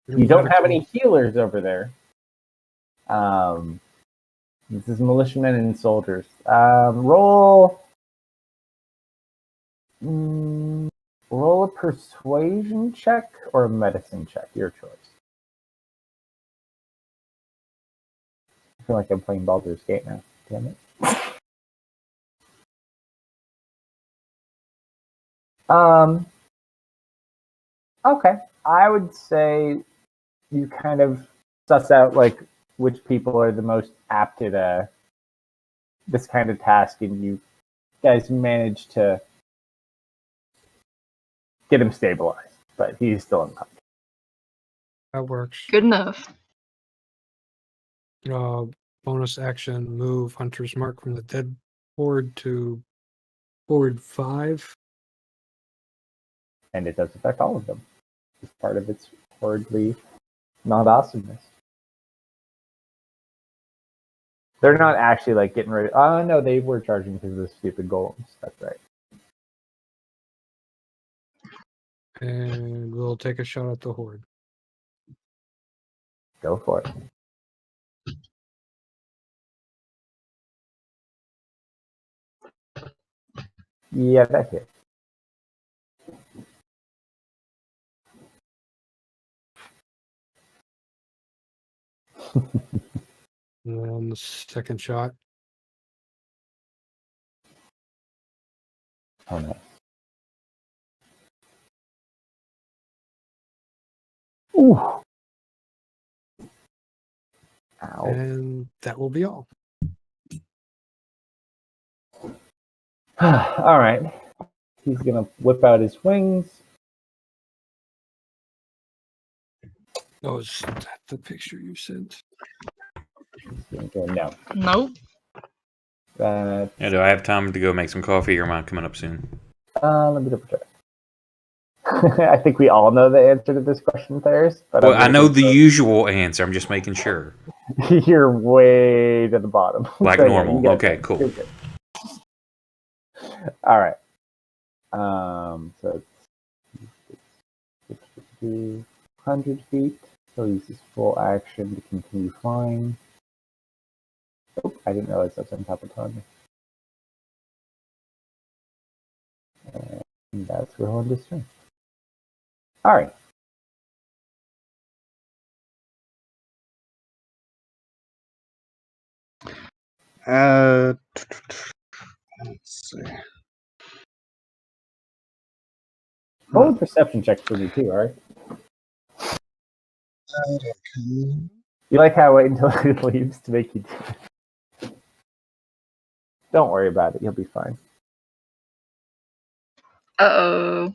You don't have any healers over there. This is militiamen and soldiers. Roll a persuasion check or a medicine check. Your choice. I feel like I'm playing Baldur's Gate now. Damn it. Okay. I would say you kind of suss out like which people are the most apt at this kind of task, and you guys manage to get him stabilized, but he's still unconscious. That works. Good enough. Bonus action, move Hunter's Mark from the dead horde to forward 5. And it does affect all of them. It's part of its horridly not awesomeness. They're not actually like getting ready. Oh no, they were charging because of the stupid golems. That's right. And we'll take a shot at the horde. Go for it. Yeah, that hit. And the second shot. Oh no. Ooh. Ow. And that will be all. All right. He's gonna whip out his wings. Oh, is that the picture you sent? He's gonna go, no. Nope. That. Yeah, do I have time to go make some coffee, or am I coming up soon? Let me double check. I think we all know the answer to this question, Thayers. But Well, I know the usual answer. I'm just making sure. You're way to the bottom. Like So, normal. Yeah, Okay, cool. You're good. All right. So it's 100 feet. He'll use his full action to continue flying. Oh, I didn't realize that's on top of Tanya. And that's where he'll end his turn. All right. Let's see. Roll a perception check for me too, all right? Okay. You like how I wait until he leaves to make you do it. Don't worry about it. You'll be fine. Uh-oh.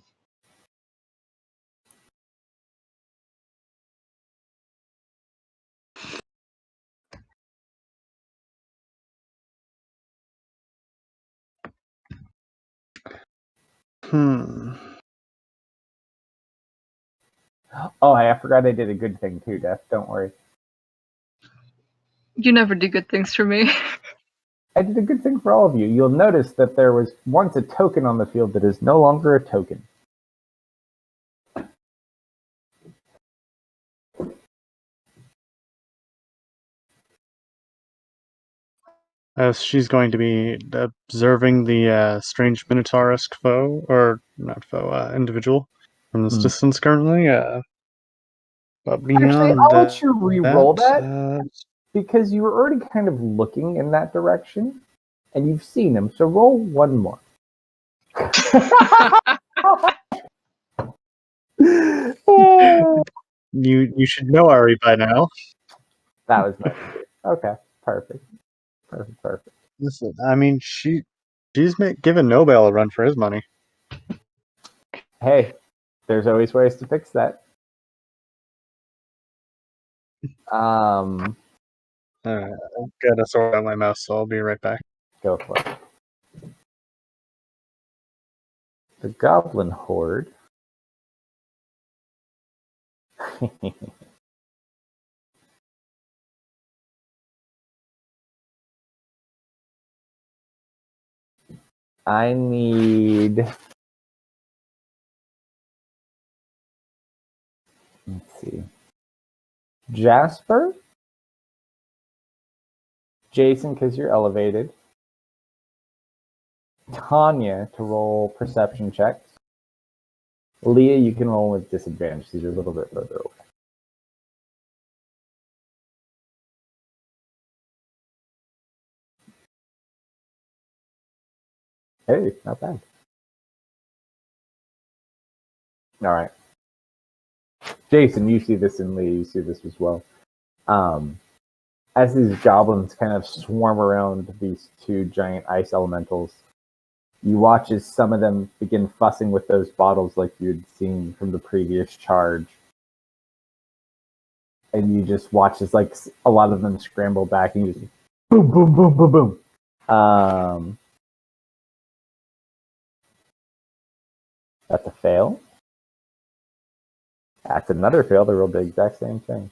Oh, I forgot I did a good thing too, Death. Don't worry. You never do good things for me. I did a good thing for all of you. You'll notice that there was once a token on the field that is no longer a token. She's going to be observing the strange Minotaur-esque foe, or not foe, individual from this distance currently. But beyond Actually, I'll let you re-roll that, that because you were already kind of looking in that direction, and you've seen him. So roll one more. you should know Ari by now. That was nice. Okay, perfect. Listen, I mean, she's giving Nobel a run for his money. Hey, there's always ways to fix that. Alright, I've got a sword on my mouse, so I'll be right back. Go for it. The Goblin Horde. I need. Let's see. Jasper, Jason, because you're elevated, Tanya to roll perception checks. Leah, you can roll with disadvantage because you're a little bit further away. Hey, not bad. All right. Jason, you see this, and Leah, you see this as well. As these goblins kind of swarm around these two giant ice elementals, you watch as some of them begin fussing with those bottles like you'd seen from the previous charge. And you just watch as like a lot of them scramble back and you just boom, boom, boom, boom, boom. That's a fail. That's another fail. They rolled the exact same thing.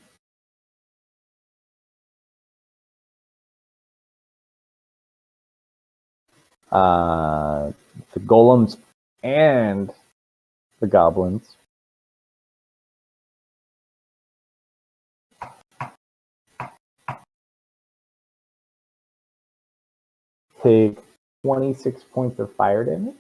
The golems and the goblins take 26 points of fire damage.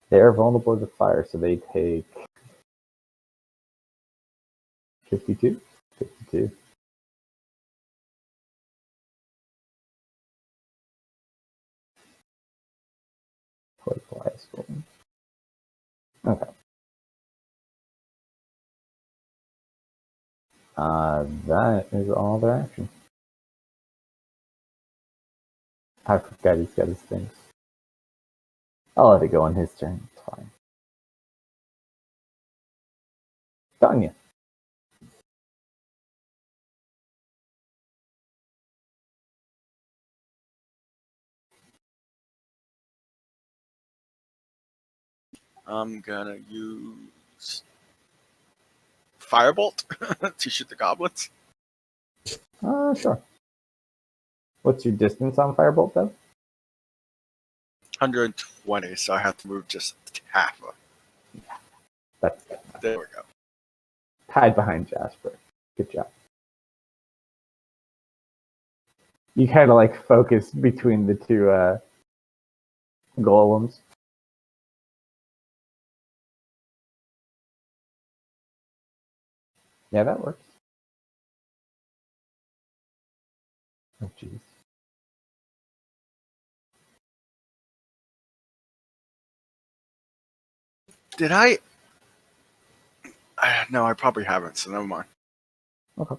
They are vulnerable to fire, so they take 52. 52. Okay. That is all their action. I forgot he's got his things. I'll let it go on his turn. It's fine. Tanya. I'm gonna use Firebolt to shoot the goblins. Sure. What's your distance on Firebolt, though? 120, so I have to move just half of. That's There we go. tied behind Jasper. Good job. You kind of like focus between the two golems. Yeah, that works. Oh, jeez. Did I? No, I probably haven't, so never mind. Okay.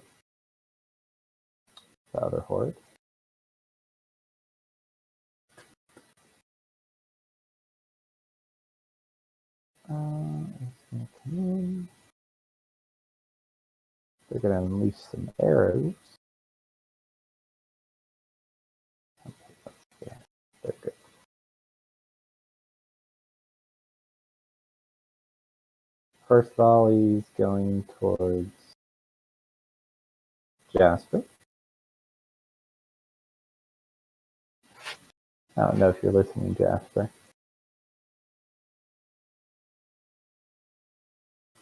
The other horde. It's gonna come in. They're going to unleash some arrows. Yeah, they're good. First volley's going towards Jasper. I don't know if you're listening, Jasper.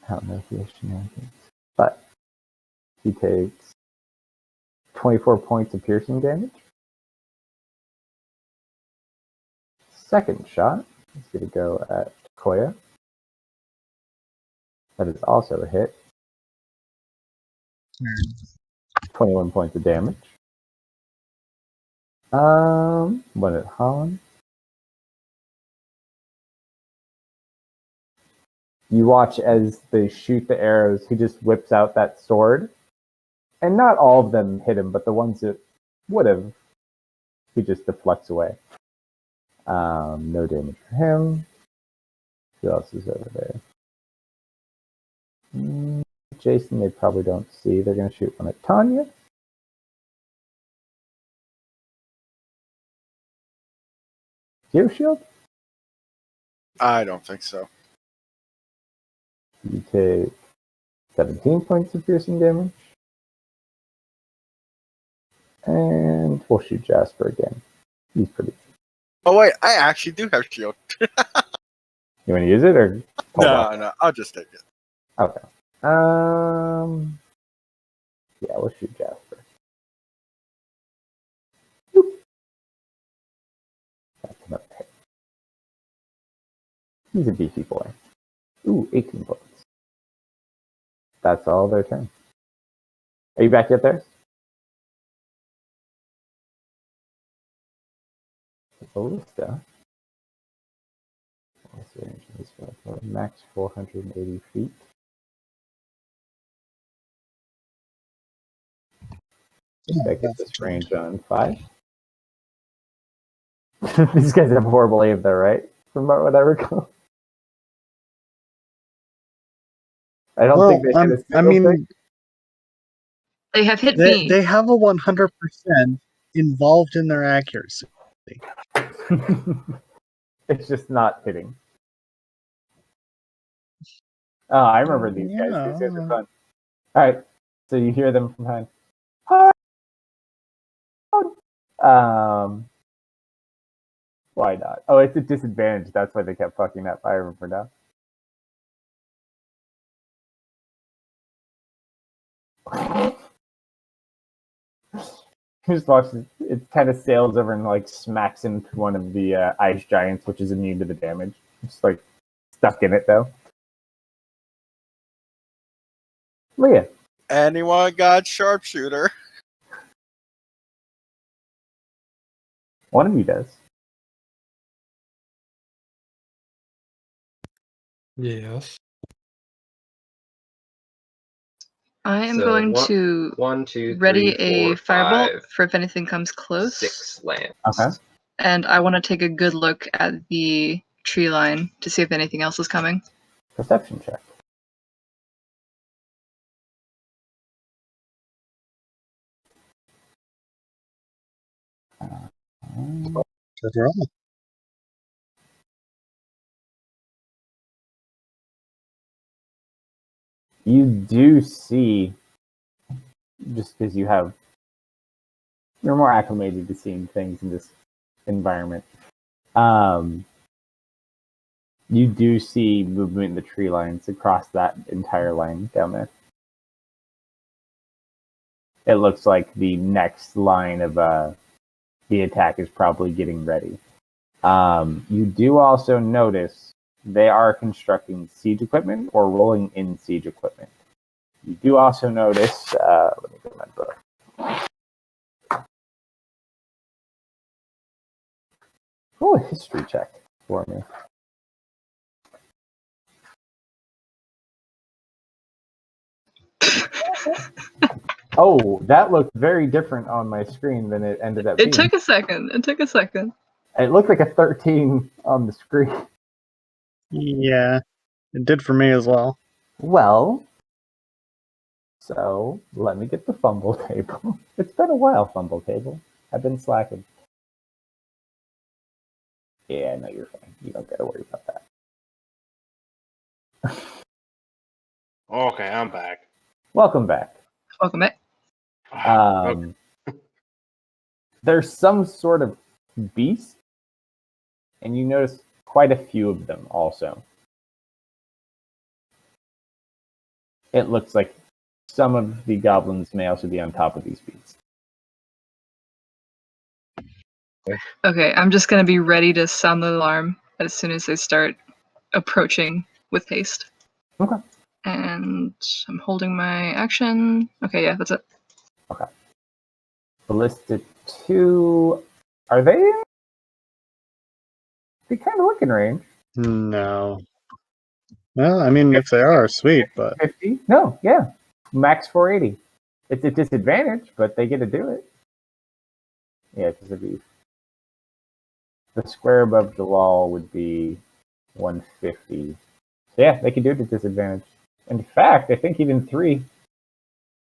I don't know if he has shenanigans. But he takes 24 points of piercing damage. Second shot is going to go at Koya. That is also a hit. 21 points of damage. One at Holland. You watch as they shoot the arrows, he just whips out that sword. And not all of them hit him, but the ones that would have, he just deflects away. No damage for him. Who else is over there? Jason, they probably don't see. They're going to shoot one at Tanya. Do you have a shield? I don't think so. You take 17 points of piercing damage. And we'll shoot Jasper again. He's pretty. Oh wait, I actually do have shield. You want to use it or? hold on? No, I'll just take it. Okay. Yeah, we'll shoot Jasper. Boop. That's another hit. He's a beefy boy. Ooh, 18 points. That's all their turn. Are you back yet there? Ballista. Max 480 feet. That gets us range on 5. These guys have horrible aim though, right? From what I recall. I don't think they hit a single thing. They have hit they, me. they have a 100% involved in their accuracy. It's just not hitting. Oh, I remember these guys. These guys are fun. All right, so you hear them from behind. Why not? Oh, it's a disadvantage. That's why they kept fucking up. I remember now. Just watches it kind of sails over and like smacks into one of the ice giants, which is immune to the damage. It's like stuck in it though. Leah. Anyone got sharpshooter? One of you does. Yes. I am So going one- to 1, 2, ready 3, a 4, firebolt 5, for if anything comes close. 6 lamps. Okay. And I want to take a good look at the tree line to see if anything else is coming. Perception check. Good roll. You do see, just because you're more acclimated to seeing things in this environment. You do see movement in the tree lines across that entire line down there. It looks like the next line of the attack is probably getting ready. You do also notice they are constructing siege equipment or rolling in siege equipment. You do also notice, let me go to my book. Roll a history check for me. Oh, that looked very different on my screen than it ended up being. It took a second. It looked like a 13 on the screen. Yeah, it did for me as well. Well, so let me get the fumble table. It's been a while, fumble table. I've been slacking. Yeah, no, you're fine. You don't gotta worry about that. Okay, I'm back. Welcome back. Welcome back. Okay. There's some sort of beast, and you notice quite a few of them also. It looks like some of the goblins may also be on top of these beasts. Okay, I'm just going to be ready to sound the alarm as soon as they start approaching with haste. Okay. And I'm holding my action. Okay, yeah, that's it. Okay. Ballista 2. Are they? They kind of look in range. No. Well, I mean, if they are, sweet, but 50? No, yeah. Max 480. It's a disadvantage, but they get to do it. Yeah, because it'd be. The square above the wall would be 150. So yeah, they could do it at disadvantage. In fact, I think even 3,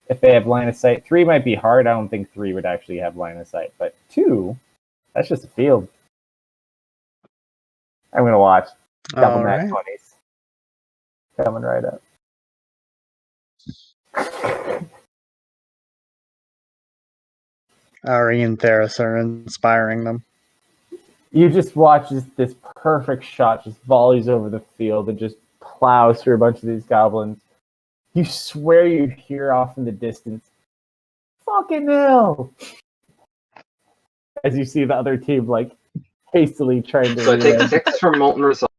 if they have line of sight. 3 might be hard. I don't think 3 would actually have line of sight. But 2, that's just a field. I'm going to watch. Double all nat right. 20s. Coming right up. Ari and Theris are inspiring them. You just watch this perfect shot just volleys over the field and just plows through a bunch of these goblins. You swear you hear off in the distance, "Fucking hell!" As you see the other team like hastily trying to. So I take 6 from Molten Resolve.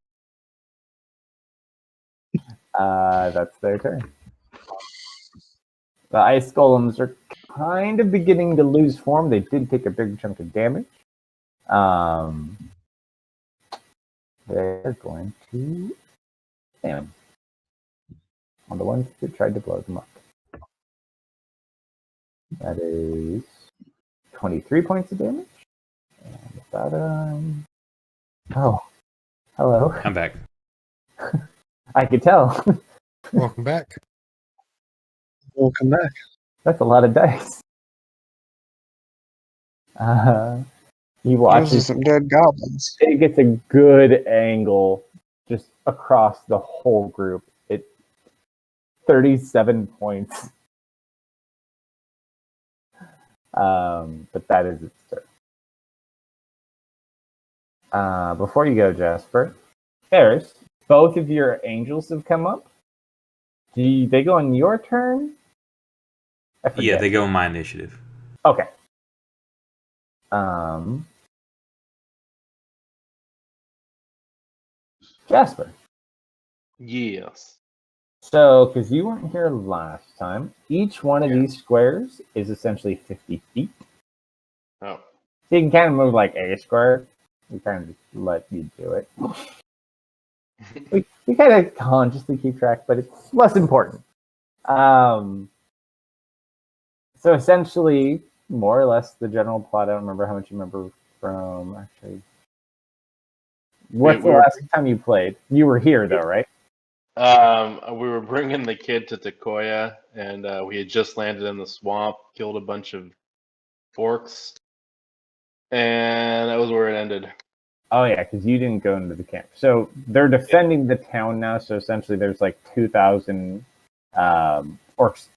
That's their turn. The ice golems are kind of beginning to lose form. They did take a big chunk of damage. They're going to spam on the ones that tried to blow them up. That is 23 points of damage. And that, oh, hello. I'm back. I could tell. Welcome back. Welcome back. That's a lot of dice. He Those are watches. some dead goblins. It gets a good angle just across the whole group. It's 37 points. But that is its turn. Before you go, Jasper, Ferris, both of your angels have come up. Do they go on your turn? I forget. Yeah, they go on my initiative. Okay. Jasper. Yes. So, because you weren't here last time, each one of these squares is essentially 50 feet. Oh. So you can kind of move like a square. We kind of just let you do it. we kind of consciously keep track, but it's less important. So essentially, more or less the general plot. I don't remember how much you remember from actually. What's the last time you played? You were here though, right? We were bringing the kid to Takoya, and we had just landed in the swamp, killed a bunch of orcs, and that was where it ended. Oh yeah, because you didn't go into the camp. So they're defending the town now. So essentially, there's like 2,000 orcs,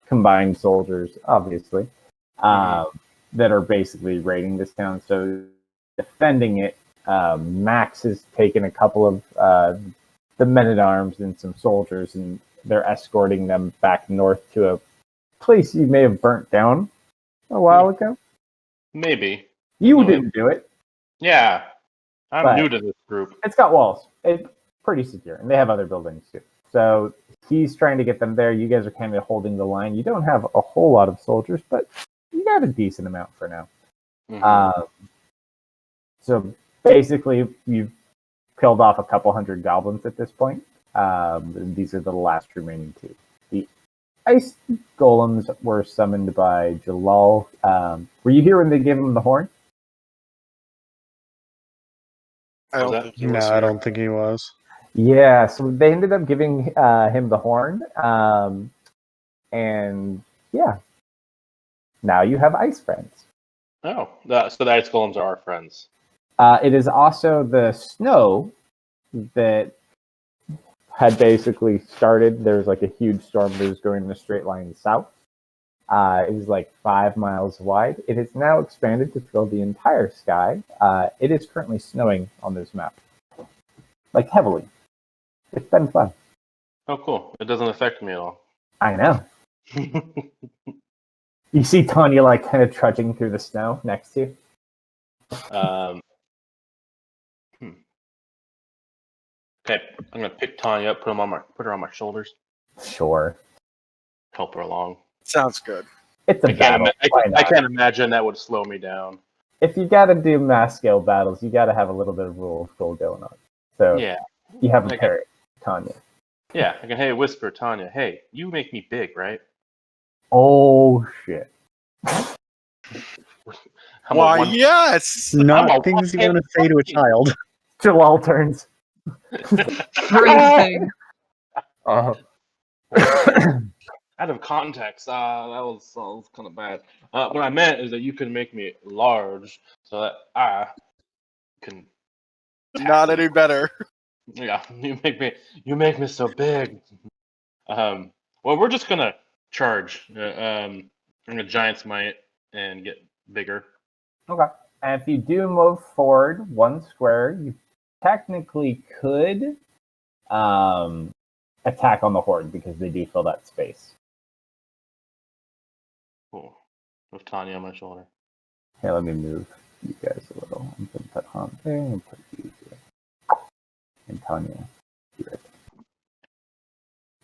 combined soldiers, obviously, that are basically raiding this town. So defending it, Max has taken a couple of the men-at-arms and some soldiers, and they're escorting them back north to a place you may have burnt down a while ago. Maybe. You didn't do it. Yeah. I'm new to this group. It's got walls. It's pretty secure, and they have other buildings too. So he's trying to get them there. You guys are kind of holding the line. You don't have a whole lot of soldiers, but you got a decent amount for now. So basically, you've killed off a couple hundred goblins at this point. These are the last remaining two. The ice golems were summoned by Jalal. Were you here when they gave him the horn? I don't think he was No, here. I don't think he was. Yeah, so they ended up giving him the horn. And yeah, now you have ice friends. Oh, so the ice golems are our friends. It is also the snow that had basically started. There was like a huge storm that was going in a straight line south. It was like 5 miles wide. It has now expanded to fill the entire sky. It is currently snowing on this map, like heavily. It's been fun. Oh, cool. It doesn't affect me at all. I know. You see Tanya like kind of trudging through the snow next to you. Okay, I'm gonna pick Tanya up, put her on my shoulders, Sure. help her along. Sounds good. It's a battle. I can't imagine that would slow me down. If you gotta do mass scale battles, you gotta have a little bit of rule of gold going on. So Yeah. you have a parrot, Tanya. Yeah, I can whisper Tanya, hey, you make me big, right? Oh shit. Why, yes! Not things you want to say to a child. Jalal turns. Freezing. Out of context, that was kind of bad. What I meant is that you can make me large so that I can. Not any better. Yeah, you make me so big. Well, we're just gonna charge. I'm gonna giant's might and get bigger. Okay. And if you do move forward 1 square, you technically could attack on the horde because they do fill that space. Cool. With Tanya on my shoulder. Hey, let me move you guys a little. I'm going to put Han there and put you here. And Tanya. Be right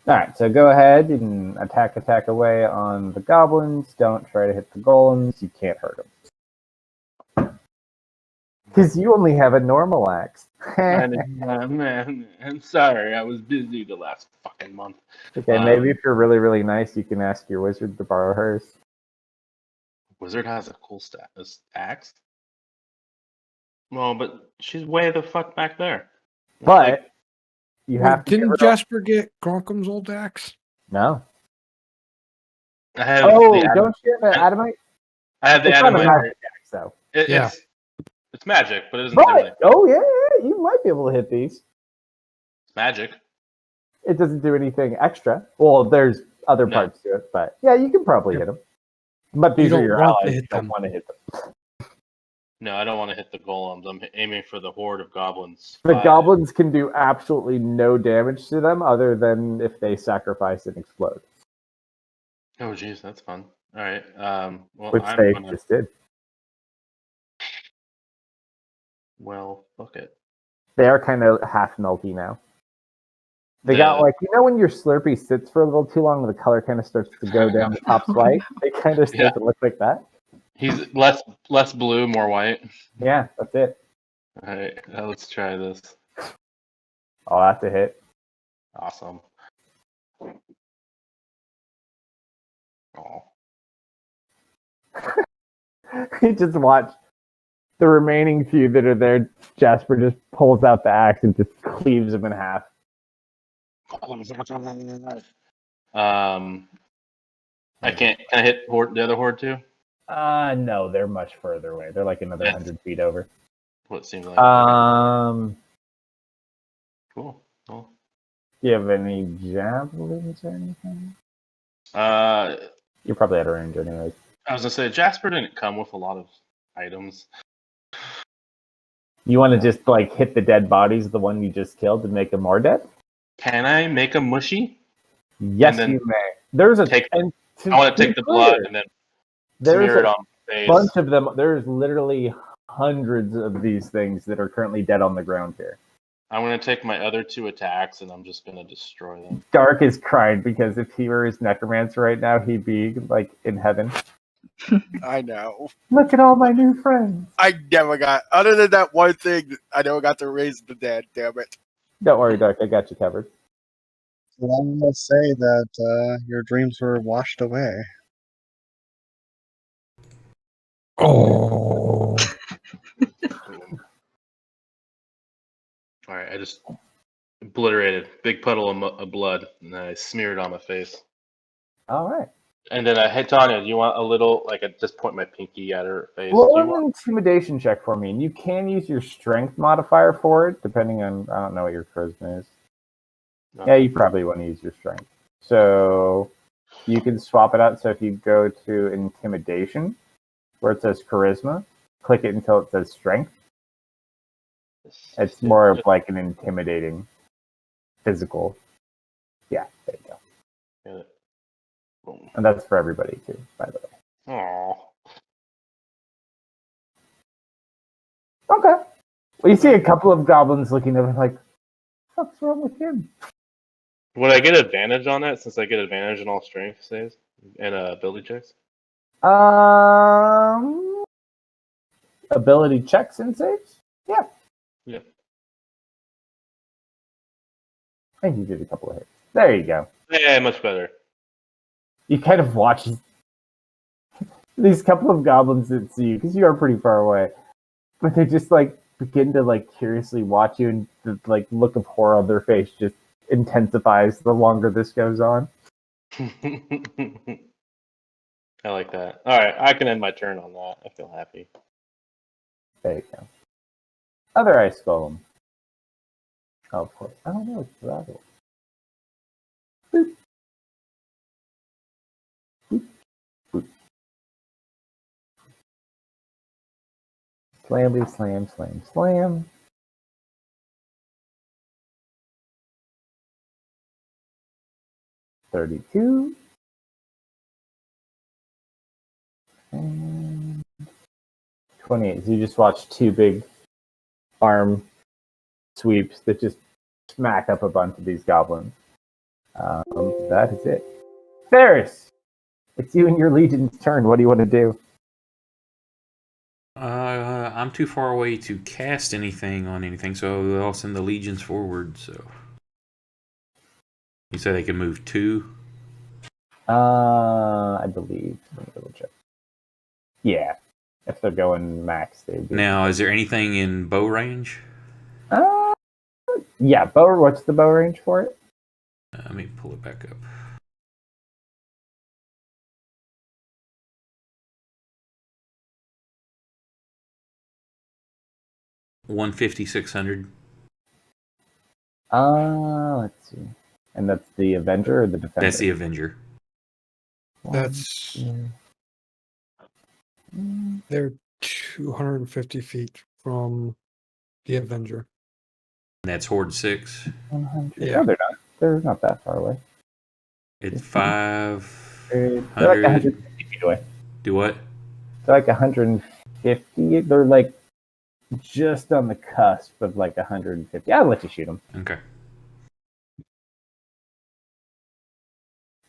there. Alright, so go ahead and attack away on the goblins. Don't try to hit the golems. You can't hurt them. Because you only have a normal axe. Man, I'm sorry. I was busy the last fucking month. Okay, maybe if you're really, really nice, you can ask your wizard to borrow hers. Wizard has a cool axe. Well, but she's way the fuck back there. It's But like, you have to. Didn't Jasper get Gronkum's old axe? No. I have Don't you have an Adamite? I have the It's not a Adamite. magic axe, though. Yeah. It's magic, but it doesn't do anything. But, yeah, you might be able to hit these. It's magic. It doesn't do anything extra. Well, there's other parts to it, but yeah, you can probably hit them. But these are your allies. You don't want to hit them. No, I don't want to hit the golems. I'm aiming for the horde of goblins. The goblins can do absolutely no damage to them other than if they sacrifice and explode. Oh, jeez, that's fun. All right. Well, Which they just did. Well, fuck it. They are kind of half melty now. They got when your Slurpee sits for a little too long, the color kind of starts to go down the top slight. They kind of start to look like that. He's less blue, more white. Yeah, that's it. All right, let's try this. I'll have to hit. Awesome. Oh. You just watch the remaining few that are there. Jasper just pulls out the axe and just cleaves them in half. I can't. Can I hit the other horde too? No, they're much further away. They're like another 100 feet over. What seems like. Cool. Do you have any javelins or anything? You're probably out of range anyways. I was gonna say Jasper didn't come with a lot of items. You want to just hit the dead bodies of the one you just killed and make them more dead? Can I make them mushy? Yes, you may. There's I want to take the blood and then smear it on the face. Bunch of them. There's literally hundreds of these things that are currently dead on the ground here. I'm going to take my other 2 attacks and I'm just going to destroy them. Dark is crying because if he were his necromancer right now, he'd be in heaven. I know. Look at all my new friends. I never got, other than that one thing, I never got to raise the dead, damn it. Don't worry, Dark, I got you covered. Well, I must say that your dreams were washed away. Oh. All right, I just obliterated big puddle of blood, and I smeared it on my face. All right. And then hey Tanya, do you want a little I just point my pinky at her face? Roll an intimidation check for me, and you can use your strength modifier for it, depending on I don't know what your charisma is. Yeah, you probably want to use your strength. So you can swap it out. So if you go to intimidation, where it says charisma, click it until it says strength. It's more of an intimidating physical. Yeah, there you go. Get it. Boom. And that's for everybody too, by the way. Aww. Okay. Well, you see a couple of goblins looking at him what's wrong with him? Would I get advantage on that since I get advantage on all strength saves and ability checks? Ability checks and saves? Yeah. Yeah. I think you did a couple of hits. There you go. Yeah, much better. You kind of watch these couple of goblins that see you, because you are pretty far away, but they just begin to curiously watch you, and the look of horror on their face just intensifies the longer this goes on. I like that. All right, I can end my turn on that. I feel happy. There you go. Other ice golem. Oh, of course. I don't know. It's that. Boop. Boop. Boop. Slammy, slam, slam, slam. $32. And 28. So you just watched two big arm sweeps that just smack up a bunch of these goblins. That is it. Ferris! It's you and your legion's turn. What do you want to do? I'm too far away to cast anything on anything, so I'll send the legions forward. So you said they can move 2. I believe. Let me double check. Yeah, if they're going max, they do. Now, is there anything in bow range? Yeah, bow. What's the bow range for it? Let me pull it back up. $150, $600. Let's see. And that's the Avenger or the Defender? That's the Avenger. That's they're 250 feet from the Avenger. That's Horde 6. 100. Yeah. No, they're not. They're not that far away. It's They're like 500. 150 feet away. Do what? They're like 150. They're like just on the cusp of like 150. I'll let you shoot them. Okay.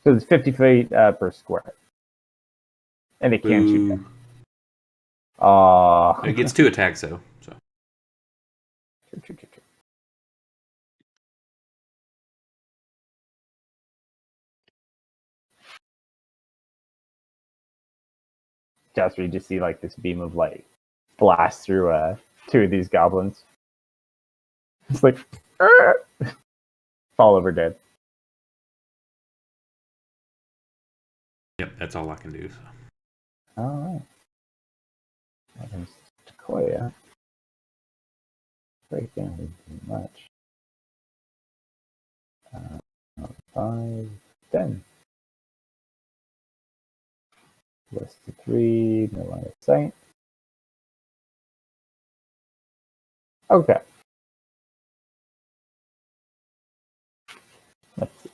So it's 50 feet per square. And it can't shoot them. It gets 2 attacks though. So Jasper, you just see like this beam of light blast through two of these goblins. It's like fall over dead. yep, that's all I can do. So. Alright. That is Sequoia. Break down too much. 5, 10. List to 3, no line of sight. Okay. Let's see.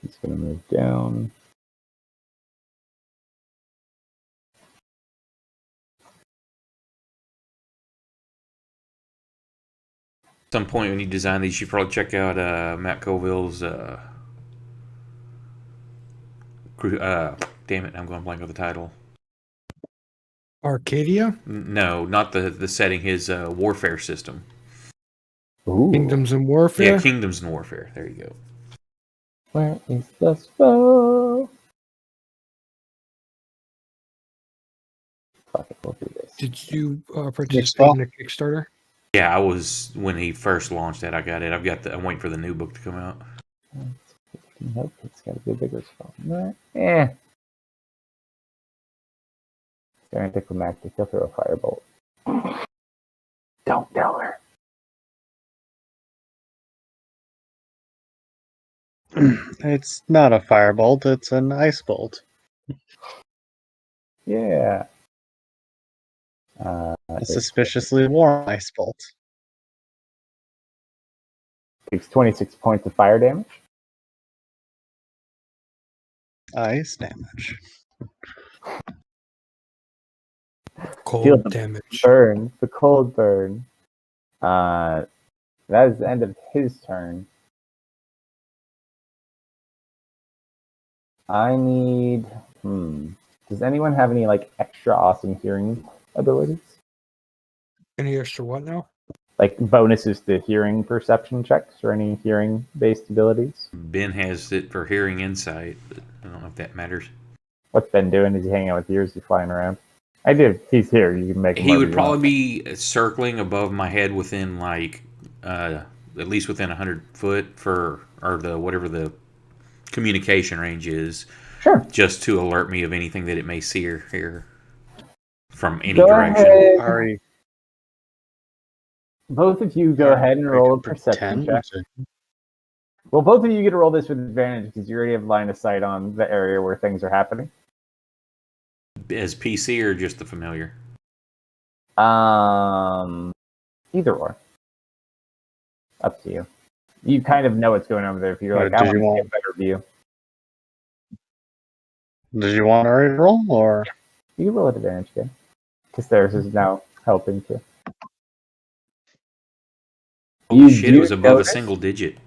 He's going to move down. At some point when you design these, you should probably check out Matt Colville's damn it, I'm going blank with the title. Arcadia? No, not the setting, his warfare system. Ooh. Kingdoms and Warfare? Yeah, Kingdoms and Warfare. There you go. Where is the spell? Fuck it, we'll do this. Did you participate in the Kickstarter? Yeah, I was when he first launched that. I got it. I'm waiting for the new book to come out. Nope, it's got to be a bigger spell. Staring diplomatic, he'll throw a firebolt. Don't tell her. It's not a firebolt, it's an ice bolt. Yeah. A suspiciously warm ice bolt. Takes 26 points of fire damage. Ice damage. Feel Cold the damage. burn, the cold burn. That is the end of his turn. I need. Does anyone have any like extra awesome hearing abilities? Any extra what now? Like bonuses to hearing perception checks or any hearing based abilities? Ben has it for hearing insight, but I don't know if that matters. What's Ben doing? Is he hanging out with you or is he flying around? I did. He's here. You can make him. He would probably be circling above my head within like at least within 100 foot or the whatever the communication range is. Sure. Just to alert me of anything that it may see or hear. from any Go direction. ahead. Ari, Both of you go ahead and Ari roll a can perception pretend check. to- Well, both of you get to roll this with advantage because you already have line of sight on the area where things are happening. As PC or just the familiar? Either or. Up to you. You kind of know what's going on over there. If you're Alright, like, I do want you to get a better view. Did you want Ari to roll, or You can roll at advantage again. Because theirs is now helping too. Oh You shit, do it was above a notice single digit.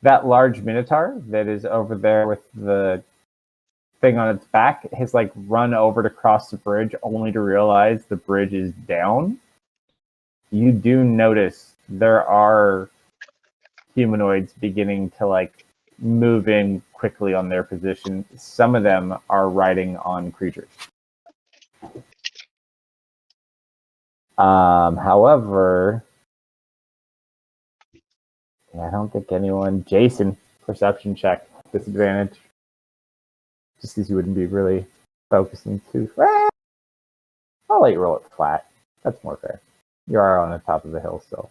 that large minotaur that is over there with the thing on its back has like run over to cross the bridge only to realize the bridge is down. You do notice there are humanoids beginning to like move in quickly on their position. Some of them are riding on creatures. However, I don't think anyone. Jason, perception check, disadvantage. Just because you wouldn't be really focusing too. I'll let you roll it flat. That's more fair. You are on the top of the hill still.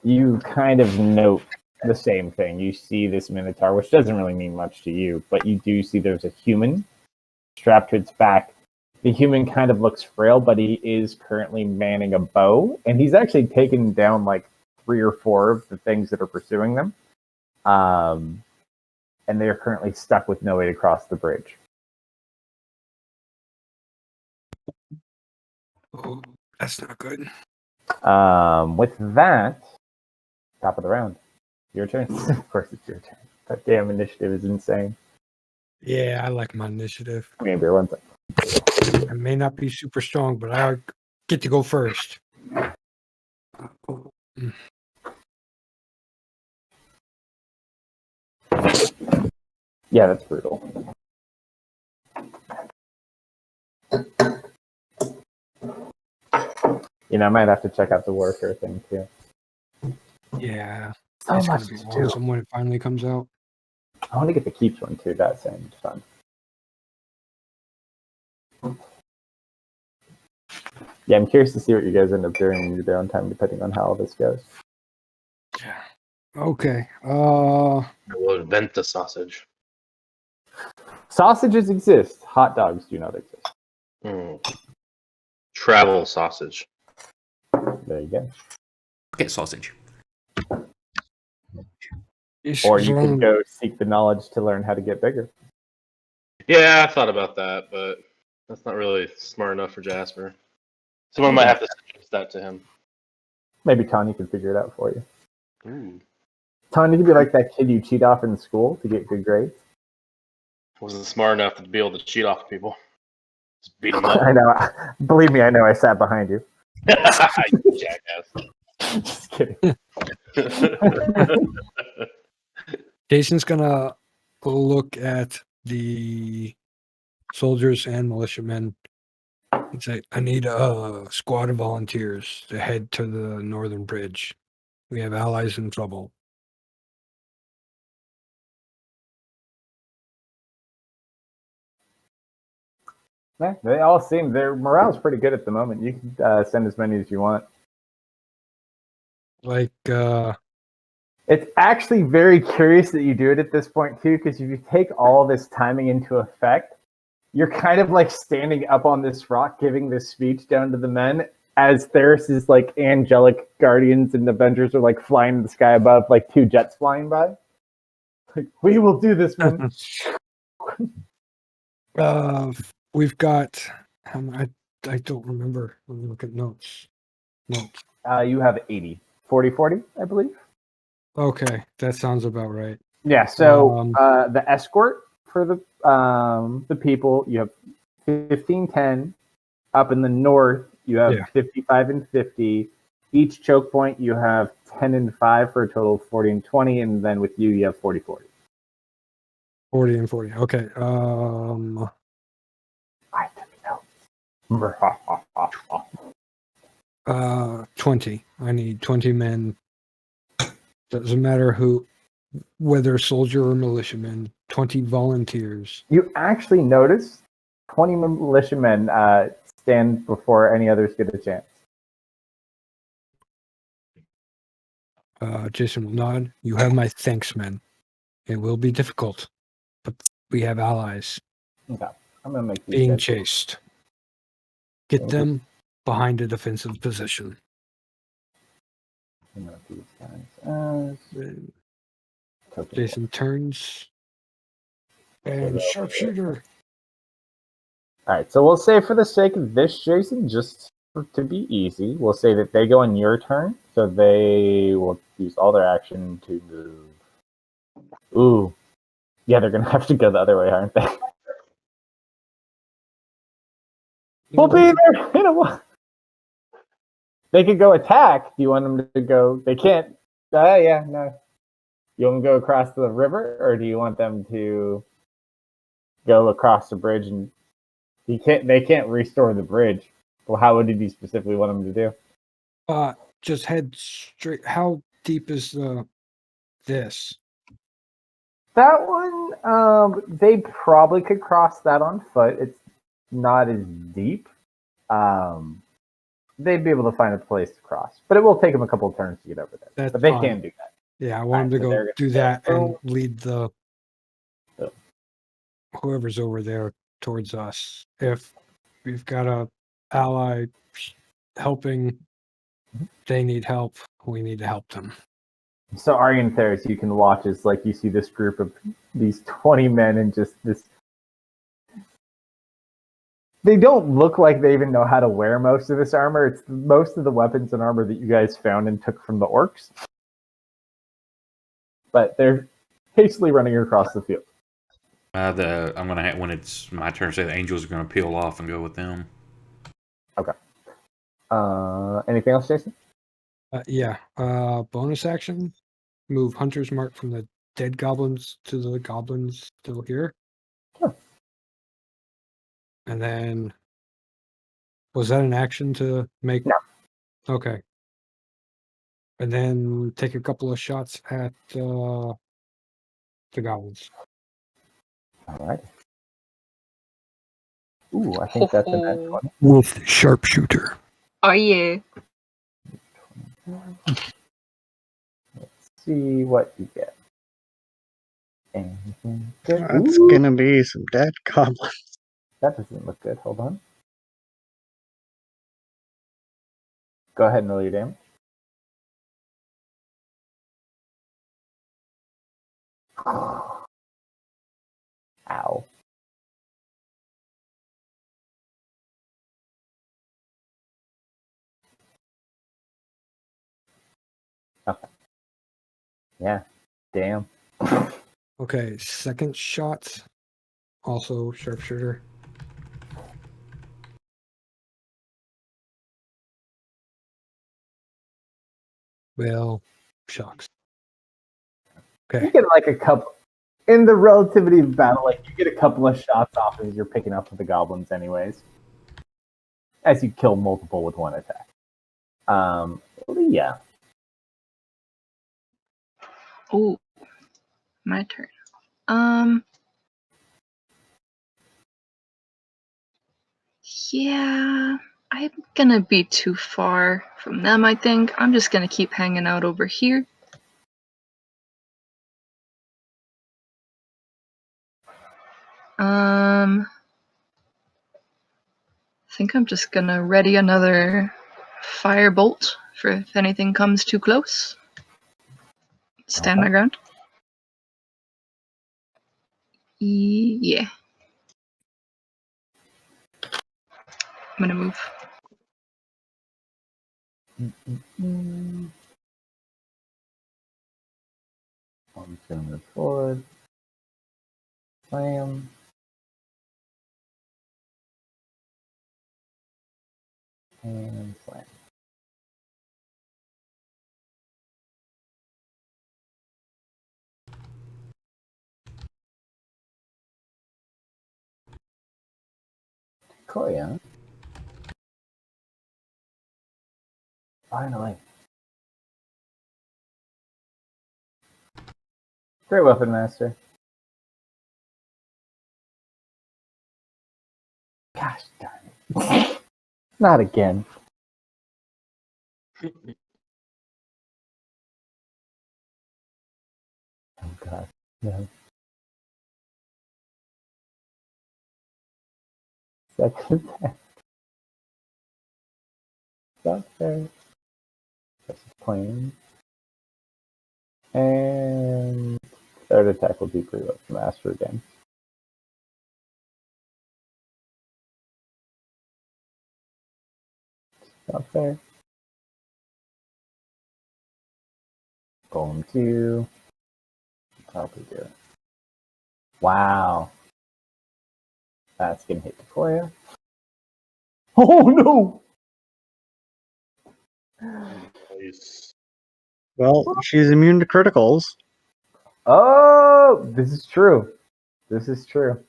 You kind of note the same thing. You see this minotaur, which doesn't really mean much to you, but you do see there's a human strapped to its back. The human kind of looks frail, but he is currently manning a bow, and he's actually taken down like 3 or 4 of the things that are pursuing them. And they are currently stuck with no way to cross the bridge. Oh, that's not good. With that, top of the round. Your turn. Of course, it's your turn. That damn initiative is insane. Yeah, I like my initiative. Maybe one second. I may not be super strong, but I get to go first. Yeah, that's brutal. You know, I might have to check out the warfare thing too. Yeah, So it's much gonna be to do. awesome when it finally comes out. I want to get the keeps one too. That sounds fun. Yeah, I'm curious to see what you guys end up doing in your downtime, depending on how all this goes. Yeah. Okay. We'll invent the sausage. Sausages exist. Hot dogs do not exist. Travel sausage. There you go. Get sausage. Or you could go seek the knowledge to learn how to get bigger. Yeah, I thought about that, but that's not really smart enough for Jasper. Someone might have to suggest that to him. Maybe Tanya could figure it out for you. Ooh. Tanya could be like that kid you cheat off in school to get good grades. Wasn't smart enough to be able to cheat off people. Just beat them up. I know. Believe me, I know. I sat behind you. Jackass. Just kidding. Jason's gonna look at the soldiers and militiamen and say, I need a squad of volunteers to head to the northern bridge. We have allies in trouble. Yeah, they all seem their morale's pretty good at the moment. You can send as many as you want. Like, It's actually very curious that you do it at this point too, because if you take all this timing into effect, you're kind of like standing up on this rock giving this speech down to the men as Theris's like angelic guardians and Avengers are like flying in the sky above, like 2 jets flying by. Like, we will do this, man. we've got, I don't remember. Let me look at notes. You have 80. 40, I believe. Okay, that sounds about right. Yeah, so the escort for the people, you have 15-10. Up in the north, you have 55 and 50. Each choke point, you have 10 and 5 for a total of 40 and 20. And then with you, you have 40-40. 40 and 40. Okay. I took notes. 20. I need 20 men. Doesn't matter whether soldier or militiaman. 20 volunteers. You actually notice 20 militiamen stand before any others get a chance. Jason will nod. You have my thanks, men. It will be difficult, but we have allies Okay. I'm going to make these being guys- chased. Get them behind a defensive position. I'm gonna do these guys Then token Jason turns and they'll- sharpshooter. All right, so we'll say for the sake of this, Jason, just to be easy, we'll say that they go on your turn, so they will use all their action to move. Ooh, yeah, they're gonna have to go the other way, aren't they? We'll be there in a while. They could go attack. Do you want them to go? They can't. Yeah, no. You want them to go across the river, or do you want them to go across the bridge? And they can't restore the bridge. Well, how did you specifically want them to do? Just head straight. How deep is this? That one, they probably could cross that on foot. It's not as deep. They'd be able to find a place to cross, but it will take them a couple of turns to get over there. That's but they fine. can do that. Yeah, I want them to so go they're do gonna that and go- lead the Oh. whoever's over there towards us. If we've got a ally helping, they need help. We need to help them. So Aryan Theris, you can watch as like you see this group of these 20 men and just this. They don't look like they even know how to wear most of this armor. It's most of the weapons and armor that you guys found and took from the orcs. But they're hastily running across the field. I'm gonna when it's my turn, say the angels are gonna peel off and go with them. Okay. Anything else, Jason? Yeah. Bonus action. Move Hunter's Mark from the dead goblins to the goblins still here. Sure. And then, was that an action to make? No. Okay. And then take a couple of shots at the goblins. All right. Ooh, I think that's a net 20. With sharpshooter. Oh yeah. Let's see what you get. Anything good? That's Ooh, gonna be some dead goblins. that doesn't look good. Hold on. Go ahead and roll your damage. Ow. Okay. Yeah. Damn. Okay, second shot. Also sharpshooter. Well, shucks. You Okay. get like a couple in the relativity of battle. Like you get a couple of shots off as you're picking up with the goblins, anyways. As you kill multiple with one attack. Yeah. Oh, my turn. Yeah, I'm gonna be too far from them, I think. I'm just gonna keep hanging out over here. I think I'm just gonna ready another firebolt for if anything comes too close. Stand my Okay. ground. Yeah. I'm gonna move. I'm just gonna move forward. Slam. And slam. Koya. Finally. Great weapon master. Gosh darn it. Not again. Oh god. No. Second attack. Not fair. This is plain. And third attack will be preload from Master again. Not fair. Golem 2. Probably do it. Wow. That's gonna hit Decoya. Oh no! Nice. Well, she's immune to criticals. Oh, this is true. This is true.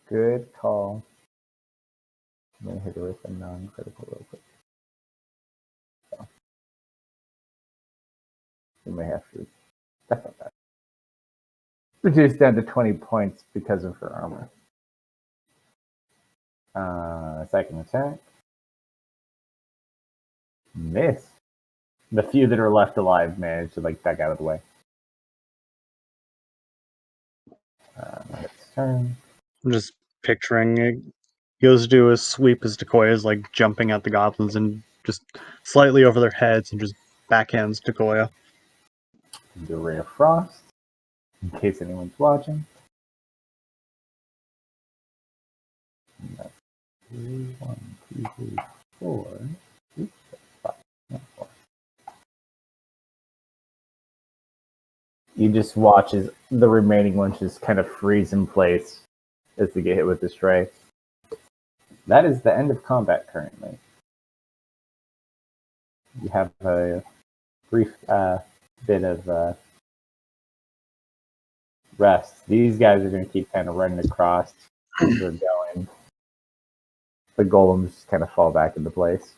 Good call. I'm gonna hit her with a non-critical real quick. So, we may have to step up that. Reduced down to 20 points because of her armor. Second attack. Miss. The few that are left alive managed to back out of the way. Next turn. I'm just picturing it. He goes to do a sweep as Decoya's jumping at the goblins and just slightly over their heads and just backhands Decoya. Do Ray of Frost, in case anyone's watching. And that's 3, 1, 2, 3, 4. Oops, 5, not 4. You just watch as the remaining ones just kind of freeze in place as they get hit with this ray. That is the end of combat currently. You have a brief bit of rest. These guys are going to keep kind of running across as they're going. The golems just kind of fall back into place.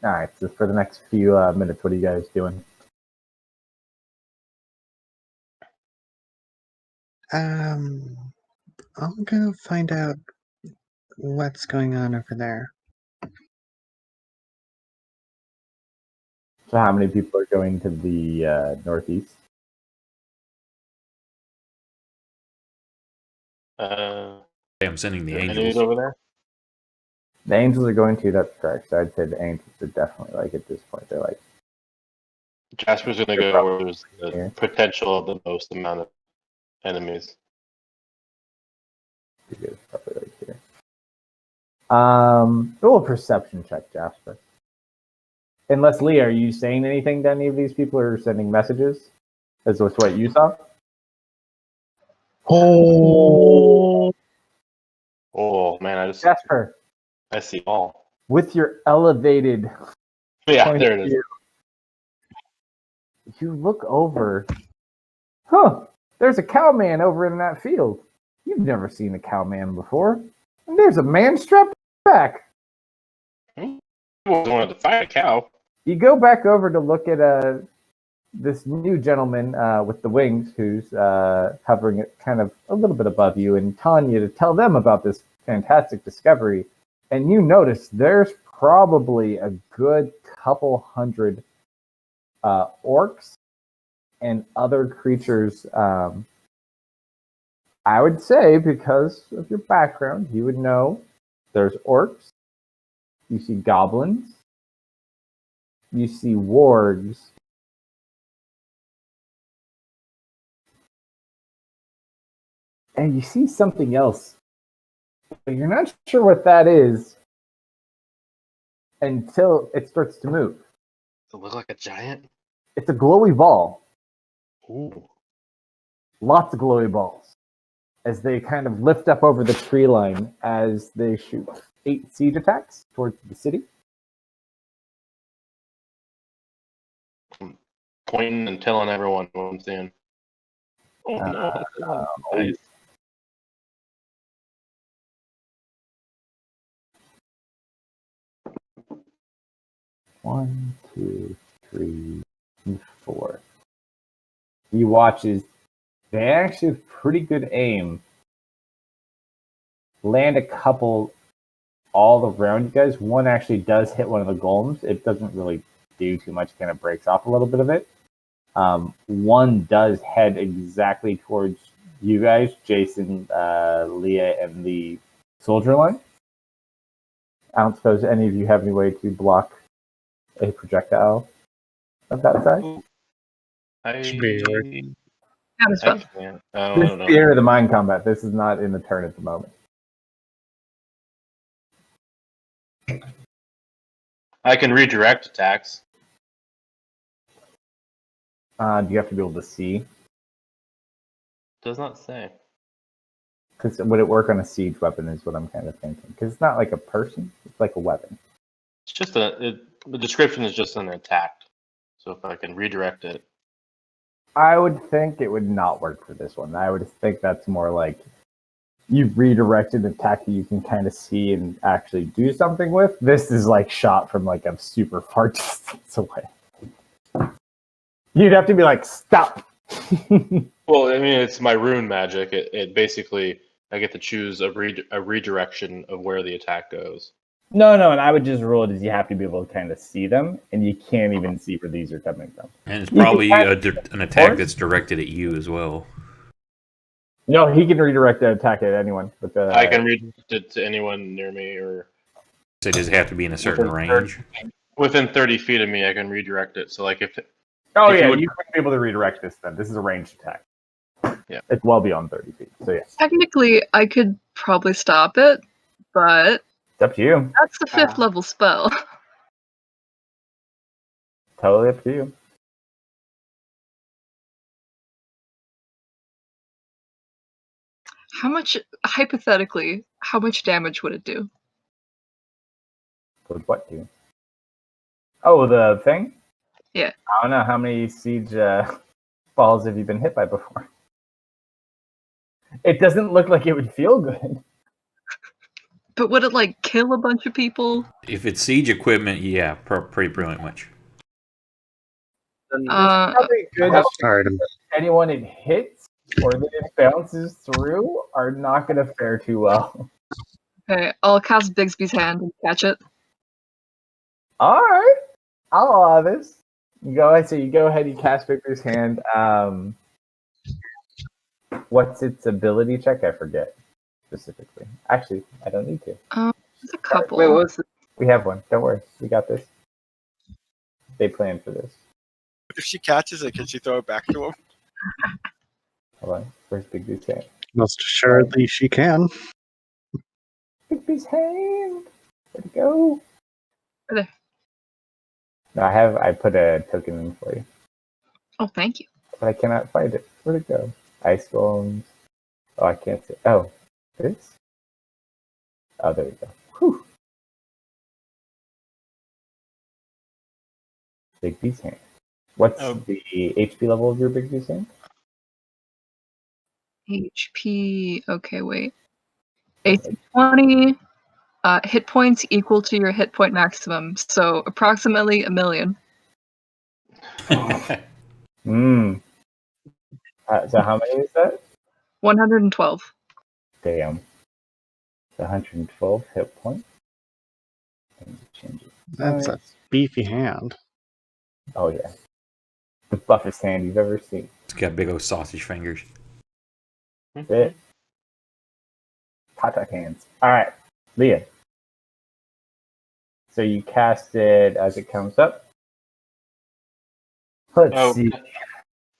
All right, so for the next few minutes, what are you guys doing? I'll go find out what's going on over there. So how many people are going to the northeast? I'm sending the Enemies angels. over there. The Angels are going to, that's correct. So I'd say the Angels are definitely at this point, they're Jasper's gonna They're go probably where there's the here. potential of the most amount of enemies. It's probably right here. Roll a perception check, Jasper. And Leslie, are you saying anything to any of these people or sending messages? As with what you saw? Oh, Oh man, Jasper, I see all. with your elevated Yeah, point there of it is. view, you look over. Huh, there's a cowman over in that field. You've never seen a cowman before. And there's a man strapped back. I wanted to fight a cow. You go back over to look at this new gentleman with the wings who's hovering at kind of a little bit above you and telling you to tell them about this fantastic discovery. And you notice there's probably a good couple hundred orcs and other creatures. I would say, because of your background, you would know there's orcs, you see goblins, you see wargs, and you see something else. But you're not sure what that is until it starts to move. Does it look like a giant? It's a glowy ball. Ooh. Lots of glowy balls. As they kind of lift up over the tree line as they shoot 8 siege attacks towards the city. I'm pointing and telling everyone what I'm seeing. Oh no. Nice. One, two, three, and 4. you watch as they actually have pretty good aim. Land a couple all around you guys. One actually does hit one of the golems. It doesn't really do too much, kind of breaks off a little bit of it. One does head exactly towards you guys, Jason, Leah, and the soldier line. I don't suppose any of you have any way to block a projectile of that size. Should be right. How does I spell? can't. This I is don't the know. area of the mind combat. This is not in the turn at the moment. I can redirect attacks. Do you have to be able to see? Does not say. Because would it work on a siege weapon is what I'm kind of thinking. Because it's not like a person. It's like a weapon. It's just the description is just an attack. So if I can redirect it. I would think it would not work for this one. I would think that's more like you've redirected an attack that you can kind of see and actually do something with. This is like shot from like a super far distance away. You'd have to be like, stop. Well, I mean, it's my rune magic. It basically, I get to choose a redirection of where the attack goes. No, and I would just rule it as you have to be able to kind of see them, and you can't even see where these are coming from. And it's You can probably cast- an attack that's directed at you as well. No, he can redirect the attack at anyone. With the, I can redirect it to anyone near me or So does it have to be in a certain Within range? within 30 feet of me. I can redirect it. So like if Oh if yeah, you would- you wouldn't be able to redirect this then. This is a ranged attack. Yeah. It's well beyond 30 feet. So yes. Technically, I could probably stop it, but It's up to you. that's the 5th level spell. Totally up to you. Hypothetically, how much damage would it do? Would what do? Oh, the thing? Yeah. I don't know how many siege balls have you been hit by before. It doesn't look like it would feel good. But would it like kill a bunch of people? If it's siege equipment, yeah, pretty much. Probably good. Alright, Anyone it hits or that it bounces through are not going to fare too well. Okay, I'll cast Bigsby's hand and catch it. All right, I'll allow this. You go ahead. So you go ahead. You cast Victor's hand. What's its ability check? I forget specifically. Actually, I don't need to. There's a couple. Wait, what was the We have one. Don't worry. We got this. They planned for this. If she catches it, can she throw it back to him? Hold on. Where's Big B's hand? most assuredly she can. Big B's hand. Where'd it go? Right there. No, I put a token in for you, Oh, thank you. but I cannot find it. Where'd it go? Ice bones. Oh, I can't see. Oh, this? Oh, there you go. Whew. Big B's hand. What's the HP level of your Big B's hand? HP. Okay, wait. AC 20. Hit points equal to your hit point maximum, so approximately 1,000,000. Hmm. So how many is that? 112. Damn. It's 112 hit points. Let me change it. That's a beefy hand. Oh yeah. The buffest hand you've ever seen. It's got big old sausage fingers. It. Hot hands. Alright. Leah. So you cast it as it comes up. Let's see.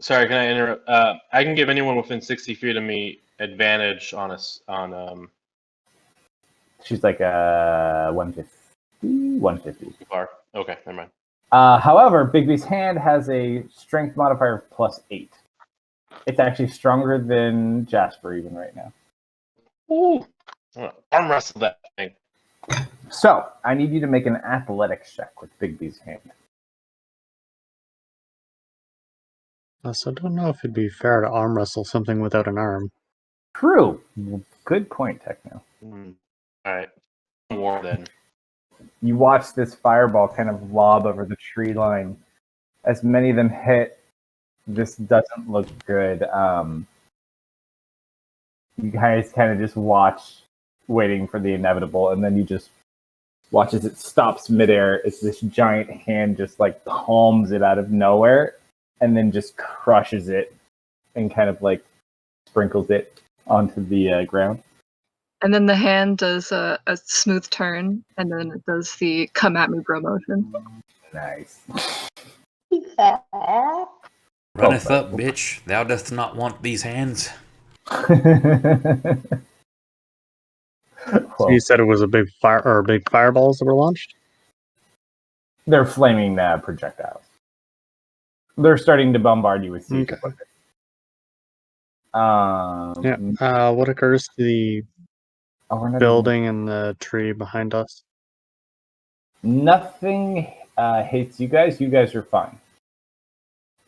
Sorry, can I interrupt? I can give anyone within 60 feet of me advantage on She's like 150. 150. too far. Okay, never mind. However, Bigby's hand has a strength modifier of +8. It's actually stronger than Jasper even right now. Ooh, I'm gonna arm wrestle that thing. So I need you to make an athletics check with Bigby's hand. So I don't know if it'd be fair to arm wrestle something without an arm. True. Good point, Techno. All right, war then. You watch this fireball kind of lob over the tree line. As many of them hit, this doesn't look good. You guys kind of just watch, waiting for the inevitable, and then you just watch as it stops midair as this giant hand just like palms it out of nowhere and then just crushes it and kind of like sprinkles it onto the ground. And then the hand does a smooth turn, and then it does the come at me bro motion. Nice. Runneth up, bitch. Thou dost not want these hands. So you said it was a big fire or big fireballs that were launched? They're flaming projectiles. They're starting to bombard you with siege Okay. equipment. What occurs to the we're not building and the tree behind us? Nothing hits you guys. You guys are fine.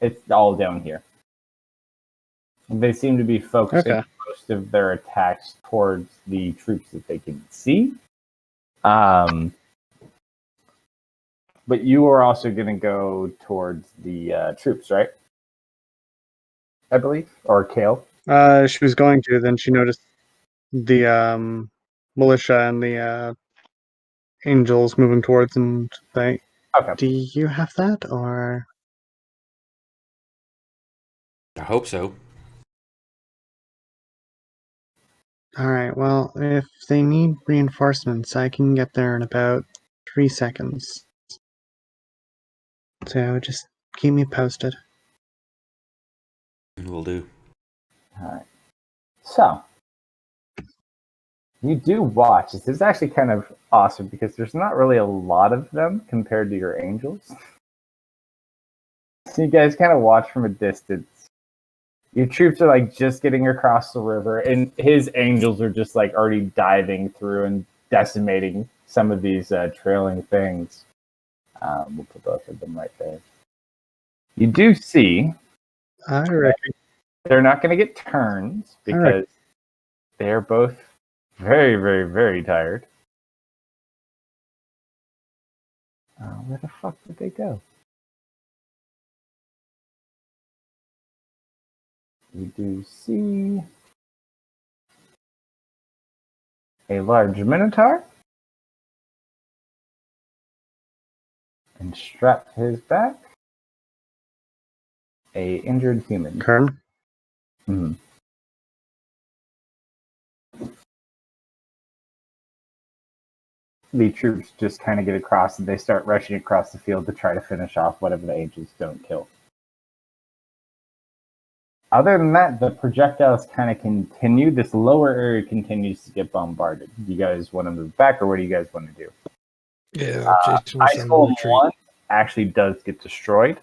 It's all down here. They seem to be focusing most of their attacks towards the troops that they can see. But you are also going to go towards the troops, right? I believe, or Kale. She was going to. Then she noticed the militia and the angels moving towards, and they. Okay. Do you have that, or? I hope so. All right. Well, if they need reinforcements, I can get there in about 3 seconds. So just keep me posted. Will do. All right. So you do watch. This is actually kind of awesome because there's not really a lot of them compared to your angels. So you guys kind of watch from a distance. Your troops are like just getting across the river, and his angels are just like already diving through and decimating some of these trailing things. We'll put both of them right there. You do see I reckon. they're not going to get turns because they're both very, very, very tired. Where the fuck did they go? You do see a large minotaur, and strapped to his back, a injured human. Kern? Mm-hmm. The troops just kind of get across and they start rushing across the field to try to finish off whatever the angels don't kill. Other than that, the projectiles kind of continue. This lower area continues to get bombarded. Do you guys want to move back, or what do you guys want to do? Yeah, Jason was Ice on Golem retreat. 1 actually does get destroyed.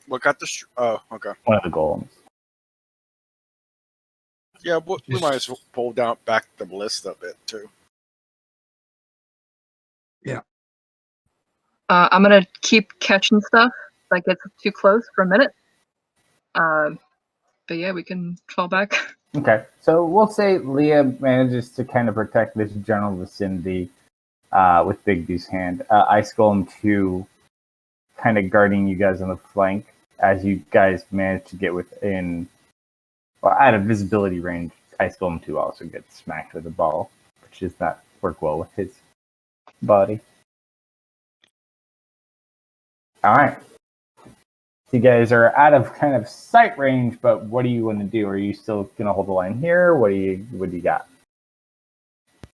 What got the? Oh, okay. One of the golems. Yeah, we might as well pull down back the list a bit too. Yeah. I'm gonna keep catching stuff that gets too close for a minute. But yeah, we can fall back. Okay, so we'll say Leah manages to kind of protect this general vicinity with Bigby's hand. Ice Golem 2 kind of guarding you guys on the flank as you guys manage to get within, well, out of visibility range. Ice Golem 2 also gets smacked with a ball, which does not work well with his body. All right. So you guys are out of kind of sight range, but what do you want to do? Are you still going to hold the line here? What do you got?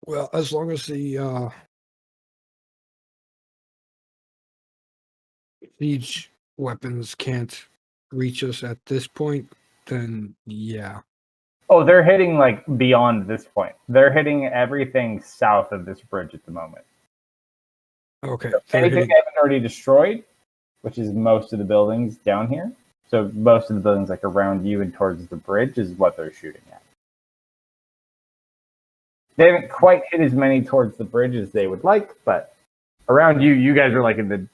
Well, as long as the siege weapons can't reach us at this point, then yeah. Oh, they're hitting like beyond this point. They're hitting everything south of this bridge at the moment. Okay. So They're anything hitting. they haven't already destroyed, which is most of the buildings down here. So most of the buildings like around you and towards the bridge is what they're shooting at. They haven't quite hit as many towards the bridge as they would like, but around you, you guys are like in the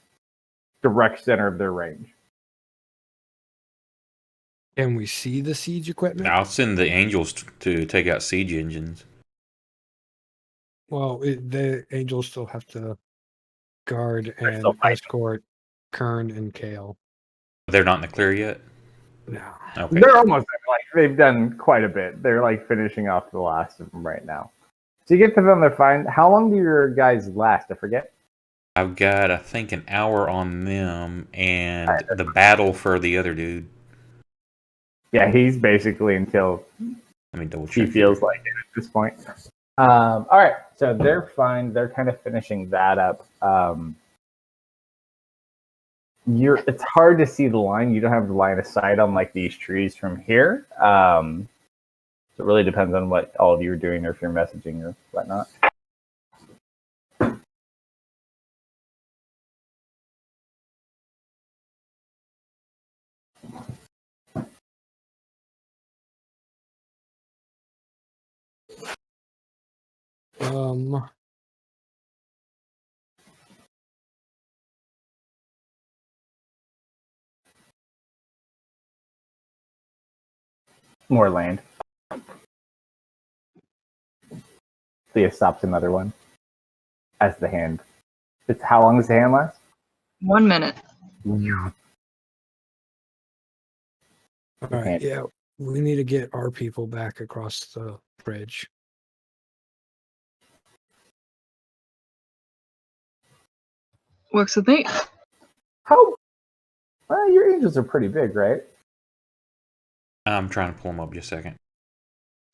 direct center of their range. Can we see the siege equipment? I'll send the angels to take out siege engines. Well, the angels still have to guard and still fighting. escort Kern and Kale. They're not in the clear yet? No. Okay. They're almost there. Like they've done quite a bit. They're like finishing off the last of them right now. So you get to them, they're fine. How long do your guys last? I forget. I've got, I think, an hour on them and the battle for the other dude. Yeah, he's basically until Let me double check. he feels like it at this point. All right, so they're fine. They're kind of finishing that up. It's hard to see the line. You don't have the line of sight on like these trees from here. So it really depends on what all of you are doing or if you're messaging or whatnot. More land. Thea stops another one as the hand. It's how long does the hand last? 1 minute. All right. Yeah, we need to get our people back across the bridge. Works with me. How? Well, your angels are pretty big, right? I'm trying to pull them up just a second.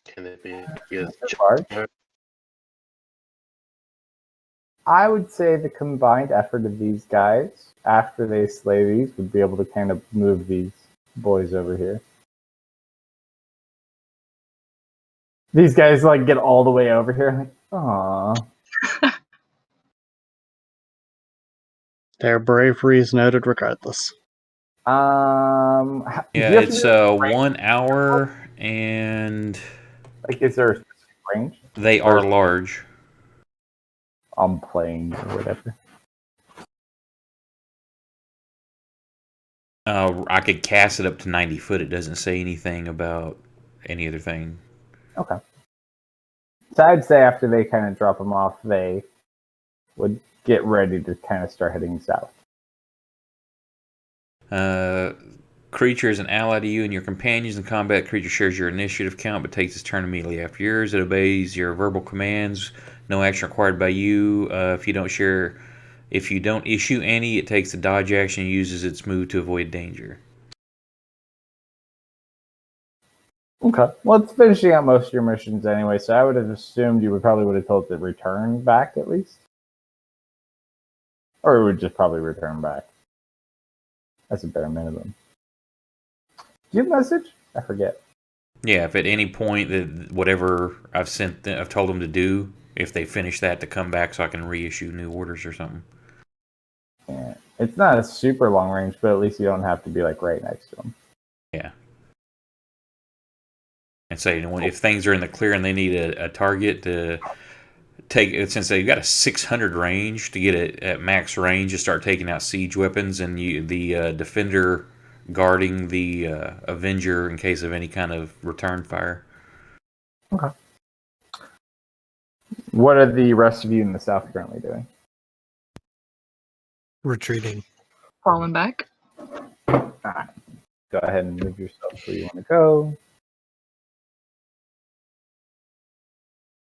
Can it be? They're large. I would say the combined effort of these guys, after they slay these, would be able to kind of move these boys over here. These guys like get all the way over here. Like, aww. Their bravery is noted regardless. Do you Yeah, have to it's do a range? 1 hour, and Like, is there a specific range? they are large. I'm playing or whatever. I could cast it up to 90 foot. It doesn't say anything about any other thing. Okay. So I'd say after they kind of drop them off, they would get ready to kind of start heading south. Creature is an ally to you and your companions in combat. Creature shares your initiative count but takes its turn immediately after yours. It obeys your verbal commands. No action required by you. If you don't issue any, it takes the dodge action and uses its move to avoid danger. Okay. Well, it's finishing out most of your missions anyway, so I would have assumed you probably would have told it to return back at least. Or it would just probably return back. That's a bare minimum. Do you have a message? I forget. Yeah, if at any point that whatever I've told them to do, if they finish that, to come back so I can reissue new orders or something. Yeah. It's not a super long range, but at least you don't have to be like right next to them. Yeah. And say, if things are in the clear and they need a target to take, since they've got a 600 range, to get it at max range to start taking out siege weapons, and the defender guarding the Avenger in case of any kind of return fire. Okay. What are the rest of you in the south currently doing? Retreating. Falling back. Alright. Go ahead and move yourself where you want to go.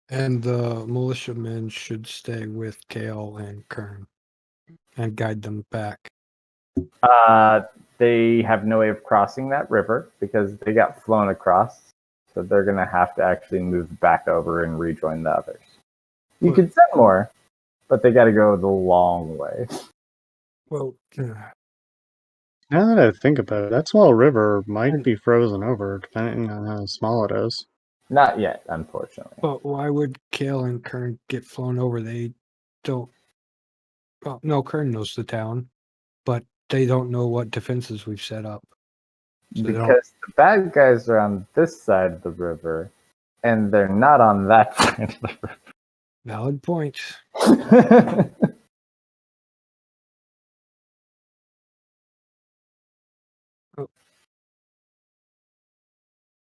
And the militiamen should stay with Kale and Kern and guide them back. They have no way of crossing that river because they got flown across. So they're going to have to actually move back over and rejoin the others. You could send more, but they got to go the long way. Well, Now that I think about it, that small river might be frozen over, depending on how small it is. Not yet, unfortunately. but why would Kale and Kern get flown over? They don't. Well, no, Kern knows the town, but they don't know what defenses we've set up. So Because the bad guys are on this side of the river, and they're not on that side of the river. Valid point.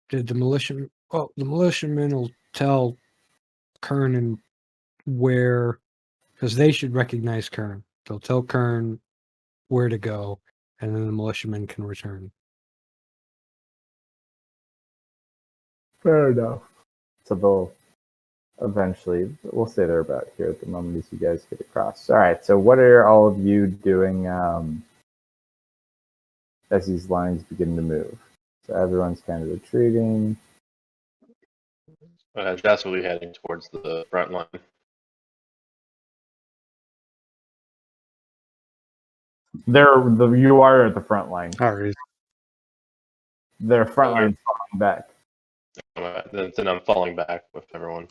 Did the militia? Well, the militiamen will tell Kern and where, because they should recognize Kern. They'll tell Kern where to go, and then the militiamen can return. Fair enough. So they'll eventually, we'll say they're about here at the moment as you guys get across. All right. So what are all of you doing as these lines begin to move? So everyone's kind of retreating. Jess will be heading towards the front line. You are at the front line. All right. Their front line's falling back. Then I'm falling back with everyone.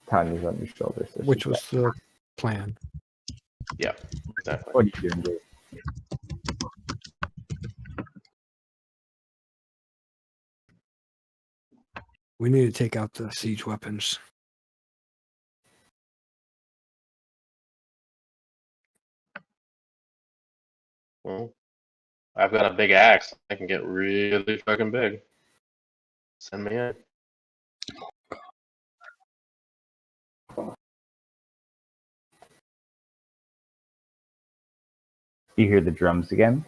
Tanya's on your shoulder. So Which she's was back. the plan. Yeah, exactly. What are you doing, Dave? We need to take out the siege weapons. Well, I've got a big axe. I can get really fucking big. Send me in. You hear the drums again?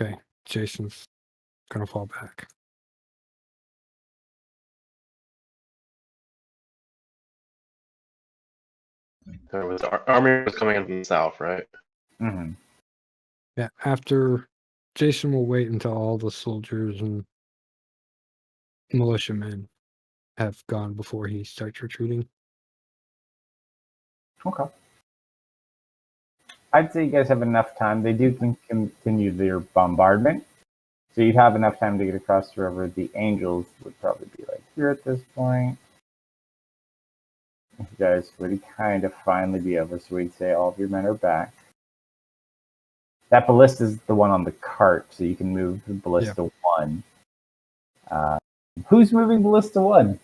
Okay, Jason's gonna fall back. There was army was coming in from the south, right? Mm-hmm. Yeah, after Jason will wait until all the soldiers and militiamen have gone before he starts retreating. Okay. I'd say you guys have enough time. They do continue their bombardment. So you'd have enough time to get across the river. The Angels would probably be like here at this point. You guys would kind of finally be over. So we'd say all of your men are back. That ballista is the one on the cart, so you can move the ballista 1. Who's moving ballista 1?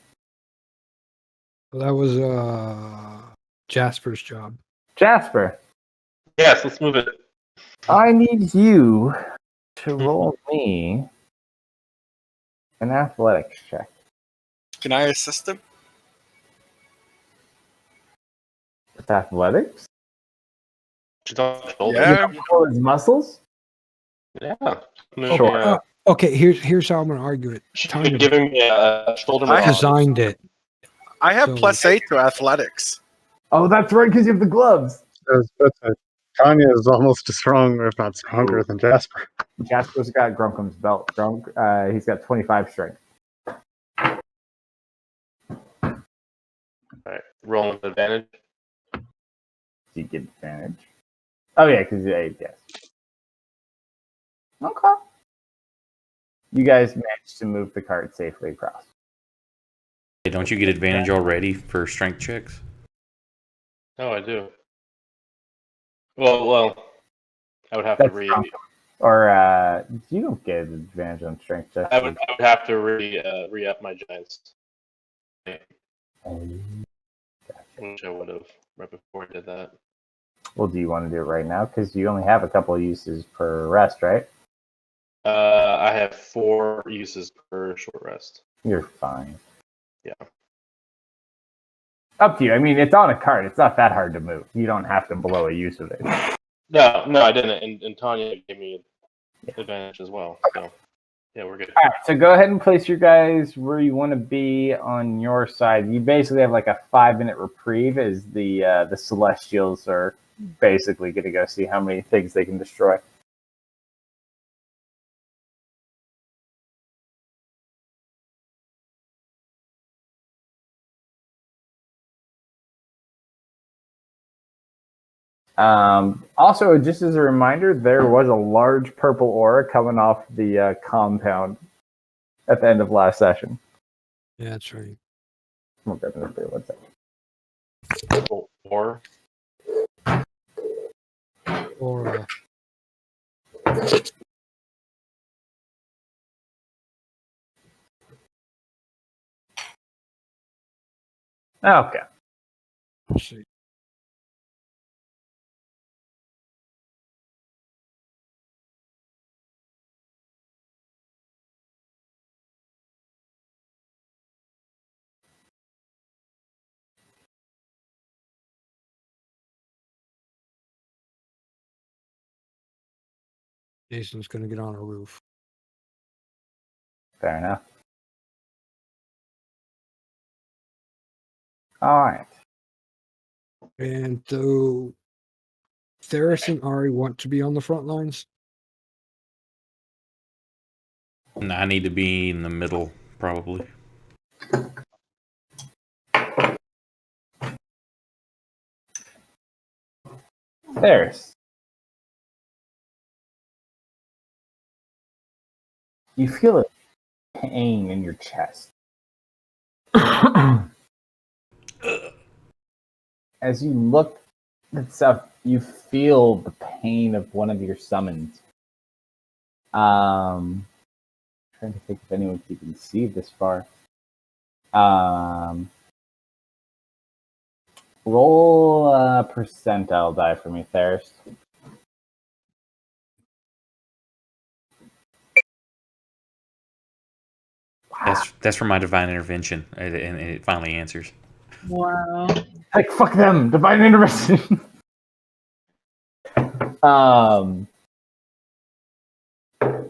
Well, that was Jasper's job. Jasper. Yes, let's move it. I need you to roll me an athletics check. Can I assist him? With athletics? She's on the shoulder. Yeah. Pull his muscles? Yeah. Sure. Okay, here's how I'm gonna argue it. She's Tanya giving me a shoulder I massage. designed it. I have So- +8 to athletics. Oh, that's right, because you have the gloves. That's it. Tanya is almost as strong, or if not stronger, than Jasper. Jasper's got Grunkum's belt. He's got 25 strength. Alright, roll with advantage. So you get advantage. Oh, yeah, because you ate, yes. Okay. You guys managed to move the cart safely across. Hey, don't you get advantage already for strength checks? Oh, I do. Well, I would have to That's strong. Or you don't get advantage on strength checks. I would have to re-up my giants, which I would have right before I did that. Well, do you want to do it right now? Because you only have a couple of uses per rest, right? I have 4 uses per short rest. You're fine. Yeah. Up to you. I mean, it's on a cart. It's not that hard to move. You don't have to blow a use of it. No, I didn't. And Tanya gave me advantage as well. So, yeah, we're good. All right, so go ahead and place your guys where you want to be on your side. You basically have like a 5-minute reprieve as the Celestials are basically going to go see how many things they can destroy. Also, just as a reminder, there was a large purple aura coming off the compound at the end of last session. Yeah, that's right. We'll grab another beer, 1 second. 4. Or Okay. let's see. Jason's gonna get on a roof. Fair enough. All right. And so Theris and Ari want to be on the front lines. And I need to be in the middle, probably. There's. You feel a pain in your chest. As you look at stuff, you feel the pain of one of your summons. Trying to think if anyone can even see this far. Roll a percentile die for me, Theris. That's for my divine intervention, and it finally answers. Wow. Like, fuck them! Divine intervention!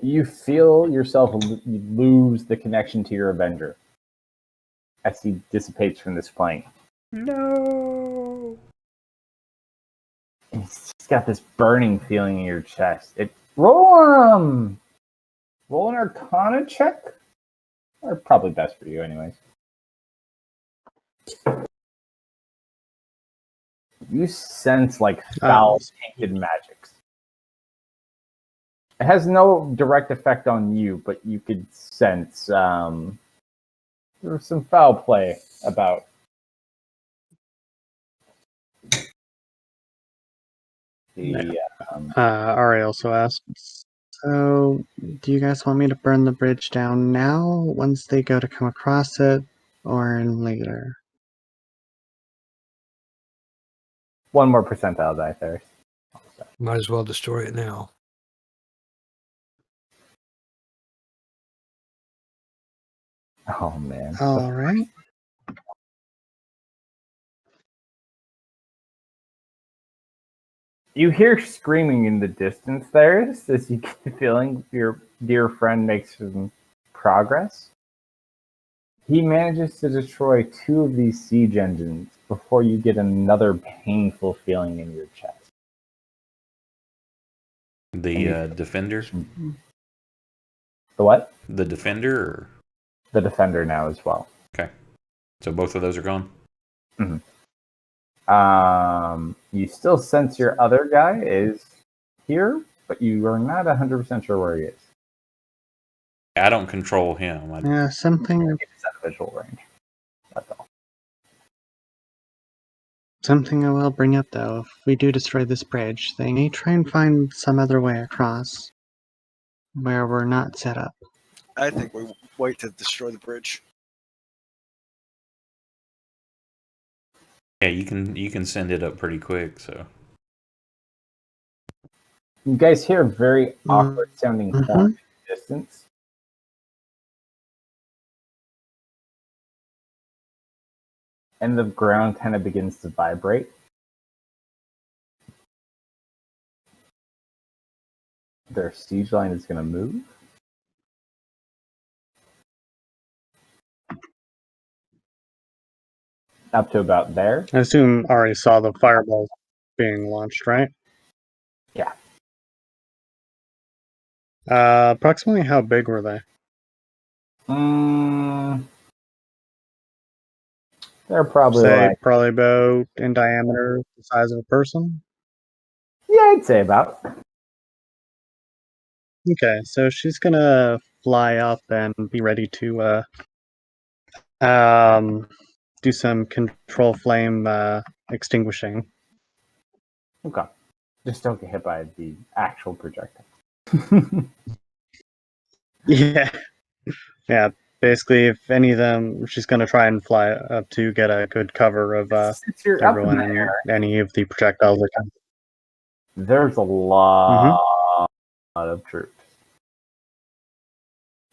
You feel yourself lose the connection to your Avenger as he dissipates from this plane. No. And he's just got this burning feeling in your chest. Roll an Arcana check. Or probably best for you, anyways. You sense like foul, tainted magics. It has no direct effect on you, but you could sense there's some foul play about. Ari also asked, so do you guys want me to burn the bridge down now, once they go to come across it, or later? One more percentile die there. Might as well destroy it now. Oh, man. All right. You hear screaming in the distance there as you get the feeling your dear friend makes some progress. He manages to destroy 2 of these siege engines before you get another painful feeling in your chest. The Defender? The what? The Defender? Or? The Defender now as well. Okay. So both of those are gone? Mm-hmm. You still sense your other guy is here, but you are not 100% sure where he is. I don't control him. Yeah, something. It's at visual range. That's all. Something I will bring up though. If we do destroy this bridge, they may try and find some other way across, where we're not set up. I think we wait to destroy the bridge. Yeah, you can send it up pretty quick, so. You guys hear a very awkward sounding horn in the distance. And the ground kind of begins to vibrate. Their siege line is going to move. Up to about there. I assume Ari saw the fireballs being launched, right? Yeah. Approximately how big were they? They're probably Say probably about in diameter the size of a person. Yeah, I'd say about. Okay, so she's gonna fly up and be ready to do some control flame extinguishing. Okay. Just don't get hit by the actual projectile. Yeah. Yeah. Basically, if any of them, she's going to try and fly up to get a good cover of everyone and any of the projectiles that come. There's a lot of troops.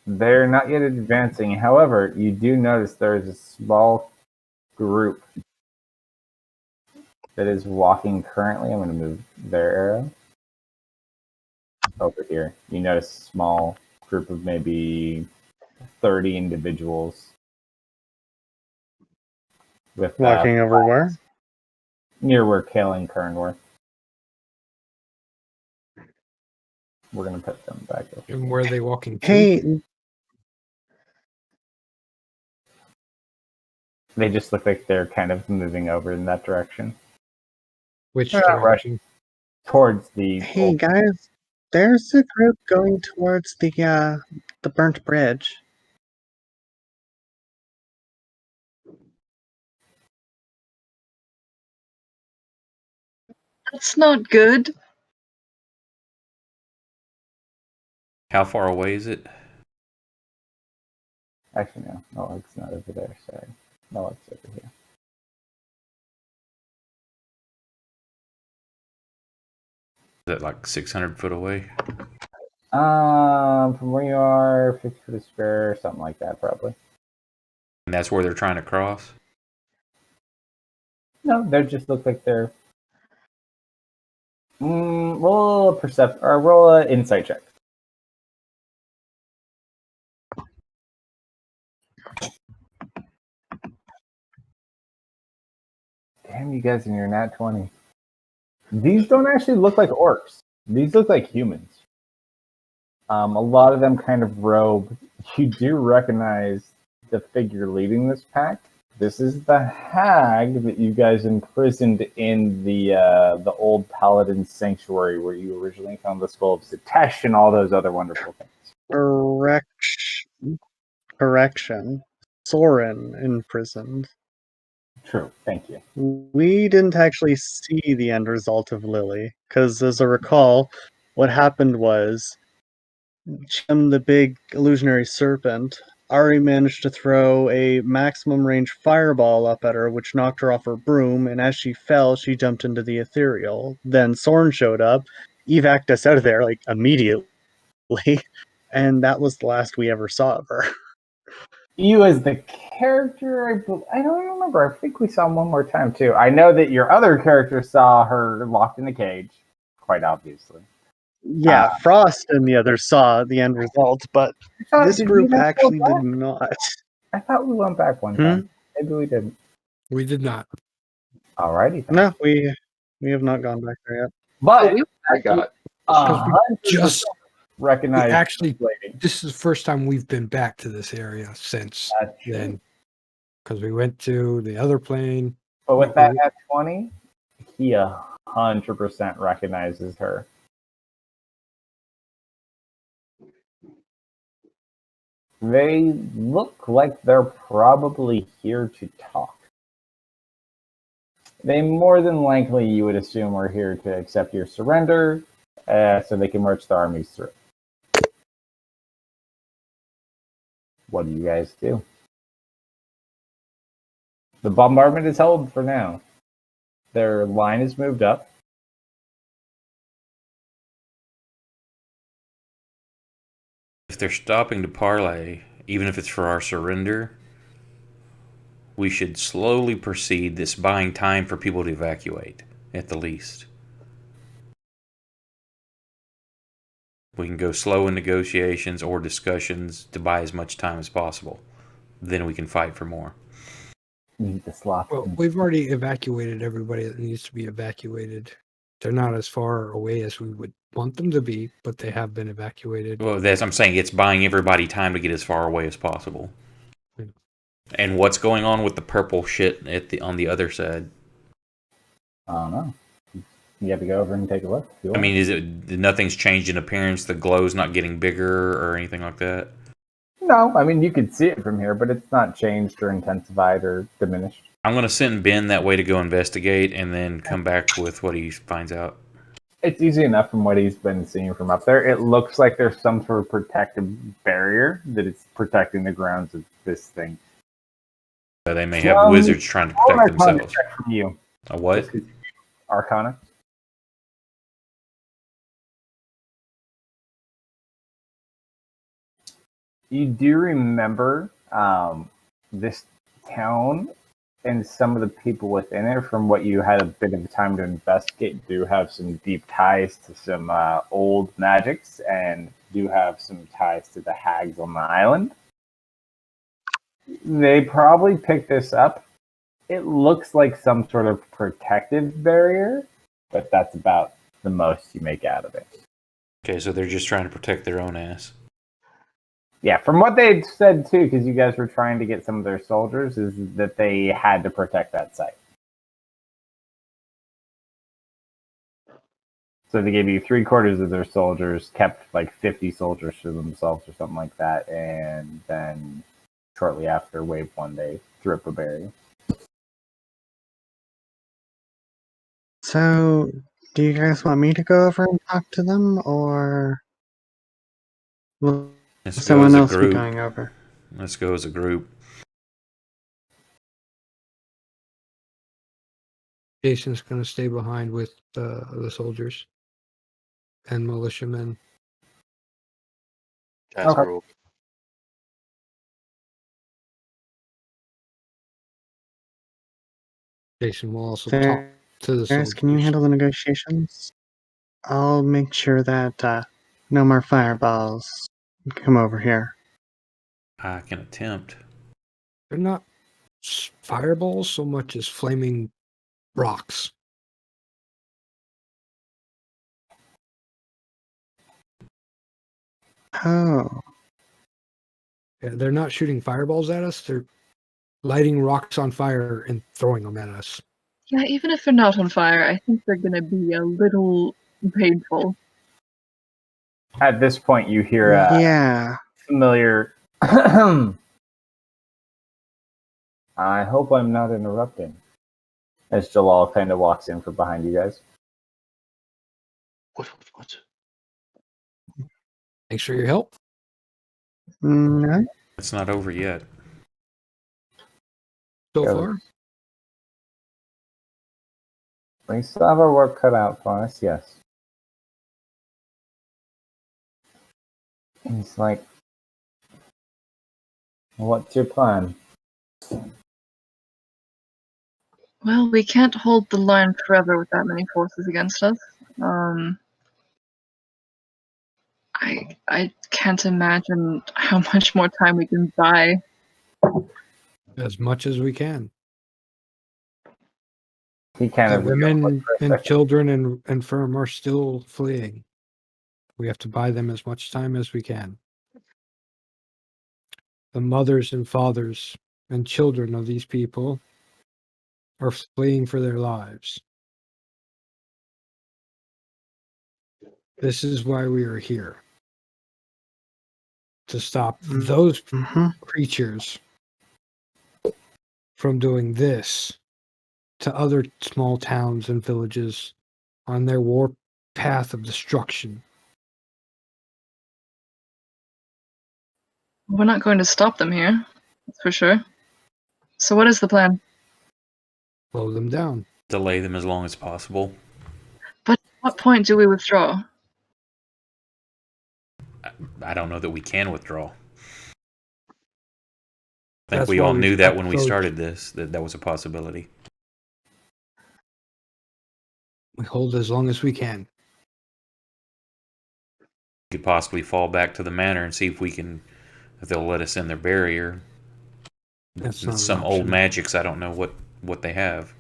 They're not yet advancing. However, you do notice there's a small group that is walking currently. I'm going to move their arrow. over here. You notice a small group of maybe 30 individuals with Walking over where? near where Kale and Kern were. We're gonna put them back over. And where are they walking to? Hey, They just look like they're kind of moving over in that direction. Which They're not direction? Towards the hey guys, there's a group going towards the burnt bridge. That's not good. How far away is it? Actually, no. No, it's not over there. Sorry. No, it's over here. Is it like 600 foot away? From where you are, 50 foot of spare, something like that, probably. And that's where they're trying to cross? No, they just look like they're. Roll a or roll an insight check. Damn, you guys in your nat 20. These don't actually look like orcs. These look like humans. A lot of them kind of robe. You do recognize the figure leading this pack. This is the hag that you guys imprisoned in the old paladin sanctuary where you originally found the skull of Sitesh and all those other wonderful things. Correction. Soren imprisoned. True, thank you. We didn't actually see the end result of Lily, because as I recall, what happened was Jim, the big illusionary serpent, Ari managed to throw a maximum range fireball up at her, which knocked her off her broom, and as she fell, she jumped into the ethereal. Then Soren showed up, evac'd us out of there, like, immediately, and that was the last we ever saw of her. You as the character, I don't remember. I think we saw him one more time, too. I know that your other character saw her locked in a cage, quite obviously. Yeah, Frost and the others saw the end result, but this group actually did not. I thought we went back one time. Maybe we didn't. We did not. Alrighty. Then. No, we have not gone back there yet. But I got. Just recognize. we actually, this is the first time we've been back to this area since then, because we went to the other plane. But with that at 20, he 100% recognizes her. They look like they're probably here to talk. They more than likely, you would assume, are here to accept your surrender, so they can march the armies through. What do you guys do? The bombardment is held for now. Their line is moved up. If they're stopping to parley, even if it's for our surrender, we should slowly proceed, this buying time for people to evacuate, at the least. We can go slow in negotiations or discussions to buy as much time as possible. Then we can fight for more. Need the slot. Well, we've already evacuated everybody that needs to be evacuated. They're not as far away as we would want them to be, but they have been evacuated. Well, I'm saying it's buying everybody time to get as far away as possible. Yeah. And what's going on with the purple shit on the other side? I don't know. You have to go over and take a look. I mean, nothing's changed in appearance? The glow's not getting bigger or anything like that? No, I mean, you could see it from here, but it's not changed or intensified or diminished. I'm going to send Ben that way to go investigate and then come back with what he finds out. It's easy enough from what he's been seeing from up there. It looks like there's some sort of protective barrier that is protecting the grounds of this thing. So they may have wizards trying to protect themselves. Check from you. A what? Arcana. You do remember this town and some of the people within it, from what you had a bit of time to investigate, do have some deep ties to some old magics and do have some ties to the hags on the island. They probably picked this up. It looks like some sort of protective barrier, but that's about the most you make out of it. Okay, so they're just trying to protect their own ass. Yeah, from what they said too, because you guys were trying to get some of their soldiers, is that they had to protect that site. So they gave you 3/4 of their soldiers, kept like 50 soldiers for themselves or something like that, and then shortly after Wave 1, they threw up a barrier. So, do you guys want me to go over and talk to them, or will Let's go someone as a else be group. going over? Let's go as a group. Jason's going to stay behind with the soldiers and militiamen. That's Okay. rule. Jason will also talk to the There's, soldiers. can you handle the negotiations? I'll make sure that no more fireballs come over here. I can attempt. They're not fireballs so much as flaming rocks. Oh, Yeah, they're not shooting fireballs at us. They're lighting rocks on fire and throwing them at us. Yeah, even if they're not on fire, I think they're gonna be a little painful. At this point, you hear yeah. familiar. I hope I'm not interrupting. As Jalal kind of walks in from behind you guys. What? Thanks for your help. No. It's not over yet. So Yeah. far. We still have our work cut out for us, yes. And he's like, what's your plan? Well, we can't hold the line forever with that many forces against us. I can't imagine how much more time we can buy. As much as we can. He kind The of women for a and second. children and infirm are still fleeing. We have to buy them as much time as we can. The mothers and fathers and children of these people are fleeing for their lives. This is why we are here. To stop those creatures from doing this to other small towns and villages on their war path of destruction. We're not going to stop them here, that's for sure. So what is the plan? Slow them down. Delay them as long as possible. But at what point do we withdraw? I don't know that we can withdraw. I think That's we why all we knew that when we approach- started this, that was a possibility. We hold as long as we can. We could possibly fall back to the manor and see if they'll let us in their barrier. That's not an Some old option. magics, I don't know what they have.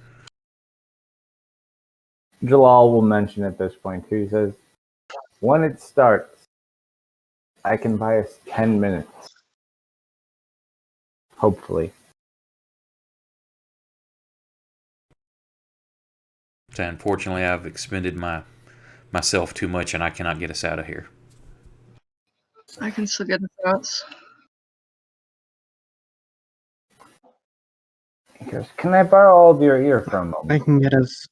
Jalal will mention at this point too. He says, when it starts, I can buy us 10 minutes. Hopefully. So unfortunately, I've expended myself too much, and I cannot get us out of here. I can still get the thoughts. He goes, can I borrow all of your ear for a I moment? can get us.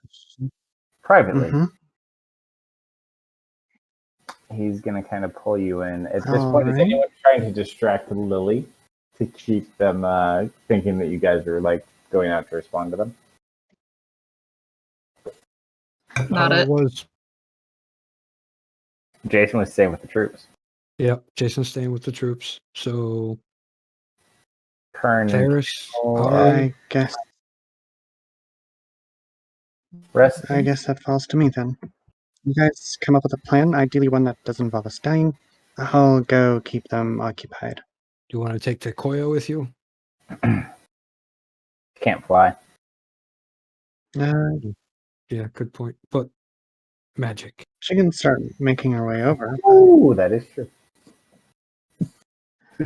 Privately. Mhm. He's going to kind of pull you in. At this All point, is right. anyone trying to distract Lily to keep them thinking that you guys are like going out to respond to them? Not it. Was Jason was staying with the troops. Jason's staying with the troops. So Kern and Ferris, Oh, I guess Rest. I guess that falls to me then. You guys come up with a plan, ideally one that doesn't involve us dying. I'll go keep them occupied. Do you want to take Tekoya with you? Can't fly. Yeah, good point. But magic. She can start making her way over. Ooh, that is true.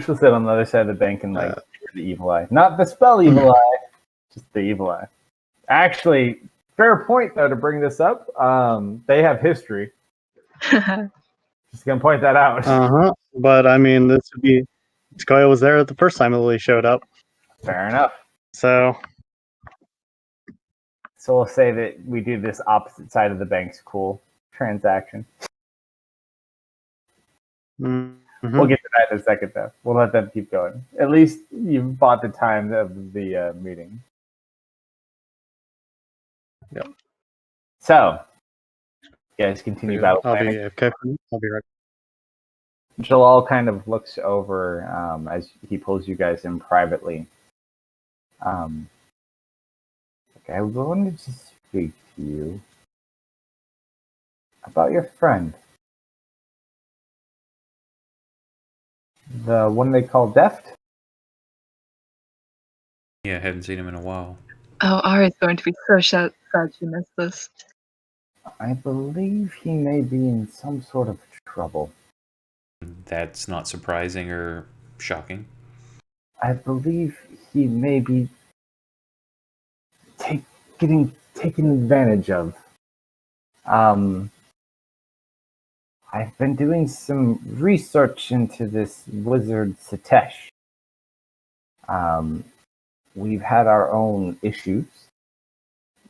She'll sit on the other side of the bank and like the evil eye. Not the spell evil eye, just the evil eye. Actually, fair point though to bring this up. They have history. Just gonna point that out. But I mean, this would be. Skoya was there the first time Lily showed up. Fair enough. So we'll say that we do this opposite side of the bank's cool transaction. We'll get to that in a second, though. We'll let them keep going. At least you've bought the time of the meeting. Yep. So, you guys continue battle I'll planning. be okay. I'll be right. Jalal kind of looks over as he pulls you guys in privately. I wanted to speak to you about your friend. The one they call Deft? Yeah, I haven't seen him in a while. Oh, Ari's going to be so sad she missed this. I believe he may be in some sort of trouble. That's not surprising or shocking. I believe he may be getting taken advantage of. I've been doing some research into this wizard Satesh. We've had our own issues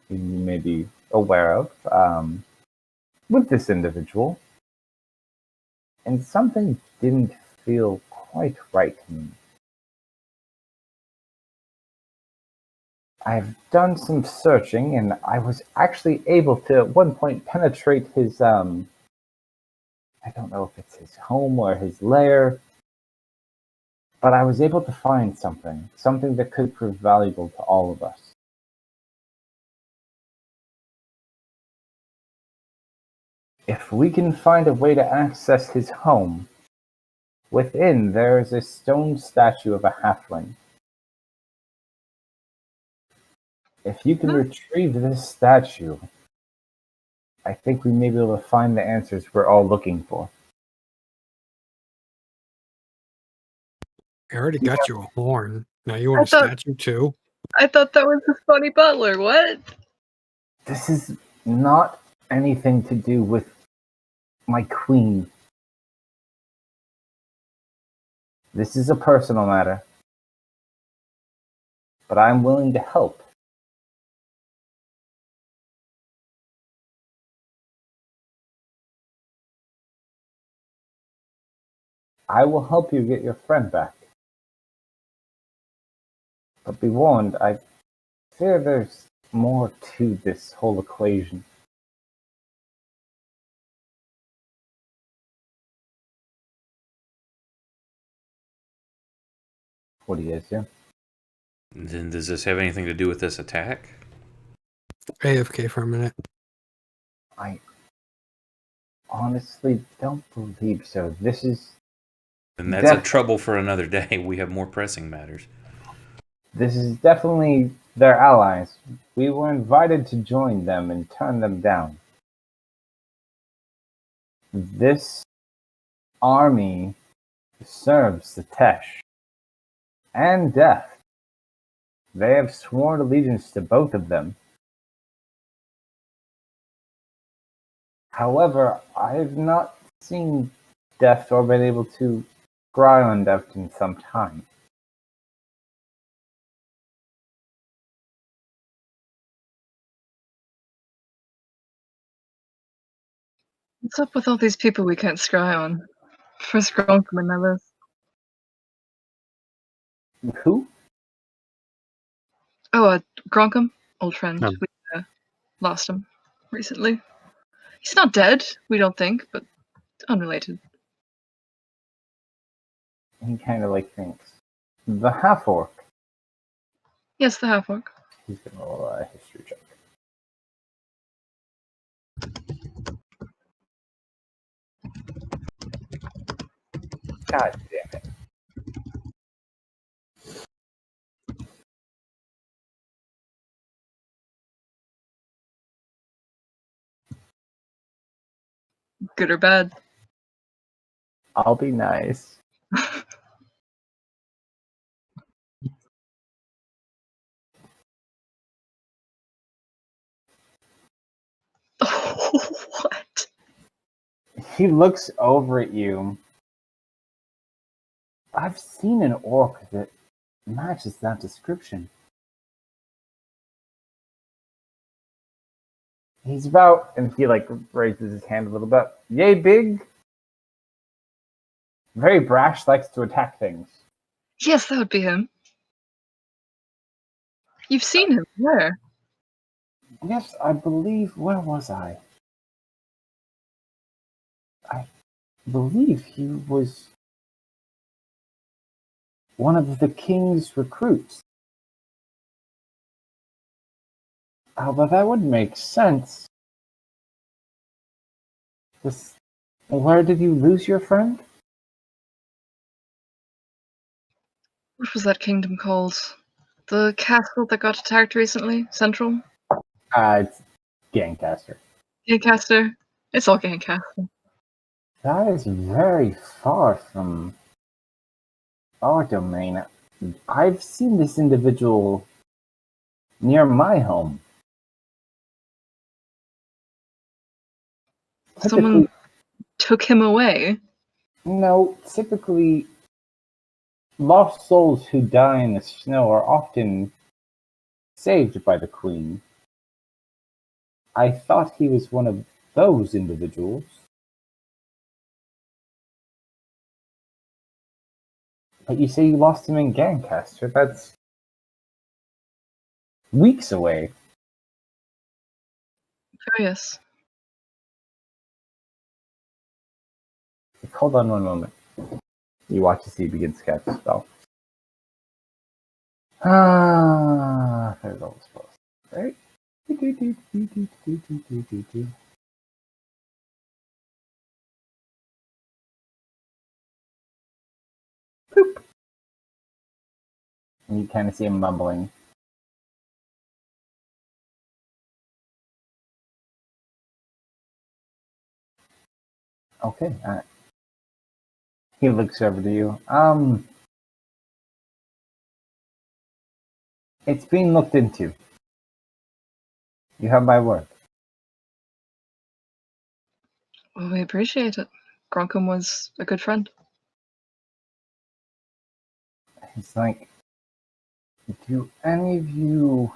you may be aware of with this individual, and something didn't feel quite right to me. I've done some searching, and I was actually able to at one point penetrate his I don't know if it's his home or his lair, but I was able to find something that could prove valuable to all of us. If we can find a way to access his home, within there is a stone statue of a halfling. If you can retrieve this statue, I think we may be able to find the answers we're all looking for. I already got you a horn. Now you want a statue too? I thought that was the funny butler. What? This is not anything to do with my queen. This is a personal matter. But I'm willing to help. I will help you get your friend back. But be warned, I fear there's more to this whole equation. What do you guys do? Then does this have anything to do with this attack? AFK for a minute. I honestly don't believe so. This is... And that's a trouble for another day. We have more pressing matters. This is definitely their allies. We were invited to join them and turn them down. This army serves Satesh and Death. They have sworn allegiance to both of them. However, I have not seen Death or been able to scry on Death in some time. What's up with all these people we can't scry on? First Gronkum in my list. Who? Oh, Gronkum, old friend. No. We lost him recently. He's not dead, we don't think, but unrelated. He kind of like thinks. The half-orc. Yes, the half-orc. He's gonna roll a history check. God damn it. Good or bad? I'll be nice. What? He looks over at you. I've seen an orc that matches that description. He's about, and he like raises his hand a little bit. Yay big. Very brash, likes to attack things. Yes, that would be him. You've seen him. Where? Yes, I believe. Where was I? I believe he was one of the king's recruits. But that would make sense. Where did you lose your friend? What was that kingdom called? The castle that got attacked recently? Central? It's Gangcaster. Gangcaster? It's all Gangcaster. That is very far from our domain. I've seen this individual near my home. Someone took him away. No, typically, lost souls who die in the snow are often saved by the Queen. I thought he was one of those individuals. But you say you lost him in Gangcaster. That's weeks away. Curious. Hold on one moment. You watch as he begins to cast the spell. There's all the spells. Right? Poop. And you kind of see him mumbling. Okay. He looks over to you. It's being looked into. You have my word. Well, we appreciate it. Gronkum was a good friend. He's like, do any of you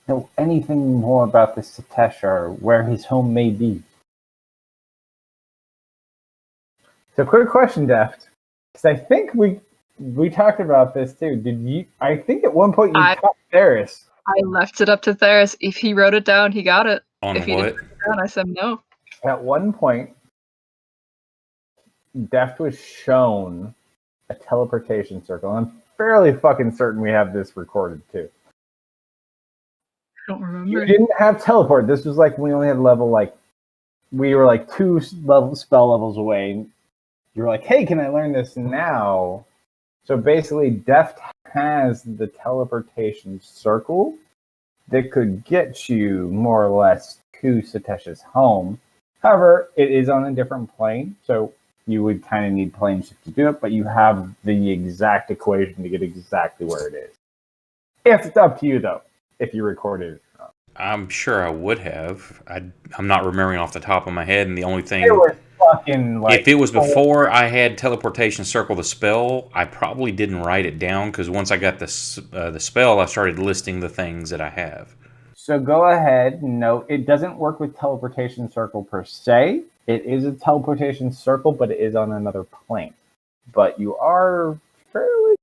know anything more about this Satesh or where his home may be? So, quick question, Deft, because I think we talked about this too. Did you? I think at one point you caught Ferris. I left it up to Theris. If he wrote it down, he got it. On if he what? didn't write it down, I said no. At one point, Deft was shown a teleportation circle. I'm fairly fucking certain we have this recorded too. I don't remember. You didn't have teleport. This was like we only had level we were like 2 spell levels away. You were like, hey, can I learn this now? So basically, Deft has the teleportation circle that could get you more or less to Satesh's home. However, it is on a different plane, so you would kind of need plane shift to do it, but you have the exact equation to get exactly where it is. It's up to you, though, if you recorded it. I'm sure I would have. I'm not remembering off the top of my head, and the only thing... It was fucking, if it was before I had teleportation circle the spell, I probably didn't write it down, because once I got the spell, I started listing the things that I have. So go ahead. No, it doesn't work with teleportation circle per se. It is a teleportation circle, but it is on another plane. But you are fairly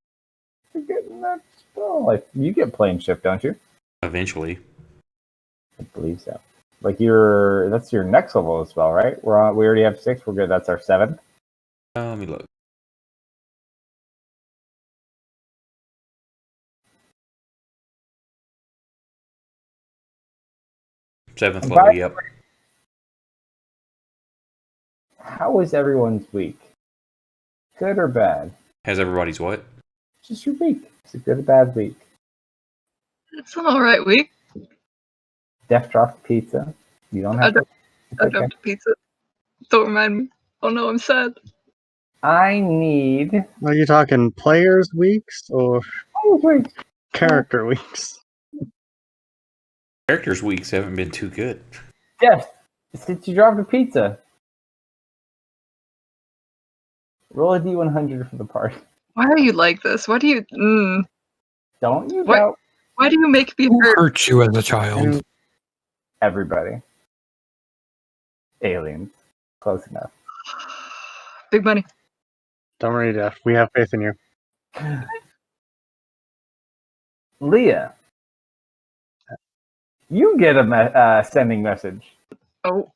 getting that spell. Like, you get plane shift, don't you? Eventually. I believe so. Like that's your next level of spell, right? We already have 6. We're good. That's our 7th. Let me look. Seventh level, yep. how was everyone's week? Good or bad? Has everybody's what? Just your week. It's a good or bad week. It's an alright week. Def dropped pizza. You don't have to. It's I okay. dropped a pizza. Don't remind me. Oh no, I'm sad. I need. Are you talking players weeks or Oh, wait. character weeks? Characters weeks haven't been too good. Def, since you dropped a pizza, roll a d100 for the party. Why are you like this? Why do you? Don't you What? doubt Why do you make me Who hurt? hurt you as a child? everybody. Aliens. Close enough. Big money. Don't worry, Def. We have faith in you. Leah, you get a sending message. Oh,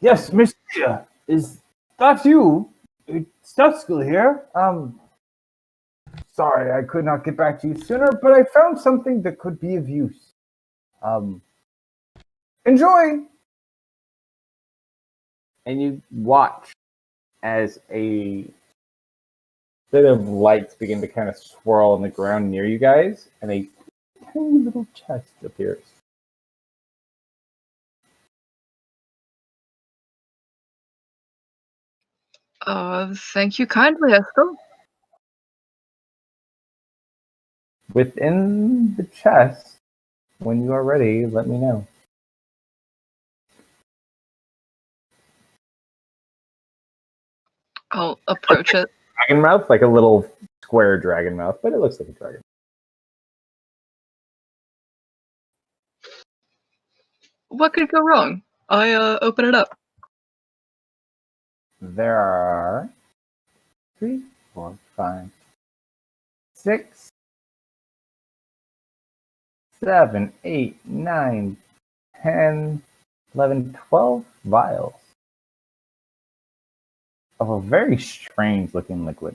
Yes, Miss Leah, is that you? It's Duskull here. Sorry I could not get back to you sooner, but I found something that could be of use. Enjoy! And you watch as a bit of lights begin to kind of swirl on the ground near you guys, and a tiny little chest appears. thank you kindly, Estel. Within the chest, when you are ready, let me know. I'll approach it. Dragon mouth, like a little square dragon mouth, but it looks like a dragon. What could go wrong? I open it up. There are 3, 4, 5, 6, 7, 8, 9, 10, 11, 12 vials of a very strange looking liquid.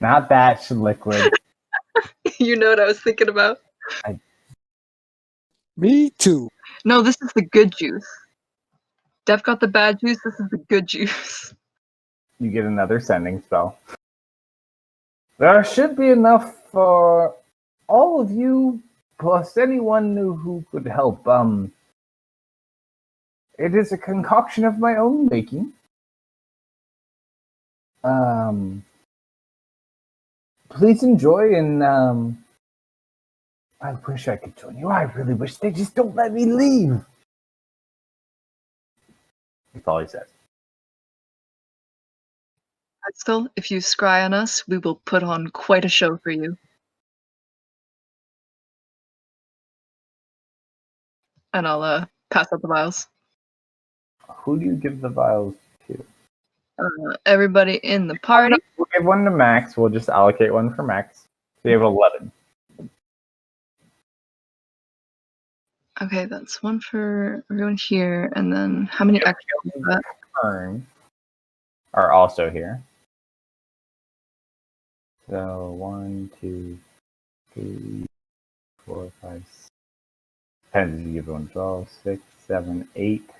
Not that liquid. You know what I was thinking about? Me too. No, this is the good juice. Def got the bad juice. This is the good juice. You get another sending spell. There should be enough for all of you, plus anyone who could help. It is a concoction of my own making. Please enjoy, and I wish I could join you. I really wish they just don't let me leave. That's all he says. Estel, if you scry on us, we will put on quite a show for you. And I'll pass out the vials. Who do you give the vials to? Everybody in the party. We'll give one to Max. We'll just allocate one for Max. So you have 11. Okay, that's one for everyone here, and then how many extra is that? Kern are also here. So 1, 2, 3, 4, 5, 6. Depends if you give one 12, 6, 7, 8,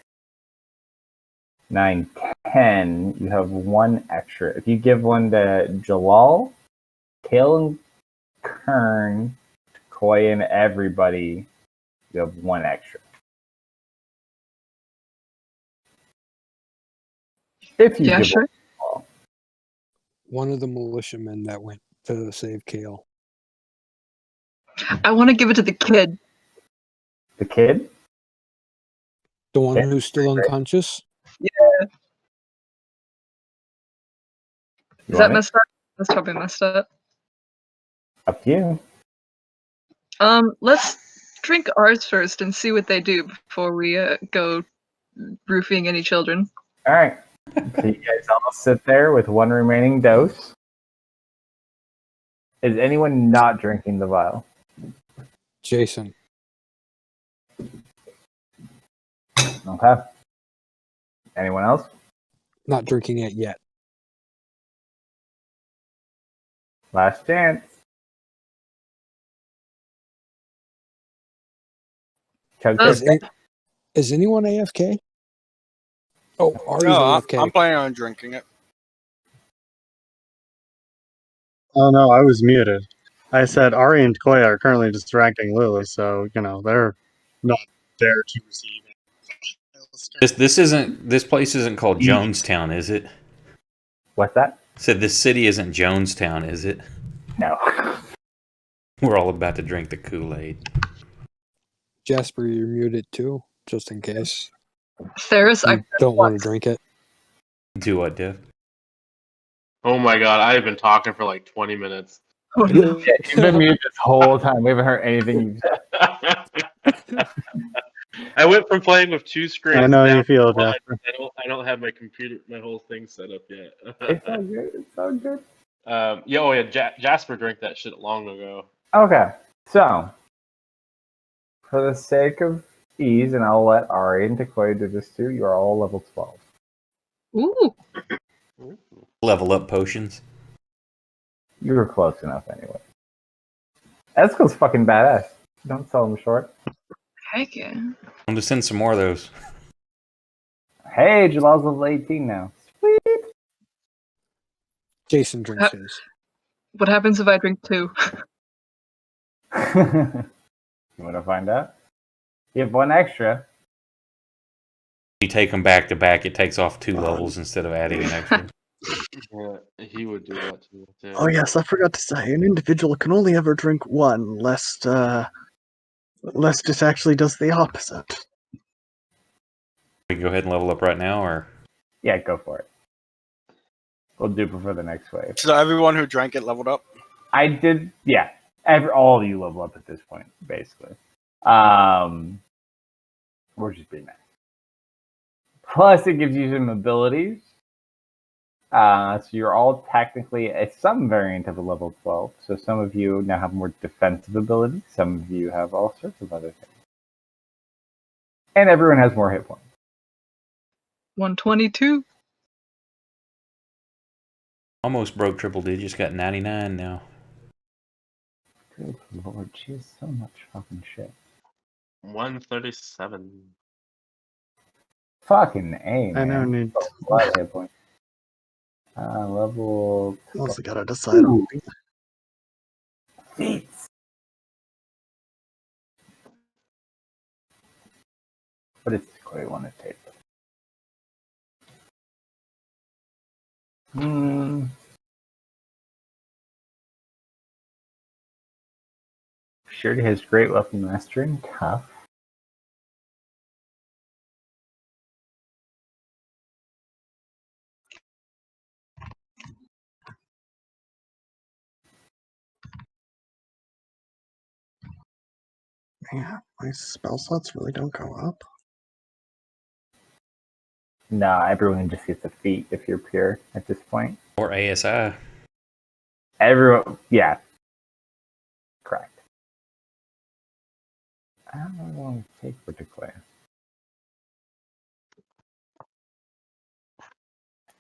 9, 10. You have one extra. If you give one to Jalal, Kale, and Kern, Koi, and everybody, you have one extra. If you Yeah, give sure. One of the militiamen that went to save Kale. I want to give it to the kid. the kid, The one Yeah. who's still unconscious? Is that messed up? That's probably messed up. Up to you. Let's drink ours first and see what they do before we go roofing any children. All right. So you guys all sit there with one remaining dose. Is anyone not drinking the vial? Jason. Okay. Anyone else? Not drinking it yet. Last chance. Chug, Oh. chug, chug. Is anyone AFK? Oh, Ari's No, AFK. I'm planning on drinking it. Oh no, I was muted. I said Ari and Koya are currently distracting Lily, so they're not there to receive it. This place isn't called Jonestown, is it? What's that? Said this city isn't Jonestown, is it? No. We're all about to drink the Kool-Aid. Jasper, you're muted too, just in case Ferris, you don't want to drink it. Do what, Dev? Oh my god, I have been talking for like 20 minutes. Oh no. Yeah, you've been muted this whole time. We haven't heard anything you've said. I went from playing with two screens. I know now you feel, to one. Jasper. I don't have my computer, my whole thing set up yet. It's all good. It's all good. Jasper drank that shit long ago. Okay, so for the sake of ease, and I'll let Ari and Decoy do this too, you are all level 12. Ooh. Level up potions. You were close enough anyway. Esco's fucking badass. Don't sell him short. Heck yeah. I'm to send some more of those. Hey, Jalal's level 18 now. Sweet. Jason drinks his. What happens if I drink 2? You want to find out? You have one extra. You take them back to back, it takes off 2 levels instead of adding an extra. Yeah, he would do that too. Yeah. Oh yes, I forgot to say, an individual can only ever drink one, lest it actually does the opposite. We can go ahead and level up right now, or Yeah, go for it. We'll do before the next wave. So everyone who drank it leveled up. I did, yeah. All of you level up at this point, basically. We're just being nice. Plus, it gives you some abilities. So you're all technically some variant of a level 12. So some of you now have more defensive abilities. Some of you have all sorts of other things. And everyone has more hit points. 122. almost broke triple digits, got 99 now. Good lord, she has so much fucking shit. 137. Fucking A, man. I now need. A lot of hit points. Level Also gotta decide on feats. What does Corey want to take? Sure has great weapon mastering, tough. Yeah, my spell slots really don't go up. No, everyone just gets a feat if you're pure at this point. Or ASI. Everyone, yeah. Correct. I don't really want to take particular.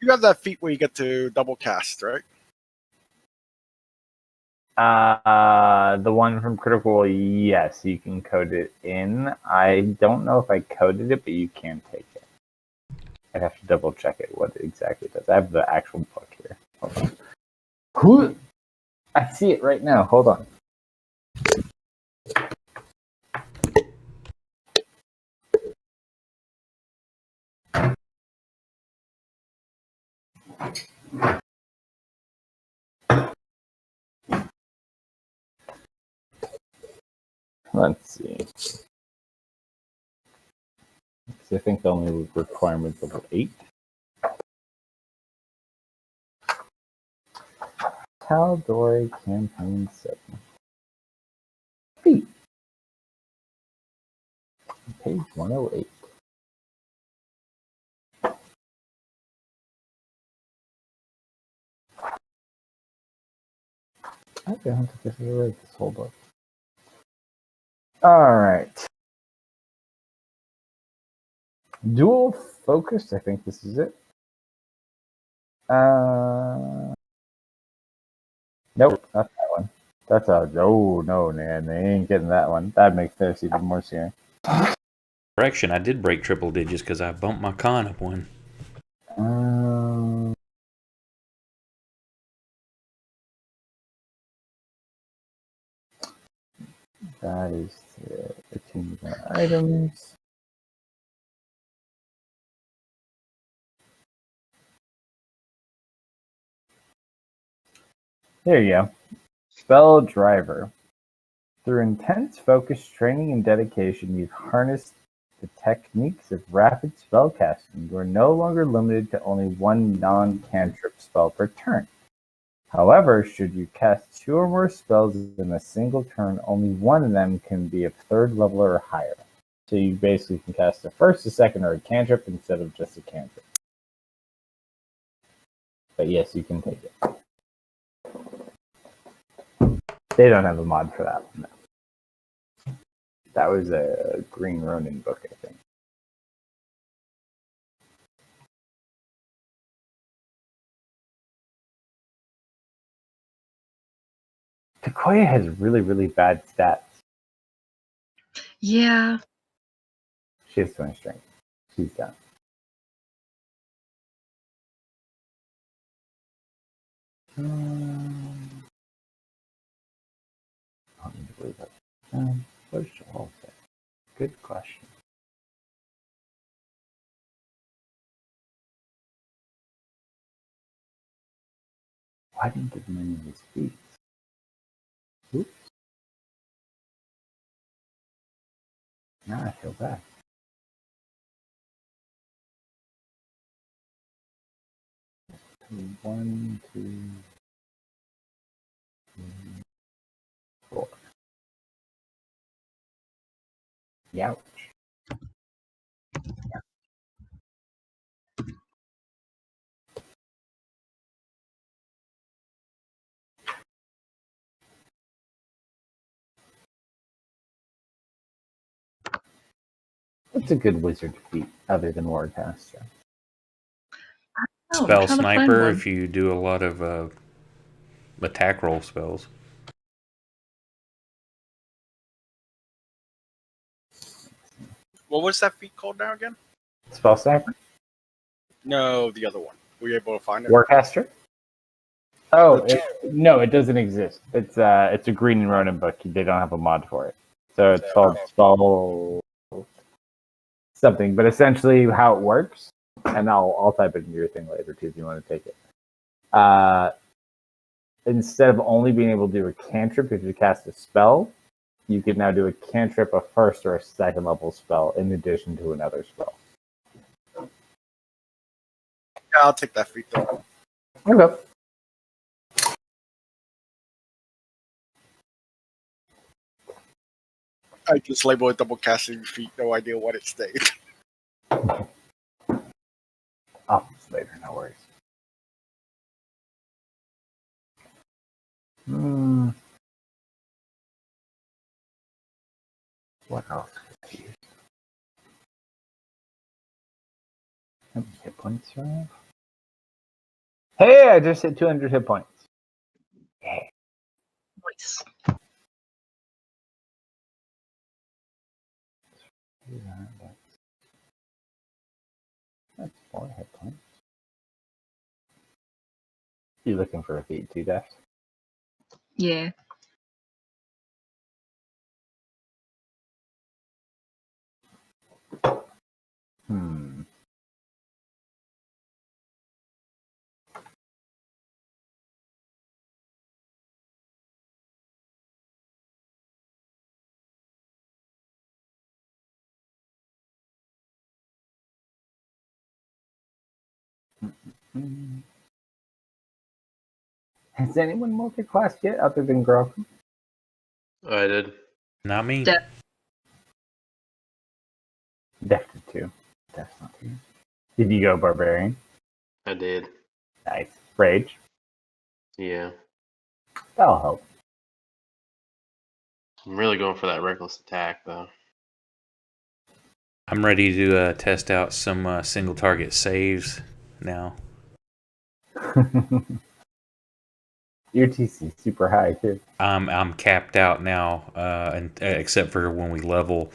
You have that feat where you get to double cast, right? The one from Critical, yes, you can code it in. I don't know if I coded it, but you can take it. I'd have to double check it, what it exactly does. I have the actual book here. Hold on. Who? I see it right now. Hold on. Let's see. Because I think the only requirement is level 8. Tal'Dorei Campaign 7. Feet. Page 108. I don't have to read this whole book. Alright. Dual focus, I think this is it. Nope, not that one. That's a no, man. They ain't getting that one. That makes this even more scary. Correction, I did break triple digits because I bumped my con up one. That is 15 items. There you go. Spell Driver. Through intense focus, training, and dedication, you've harnessed the techniques of rapid spellcasting. You are no longer limited to only one non-cantrip spell per turn. However, should you cast 2 or more spells in a single turn, only one of them can be of 3rd level or higher. So you basically can cast a first, a second, or a cantrip instead of just a cantrip. But yes, you can take it. They don't have a mod for that one, though. That was a Green Ronin book, I think. Takoya has really, really bad stats. Yeah. She has 20 strength. She's done. I don't need to believe that. What does Joel say? Good question. Why didn't give him any of his feats? Oops. Now I feel bad. One, two, three, 4. Youch. What's a good wizard feat other than Warcaster? Oh, I'm Spell trying to find Sniper one. if you do a lot of attack roll spells. What was that feat called now again? Spell Sniper? No, the other one. Were you able to find it? Warcaster? Oh, no, it doesn't exist. It's a Green Ronin book. They don't have a mod for it. So it's called Spell something. But essentially how it works, and I'll type it into your thing later too if you want to take it. Instead of only being able to do a cantrip if you cast a spell, you can now do a cantrip, a first or a second level spell in addition to another spell. Yeah, I'll take that feat though. Okay. I just labeled it double casting feat, no idea what it stayed. Office later, no worries. What else could I use? How many hit points do I have? Hey, I just hit 200 hit points. Hey. Nice. That's 4 hit points. You looking for a feat too, Dash? Yeah. Has anyone multi-classed yet other than Groku? I did. Not me. De- Def did too. Def's not too. Did you go Barbarian? I did. Nice. Rage? Yeah. That'll help. I'm really going for that reckless attack though. I'm ready to test out some single target saves now. Your TC super high too. I'm capped out now, and except for when we level.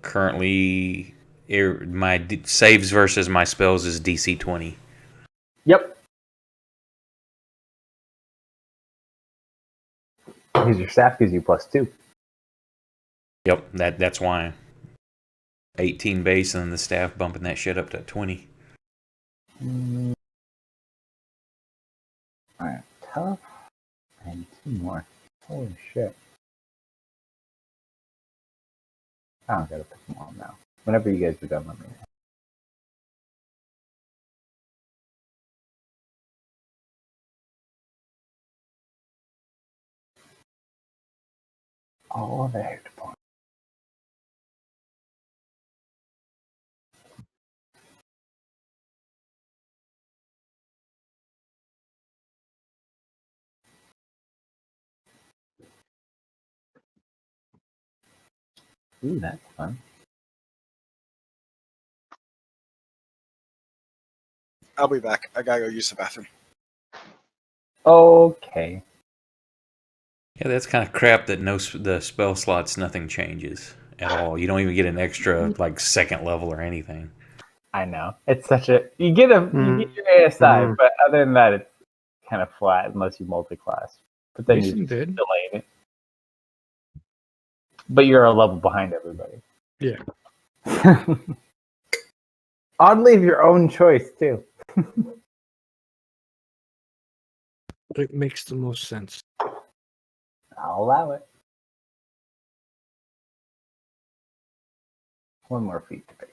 Currently, my saves versus my spells is DC 20. Yep. Because your staff gives you +2. Yep, that's why. 18 base and then the staff bumping that shit up to 20. Alright, tough. And 2 more. Holy shit. I don't gotta pick them all now. Whenever you guys are done, let me know. All the hit points. Ooh, that's fun. I'll be back. I gotta go use the bathroom. Okay. Yeah, that's kind of crap that the spell slots nothing changes at all. You don't even get an extra like second level or anything. I know. It's such a you get your ASI, but other than that it's kind of flat unless you multi-class. But then Jason you're did. delaying it. But you're a level behind everybody. Yeah. Oddly of your own choice too. It makes the most sense. I'll allow it. One more feat to pick.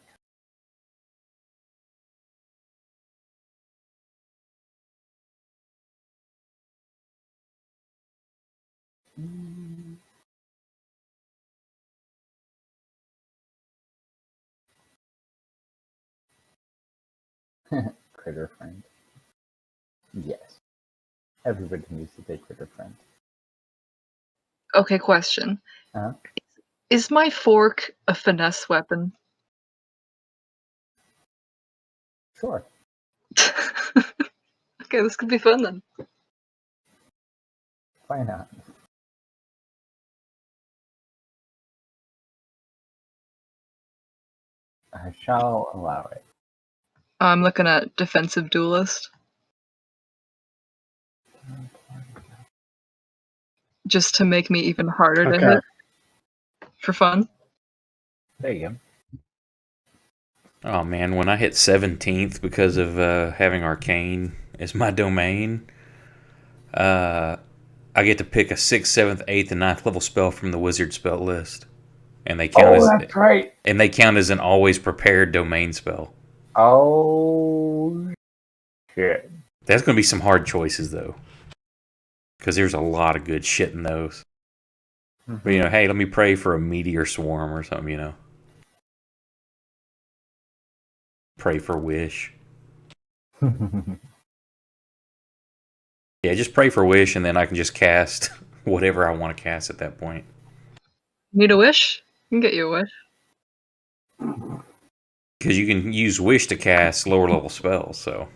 Critter friend. Yes. Everybody needs to take critter friend. Okay, question. Uh-huh. Is my fork a finesse weapon? Sure. Okay, this could be fun then. Why not? I shall allow it. I'm looking at defensive duelist. Just to make me even harder to hit. For fun. There you go. Oh man, when I hit 17th because of having Arcane as my domain, I get to pick a 6th, 7th, 8th, and 9th level spell from the wizard spell list. And they count that's right. And they count as an always prepared domain spell. Oh shit. That's going to be some hard choices though. Because there's a lot of good shit in those. Mm-hmm. But hey, let me pray for a meteor swarm or something, Pray for wish. Yeah, just pray for wish and then I can just cast whatever I want to cast at that point. Need a wish? I can get you a wish. Because you can use wish to cast lower level spells, so.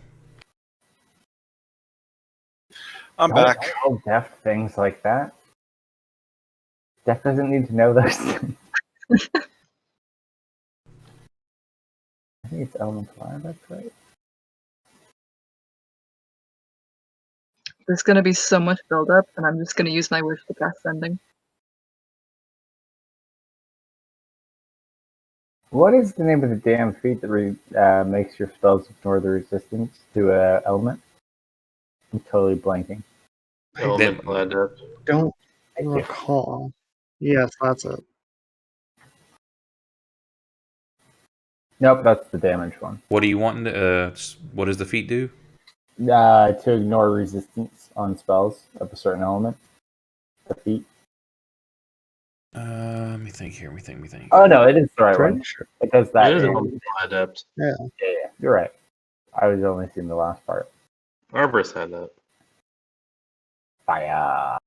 I'm back. Don't tell Def things like that. Def doesn't need to know those things. I think it's Elemental Fire, that's right. There's gonna be so much buildup, and I'm just gonna use my wish to cast sending. What is the name of the damn feat that makes your spells ignore the resistance to an element? I'm totally blanking. Elemental Adept. Don't Thank you. recall. Yes, that's it. Nope, that's the damage one. What do you want? What does the feat do? To ignore resistance on spells of a certain element. The feat. Let me think here. Let me think. Oh no, it is the right Pretty one. sure. It does that. It is Yeah, Elemental Adept. you're right. I was only seeing the last part. Arborist had that. Fire.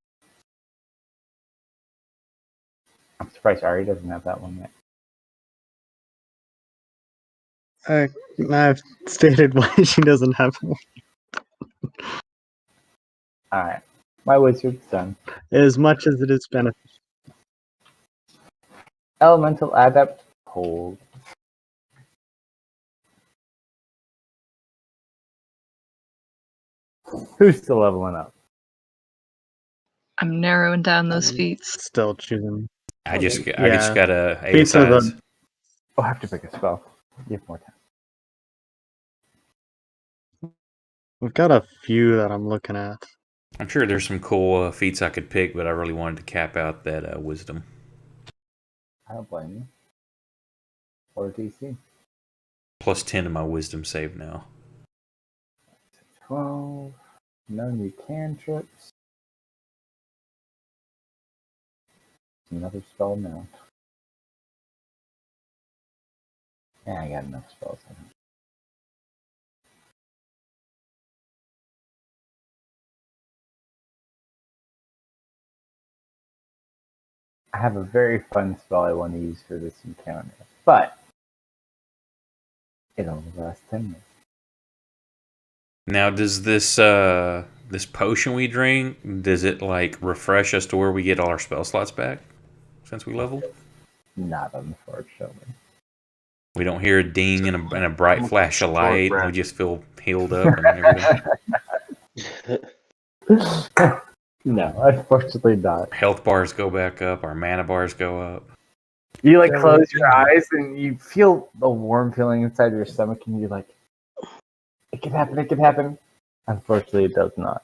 I'm surprised Ari doesn't have that one yet. I've stated why she doesn't have one. Alright. My wizard's done. As much as it is beneficial. Elemental adept cold. Who's still leveling up? I'm narrowing down those feats. Still choosing. I just Yeah. got a Feats are ASIs. the I'll have to pick a spell. You have more time. We've got a few that I'm looking at. I'm sure there's some cool feats I could pick, but I really wanted to cap out that wisdom. I don't blame you. Or DC. Plus 10 to my wisdom save now. 12. No new cantrips. Another spell now. Yeah, I got enough spells. I have a very fun spell I want to use for this encounter, but it only lasts 10 minutes. Now, does this potion we drink, does it like refresh us to where we get all our spell slots back since we leveled? Not unfortunately. We don't hear a ding and a bright I'm a flash of short light, and we rest. just feel healed up and everything. No, unfortunately not. Health bars go back up, our mana bars go up. You like Yeah, close well, your eyes and you feel the warm feeling inside your stomach, and you're like, "It could happen. It could happen." Unfortunately, it does not.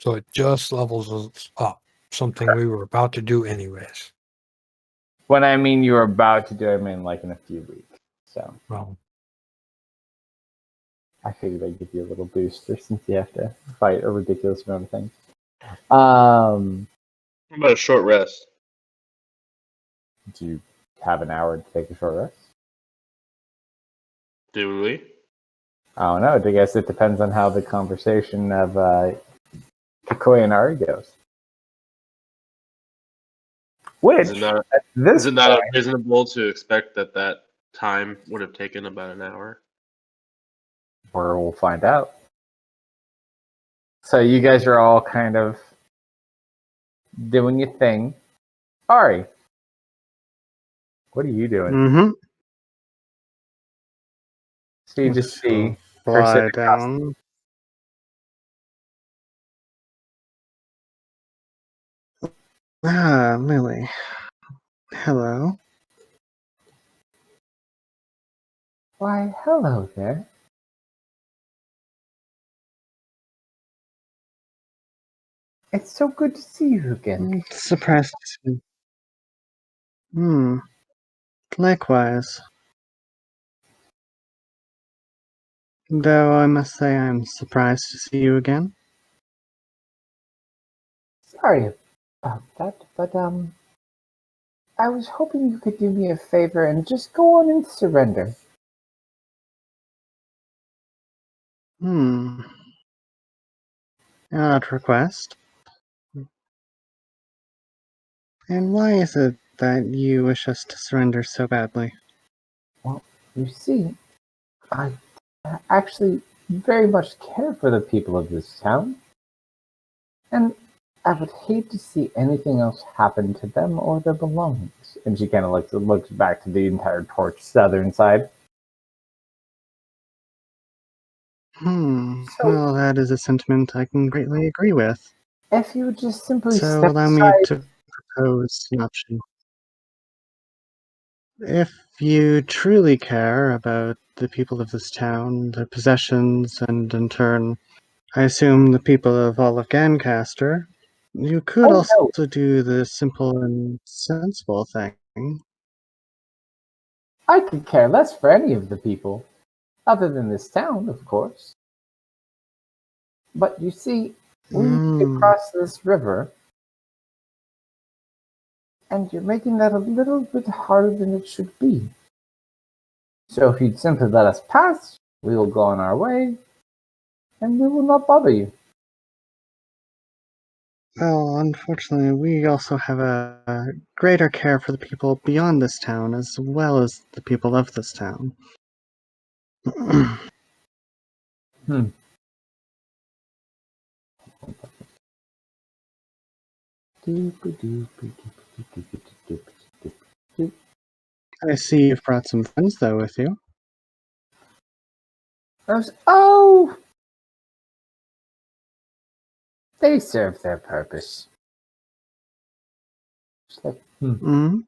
So it just levels us up. Something we were about to do anyways. When I mean you're about to do, I mean like in a few weeks. So Well, I figured I'd give you a little booster since you have to fight a ridiculous amount of things. Um, How about a short rest? do you have an hour to take a short rest? Do we? I don't know. I guess it depends on how the conversation of Kikoi and Ari goes. Which, Is it not? at this Is it not point, unreasonable to expect that time would have taken about an hour? we'll find out. So you guys are all kind of doing your thing. Ari, what are you doing? Mm-hmm. So you just see her fly sitting across. down. Ah, Lily. Hello. Why, hello there. It's so good to see you again. Surprised to see. Likewise. Though I must say I'm surprised to see you again. Sorry about that, but I was hoping you could do me a favor and just go on and surrender. An odd request. And why is it that you wish us to surrender so badly? Well, you see, I actually very much care for the people of this town, and I would hate to see anything else happen to them or their belongings. And she kind of looks back to the entire torch southern side. So, Well, that is a sentiment I can greatly agree with. if you would just simply So step allow me aside, to propose an option. If you truly care about the people of this town, their possessions, and in turn, I assume the people of all of Gancaster, you could oh no, also do the simple and sensible thing. I could care less for any of the people, other than this town, of course. But you see, we need to Hmm. cross this river, and you're making that a little bit harder than it should be. So if you'd simply let us pass, we will go on our way, and we will not bother you. Well, unfortunately, we also have a greater care for the people beyond this town as well as the people of this town. I see you've brought some friends, though, with you. Oh, they serve their purpose. Just like, Mm,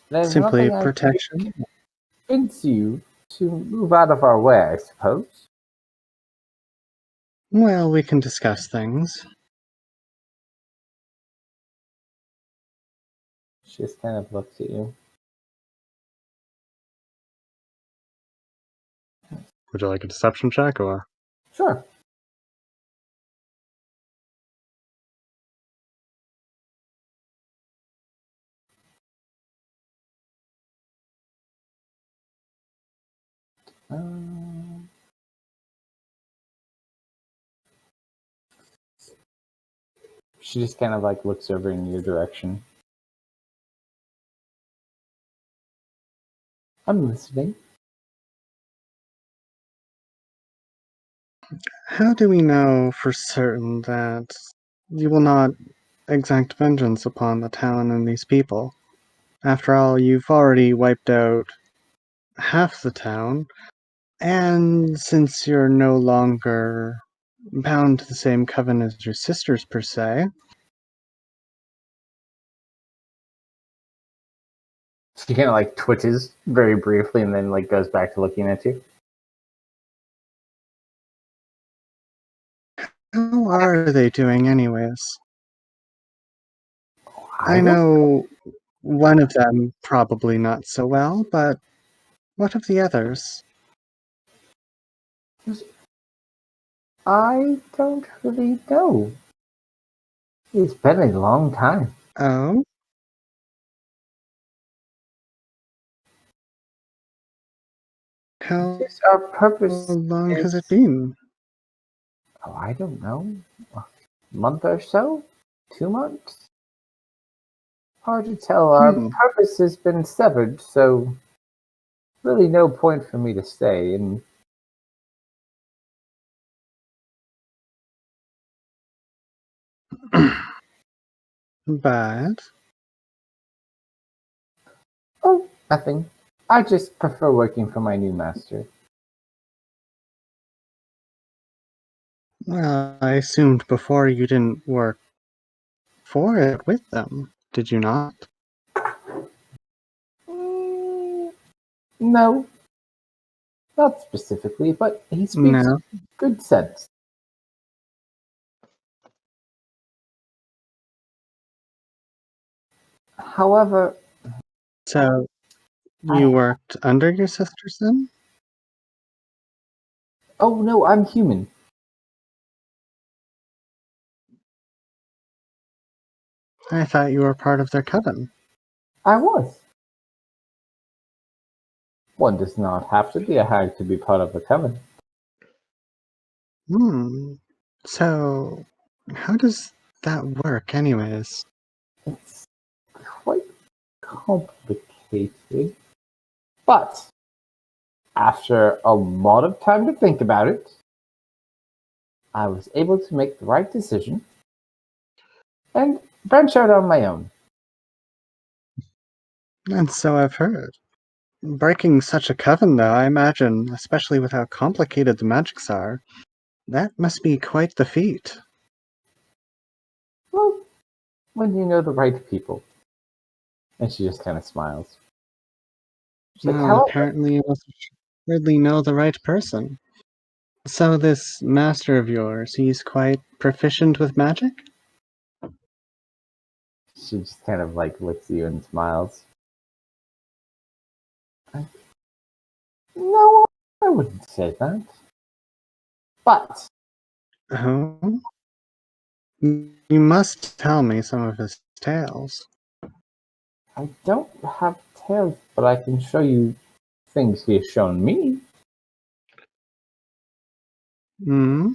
there's simply nothing I can protection. convince you to move out of our way, I suppose. Well, we can discuss things. She just kind of looks at you. Would you like a deception check, or? Sure. She just kind of like looks over in your direction. I'm listening. How do we know for certain that you will not exact vengeance upon the town and these people? After all, you've already wiped out half the town, and since you're no longer bound to the same coven as your sisters, per se, She kind of like twitches very briefly and then like goes back to looking at you. how are they doing, anyways? I don't- know one of them probably not so well, but what of the others? I don't really know. It's been a long time. Oh? How Since our purpose long has is, it been? oh, I don't know, a month or so? 2 months? Hard to tell. Our Hmm. purpose has been severed, so really no point for me to stay. And But, oh, nothing. I just prefer working for my new master. well, I assumed before you didn't work for it with them, did you not? Mm, no, not specifically, but he speaks No. good sense. However, So, you I worked under your sisters then? oh no, I'm human. I thought you were part of their coven. I was. One does not have to be a hag to be part of a coven. Hmm. So, how does that work, anyways? It's quite complicated, but after a lot of time to think about it, I was able to make the right decision and branch out on my own. And so I've heard. Breaking such a coven, though, I imagine, especially with how complicated the magics are, that must be quite the feat. Well, when you know the right people. And she just kind of smiles. She's like, Well, however, apparently you must hardly know the right person. So this master of yours, he's quite proficient with magic? she just kind of like looks at you and smiles. No, I wouldn't say that. But Oh? You must tell me some of his tales. I don't have tales, but I can show you things he has shown me. Hmm?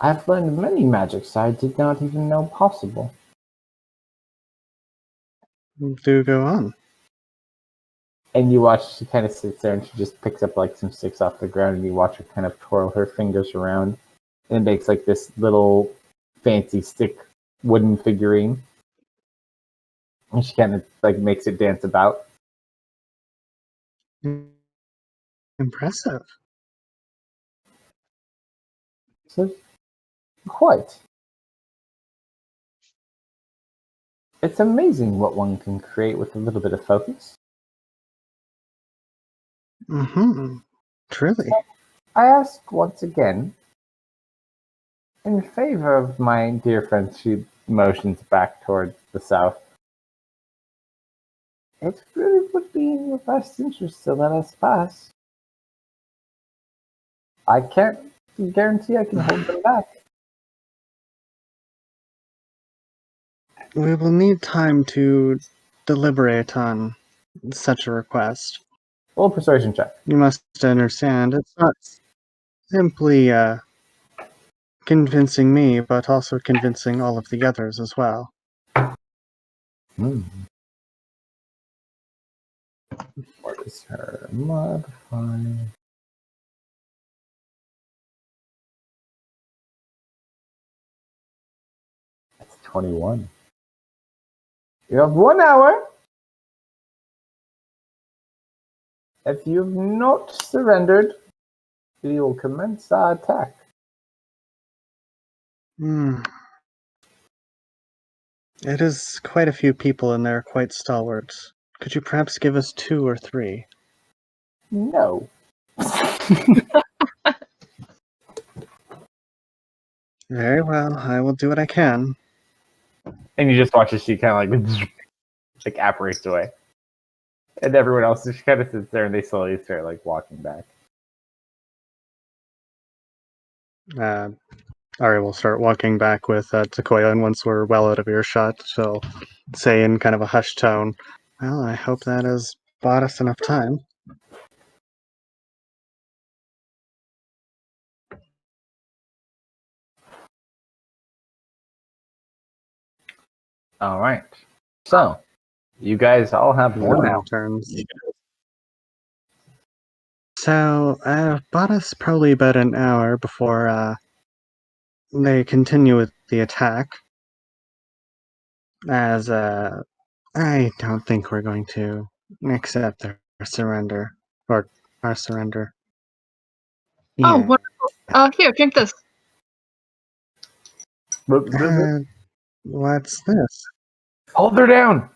I've learned many magics I did not even know possible. Do go on. And you watch she kind of sits there and she just picks up like some sticks off the ground and you watch her kind of twirl her fingers around and it makes like this little fancy stick wooden figurine. And she kind of like makes it dance about. Impressive. So, quite. It's amazing what one can create with a little bit of focus. Mm-hmm. Truly. I ask once again, in favor of my dear friend, she motions back towards the south. It really would be in your best interest to let us pass. I can't guarantee I can hold them back. We will need time to deliberate on such a request. Roll a persuasion check. You must understand, it's not simply convincing me, but also convincing all of the others as well. What is her modifier? That's 21. You have 1 hour. If you have not surrendered, we will commence our attack. It is quite a few people and they're quite stalwart. Could you perhaps give us 2 or 3? No. Very well, I will do what I can. And you just watch as she kind of like apparates away. And everyone else just kind of sits there and they slowly start like walking back. Ari will start walking back with Takoya, and once we're well out of earshot, she'll say in kind of a hushed tone, "Well, I hope that has bought us enough time." All right. So, you guys all have 1 hour. Turns. So, bought us probably about an hour before they continue with the attack. As I don't think we're going to accept their surrender or our surrender. Oh, Yeah. wonderful. Here, drink this. What's this? Hold her down.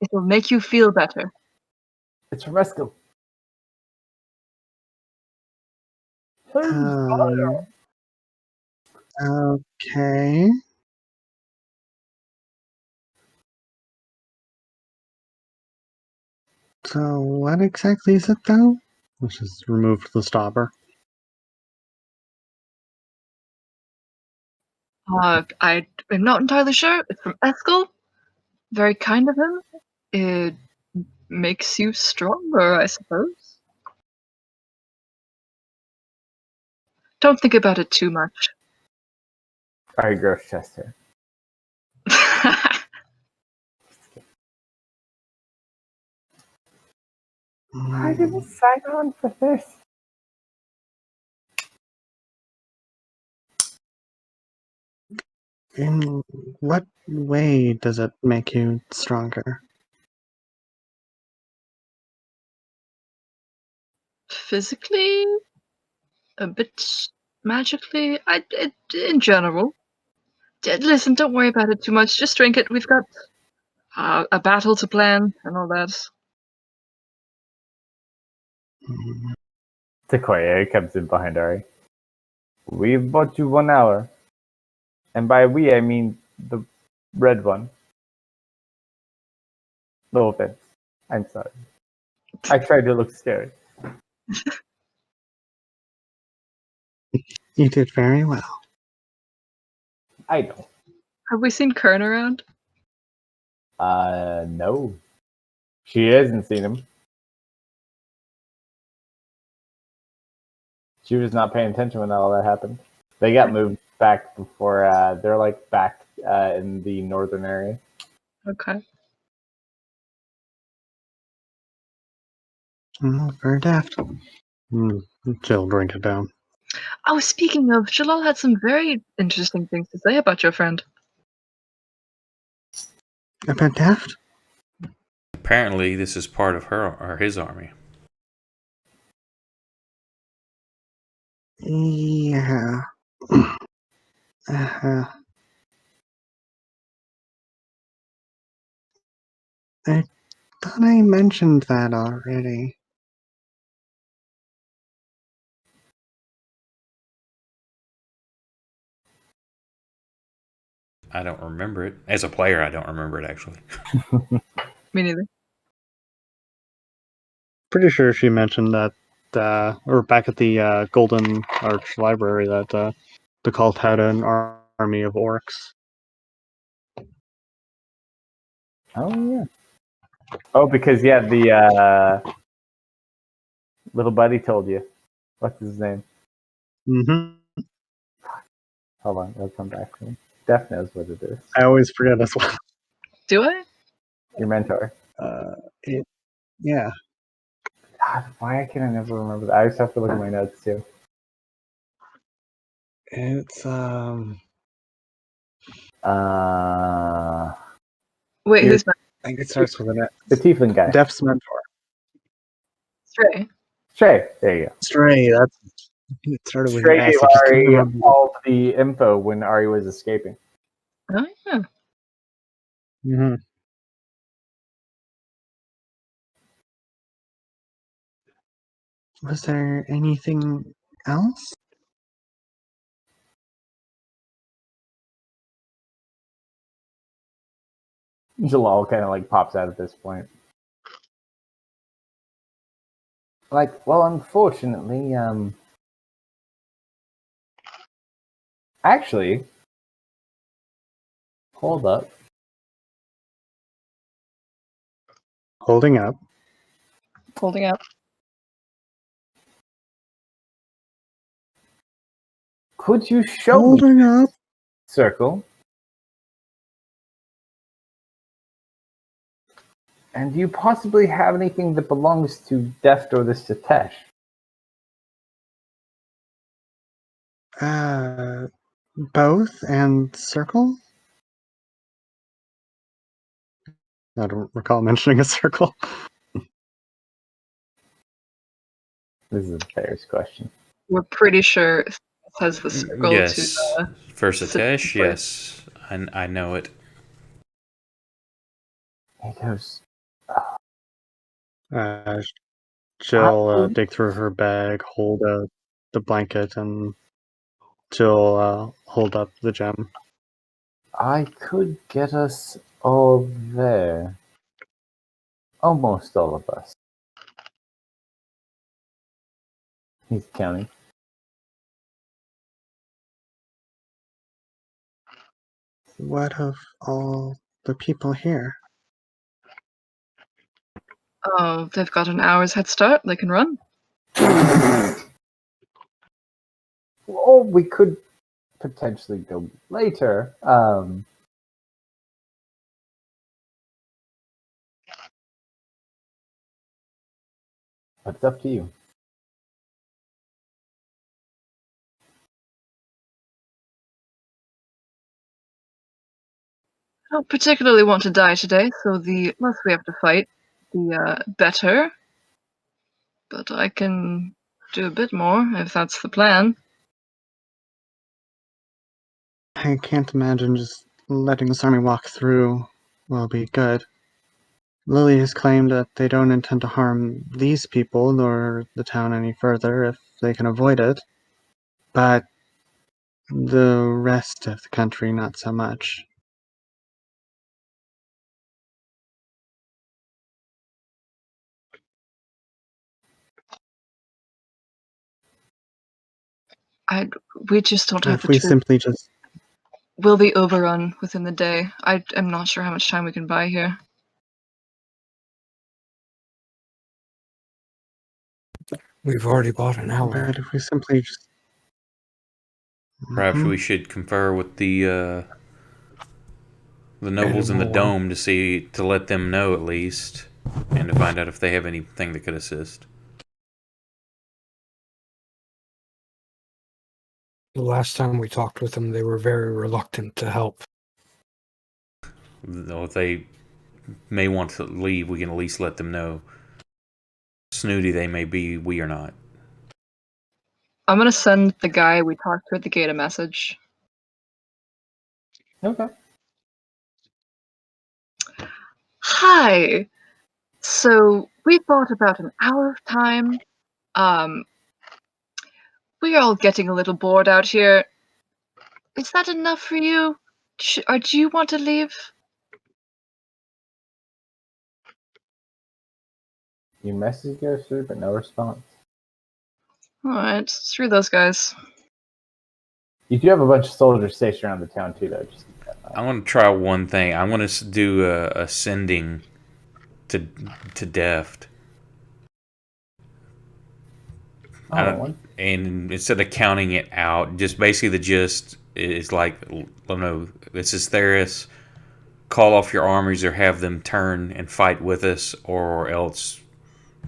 It will make you feel better. It's from Resco. Okay. So what exactly is it though? Let's just remove the stopper. I'm not entirely sure. It's from Eskel. Very kind of him. It makes you stronger, I suppose. Don't think about it too much. Alright, gross chest hair. I didn't sign on for this. In what way does it make you stronger? Physically, a bit magically. In general. Listen, don't worry about it too much. Just drink it. We've got a battle to plan and all that. Takoya comes in behind Ari. We've bought you 1 hour. And by we, I mean the red one. No offense. I'm sorry. I tried to look scary. You did very well. I know. Have we seen Kern around? No. She hasn't seen him. She was not paying attention when all that happened. They got moved back before, they're like back in the northern area. Okay. Very daft. She'll drink it down. Oh, speaking of, Jalal had some very interesting things to say about your friend. About daft? Apparently, this is part of her or his army. Yeah. uh, I thought I mentioned that already. I don't remember it. As a player, I don't remember it, actually. Me neither. Pretty sure she mentioned that, or back at the Golden Arch Library, that the cult had an army of orcs. Oh yeah. Oh, because yeah, the little buddy told you. What's his name? Mm-hmm. Hold on, it'll come back to me. Def knows what it is. I always forget as well. Do I? Your mentor. Yeah. God, why can I never remember that? I just have to look at my notes too. It's Uh, Wait, You're- who's that? I think it starts with an the tiefling guy. Def's mentor. Stray? Stray. There you go. Stray. That's it. Started with an Stray gave S. I just couldn't Ari remember. all the info when Ari was escaping. Oh, yeah. Mm-hmm. Was there anything else? Jalal kind of like pops out at this point. Like, well, unfortunately, actually, hold up. Holding up. Holding up. Could you show me Holding up. circle? And do you possibly have anything that belongs to Deft or the Satesh? Both and circle? I don't recall mentioning a circle. This is a Bear's question. We're pretty sure it has the circle Yes. to For the Satesh, yes. I know it. He goes, She'll dig through her bag, hold the blanket, and she'll hold up the gem. I could get us all there. Almost all of us. He's counting. What of all the people here? Oh, they've got an hour's head start. They can run. Or we could potentially go later. But it's up to you. I don't particularly want to die today, so the less we have to fight, the better. But I can do a bit more if that's the plan. I can't imagine just letting this army walk through will be good. Lily has claimed that they don't intend to harm these people nor the town any further if they can avoid it. But the rest of the country, not so much. We just don't have If the we troops. simply just We'll be overrun within the day. I am not sure how much time we can buy here. We've already bought an hour. But if we simply just Perhaps we should confer with the nobles in the Animal. dome to let them know at least, and to find out if they have anything that could assist. The last time we talked with them, they were very reluctant to help. Though if they may want to leave, we can at least let them know. Snooty they may be, we are not. I'm gonna send the guy we talked to at the gate a message. Okay. Hi. So we bought about an hour of time. We're all getting a little bored out here. Is that enough for you? Or do you want to leave? Your message goes through, but no response. Alright, screw those guys. You do have a bunch of soldiers stationed around the town too, though. Just keep that in mind. I want to try one thing. I want to do a sending to Deft. I want one. And instead of counting it out, just basically the gist is like, I don't know, this is Theris. Call off your armies or have them turn and fight with us, or else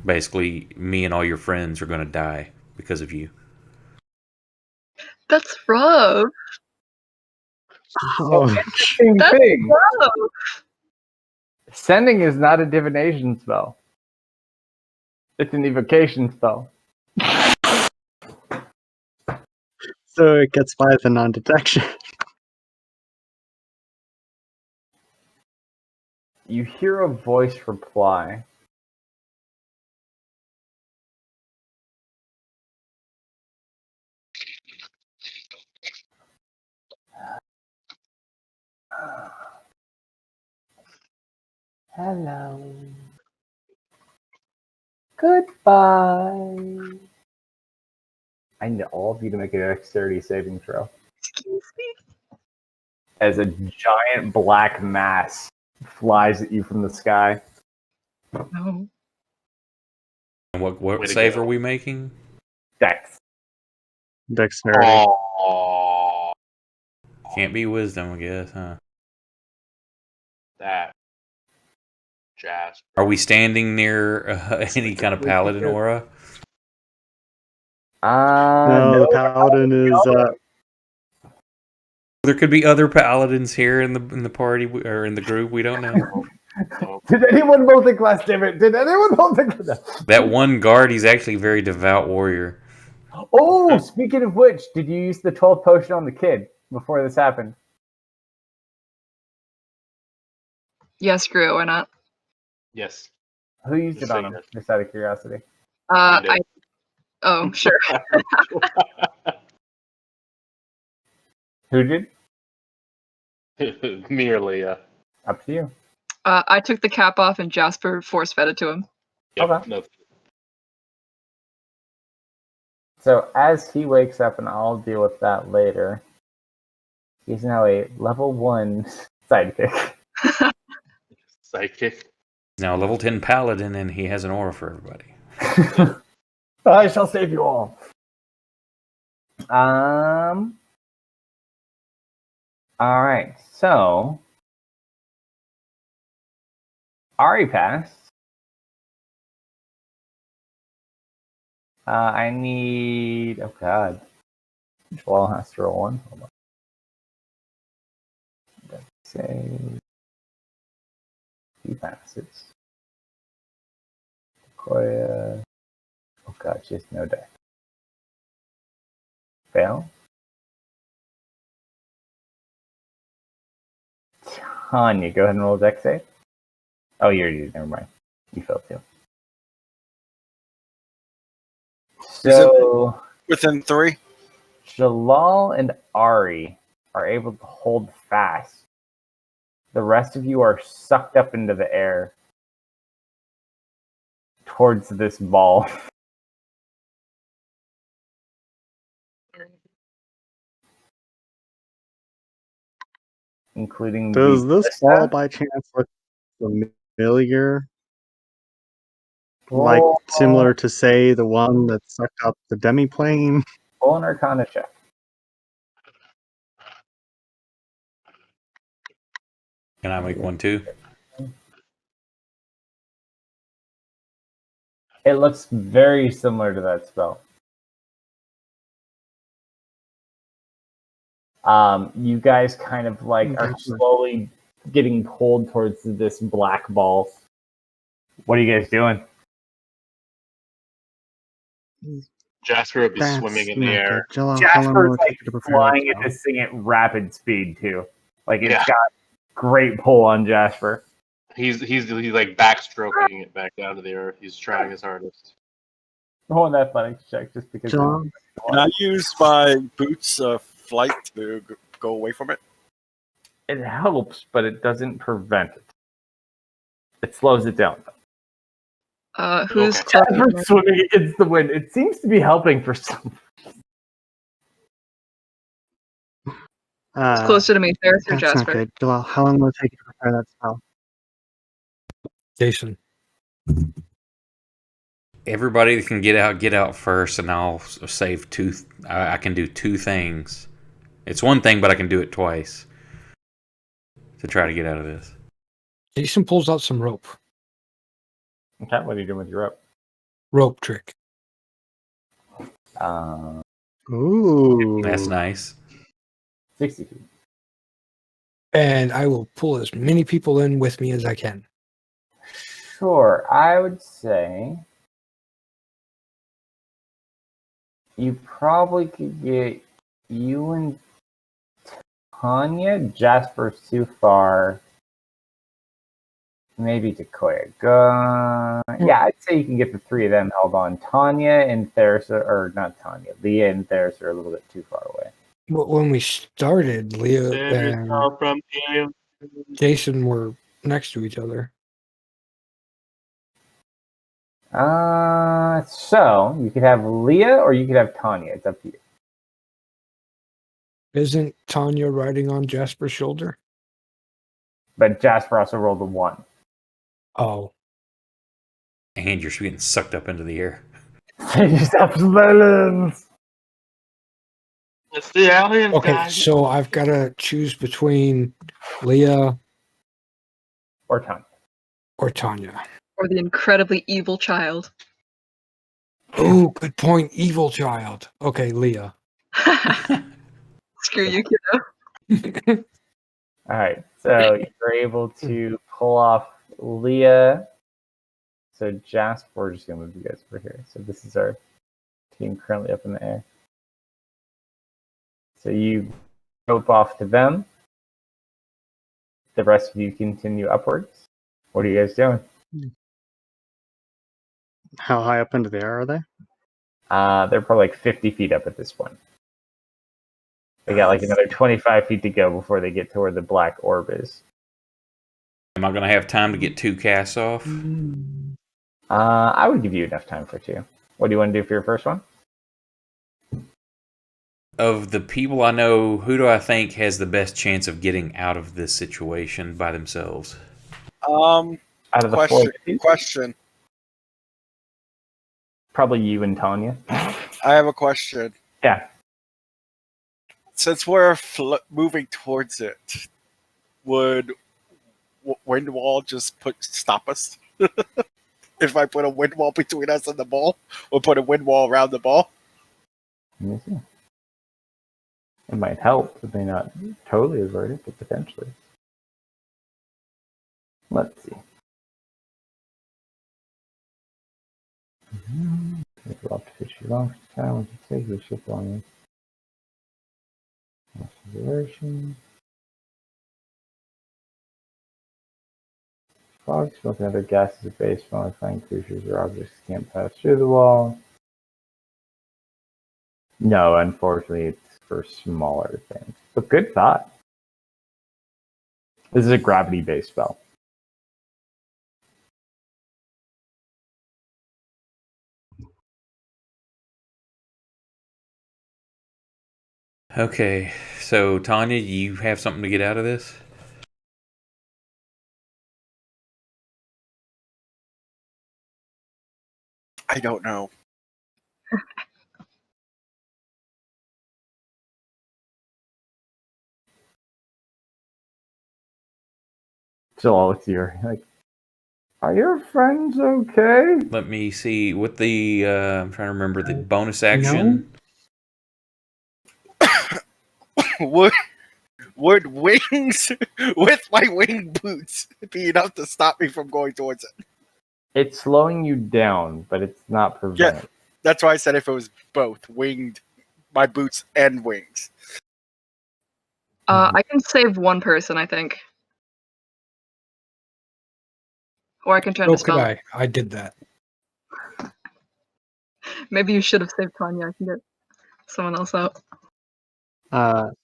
basically me and all your friends are going to die because of you. That's rough. So Oh, interesting That's thing. rough. Sending is not a divination spell. It's an evocation spell. so it gets by the non-detection. You hear a voice reply. Hello. Goodbye. I need all of you to make a dexterity saving throw. Excuse me? As a giant black mass flies at you from the sky. No. And what Way to save go. are we making? Dex. Dexterity. Oh, Can't be wisdom, I guess, huh? that jazz. Are we standing near any kind of paladin aura? No, the paladin is There could be other paladins here in the party or in the group. We don't know. Nope. Did anyone roll the glass damage? Did anyone roll the glass? That one guard, he's actually a very devout warrior. Oh, speaking of which, did you use the 12th potion on the kid before this happened? Yeah, screw it, why not? Yes. Who used Just it on so him? you know. Just out of curiosity. I Oh, sure. Who did? did. Merely, Up to you. I took the cap off and Jasper force fed it to him. yep, Okay. no. So as he wakes up, and I'll deal with that later, he's now a level 1 sidekick. Psychic. He's now a level 10 paladin, and he has an aura for everybody. I shall save you all. All right. So Ari passed. I need. Oh God. Joel has to roll one. Hold on. Let's say he passes. Koya. Oh God, she has no deck. Fail. Tanya, go ahead and roll a deck save. Oh, you already did. Never mind. You failed too. So Within 3? Jalal and Ari are able to hold fast. The rest of you are sucked up into the air towards this ball. Including Does the this ball by chance look familiar? Like similar to, say, the one that sucked up the demiplane? Roll an Arcana check. Can I make one too? It looks very similar to that spell. You guys kind of like are Gotcha. slowly getting pulled towards this black ball. What are you guys doing? Jasper would be That's swimming in the not air. good. Jalal, how long Jasper's will it like take you to prepare that flying at spell? this thing at rapid speed too. Like it's Yeah. got great pull on Jasper. He's like backstroking it back down to the earth. He's trying his hardest. Roll an athletics check just because. Jalal, Can I use my boots of flight to go away from it? It helps, but it doesn't prevent it. It slows it down. Who's Okay. close? Jasper's swimming against the wind. It seems to be helping for some. Who's closer to me, Ferris or that's not Jasper? good. Jalal, how long will it take you to prepare that spell? Jason. Everybody that can get out first, and I'll save two. I can do two things. It's one thing, but I can do it twice to try to get out of this. Jason pulls out some rope. Okay, what are you doing with your rope? Rope trick. Ooh. That's nice. 60 feet. And I will pull as many people in with me as I can. Sure, I would say you probably could get you and Tanya. Jasper's too far. Maybe Decoya. Yeah, I'd say you can get the three of them held on. Tanya and Theris, or not Tanya, Leah and Theris are a little bit too far away. But when we started, Leah Save and yourself from the Jason were next to each other. So you could have Leah or you could have Tanya. It's up to you. Isn't Tanya riding on Jasper's shoulder? But Jasper also rolled a 1. Oh. And you're getting sucked up into the air. Yourself balance. It's the aliens, Okay, guys. so I've got to choose between Leah Or Tanya. or Tanya. Or the incredibly evil child? Oh, good point. Evil child. Okay, Leah. Screw you, kiddo. All right, so you're able to pull off Leah. So Jasper, we're just gonna move you guys over here. So this is our team currently up in the air. So you rope off to them. The rest of you continue upwards. What are you guys doing? How high up into the air are they? They're probably like 50 feet up at this point. They got like another 25 feet to go before they get to where the black orb is. Am I going to have time to get 2 casts off? I would give you enough time for 2. What do you want to do for your first one? Of the people I know, who do I think has the best chance of getting out of this situation by themselves? Out of the Question. Probably you and Tanya. I have a question. Yeah. Since we're moving towards it, would wind wall just stop us? If I put a wind wall between us and the ball, or put a wind wall around the ball? Let me see. It might help. It may not totally avert it, but potentially. Let's see. Take a lot to fish you long time. Would you take your ship on it? Acceleration. Fog, smoke, and other gases of base from flying creatures or objects can't pass through the wall. No, unfortunately, it's for smaller things. But good thought. This is a gravity-based spell. Okay, so Tanya, do you have something to get out of this? I don't know. Still, it's your like. Are your friends okay? Let me see. What the I'm trying to remember the bonus action. would wings with my wing boots be enough to stop me from going towards it? It's slowing you down, but it's not preventing. That's why I said if it was both winged, my boots and wings. I can save one person, I think. Or I can try So to could spell it. I did that. Maybe you should have saved Tanya. I can get someone else out. Out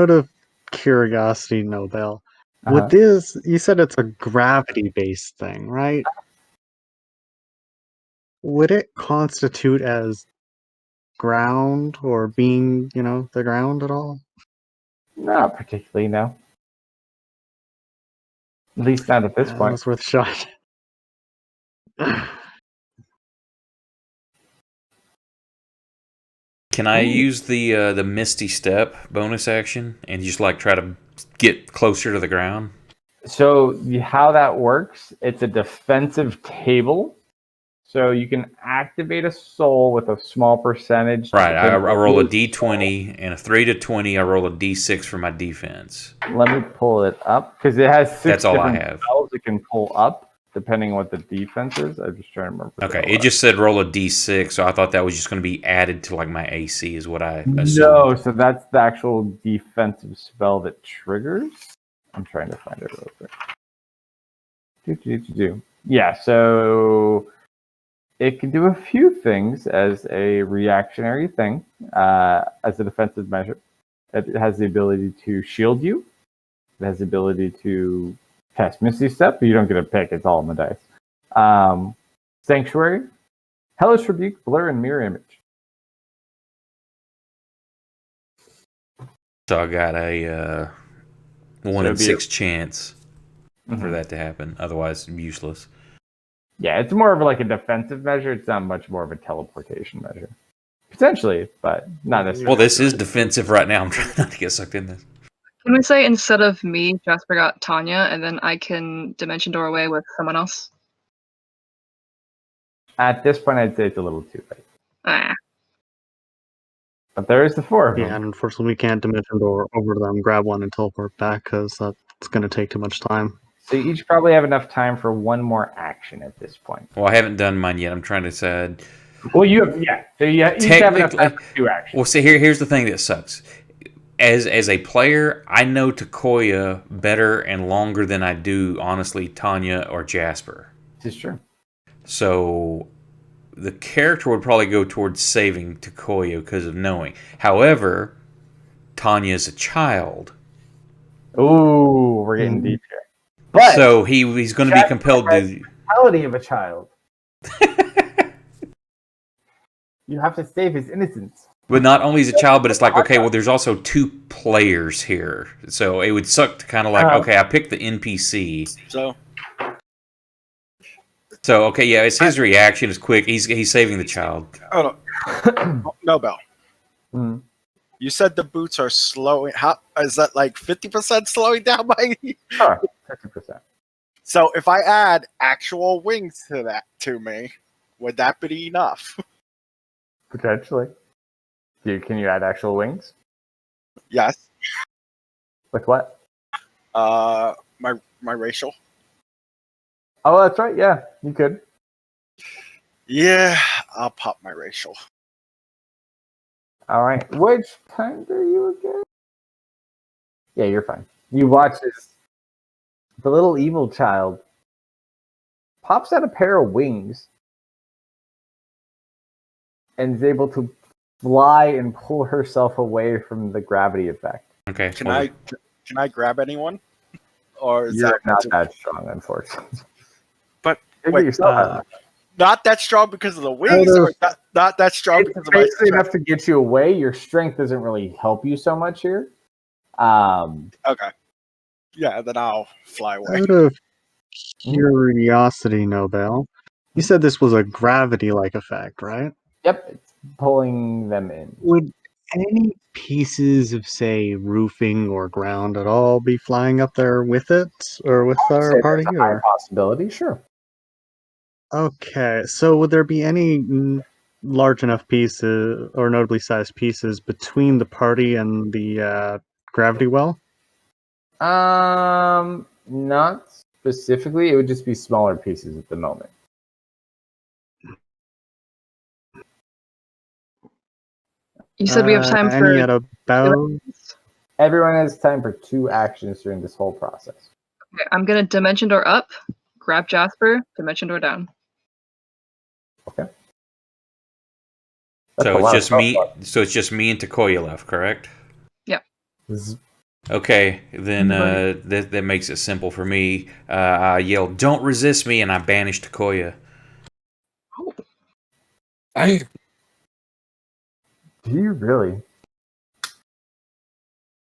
of curiosity, Nobel, Uh-huh. would this? You said it's a gravity-based thing, right? Would it constitute as ground or being, the ground at all? Not particularly, no. At least not at this That point. was worth a shot. Can I use the Misty Step bonus action and just like try to get closer to the ground? So how that works, it's a defensive table. So you can activate a soul with a small percentage. Right. I roll a Soul. d20 and a 3 to 20. I roll a d6 for my defense. Let me pull it up because it has 6 That's all I different have. spells it can pull up depending on what the defense is. I'm just trying to remember. Okay, it just said roll a d6, so I thought that was just going to be added to like my AC, is what I assumed. No, so that's the actual defensive spell that triggers. I'm trying to find it real quick. Yeah, so it can do a few things as a reactionary thing, as a defensive measure. It has the ability to shield you. It has the ability to cast Misty Step, but you don't get a pick. It's all on the dice. Sanctuary, Hellish Rebuke, Blur, and Mirror Image. So I got a 1 in 6 chance for that to happen. Otherwise, useless. Yeah, it's more of like a defensive measure. It's not much more of a teleportation measure. Potentially, but not necessarily. Well, this is defensive right now. I'm trying not to get sucked in this. Can we say instead of me, Jasper got Tanya, and then I can Dimension Door away with someone else? At this point, I'd say it's a little too late. Ah. But there is the 4 of them. Yeah, and unfortunately, we can't dimension door over to them, grab one, and teleport back because that's going to take too much time. So you each probably have enough time for one more action at this point. Well, I haven't done mine yet. I'm trying to decide. Well, you have, yeah. So you each have enough time for 2 actions. Well, see, here's the thing that sucks. As a player, I know Takoya better and longer than I do, honestly, Tanya or Jasper. This is true. So the character would probably go towards saving Takoya because of knowing. However, Tanya is a child. Ooh, we're getting deep here. But so he's going to be compelled to. The mentality of a child. You have to save his innocence. But not only is a child, but it's like, okay, well, there's also 2 players here. So it would suck to kind of like, okay, I picked the NPC. So okay, yeah, it's his reaction is quick. He's saving the child. Oh no, Nobel. You said the boots are slowing. How is that? Like 50% slowing down by? Sure, 50%. So if I add actual wings to me, would that be enough? Potentially. Can you add actual wings? Yes. With what? My racial. Oh, that's right. Yeah, you could. Yeah, I'll pop my racial. All right. Which kind are you again? Yeah, you're fine. You watch as the little evil child pops out a pair of wings and is able to fly and pull herself away from the gravity effect. Okay. Can I grab anyone? Or is You're that not that strong, unfortunately. But wait, not that strong because of the wings, or not that strong because of my basically enough to get you away. Your strength doesn't really help you so much here. Okay. Yeah, then I'll fly away. Out of curiosity, Nobel, you said this was a gravity-like effect, right? Yep, it's pulling them in. Would any pieces of, say, roofing or ground at all be flying up there with it, or with our party? High possibility, sure. Okay, so would there be any large enough pieces, or notably sized pieces, between the party and the gravity well? Not specifically. It would just be smaller pieces at the moment. You said we have time for. Any at about? Everyone has time for 2 actions during this whole process. Okay, I'm gonna dimension door up, grab Jasper, dimension door down. Okay. So it's just me. So it's just me and Takoya left, correct? Okay, then that makes it simple for me. I yell, "Don't resist me!" and I banish Takoya. I Do you really?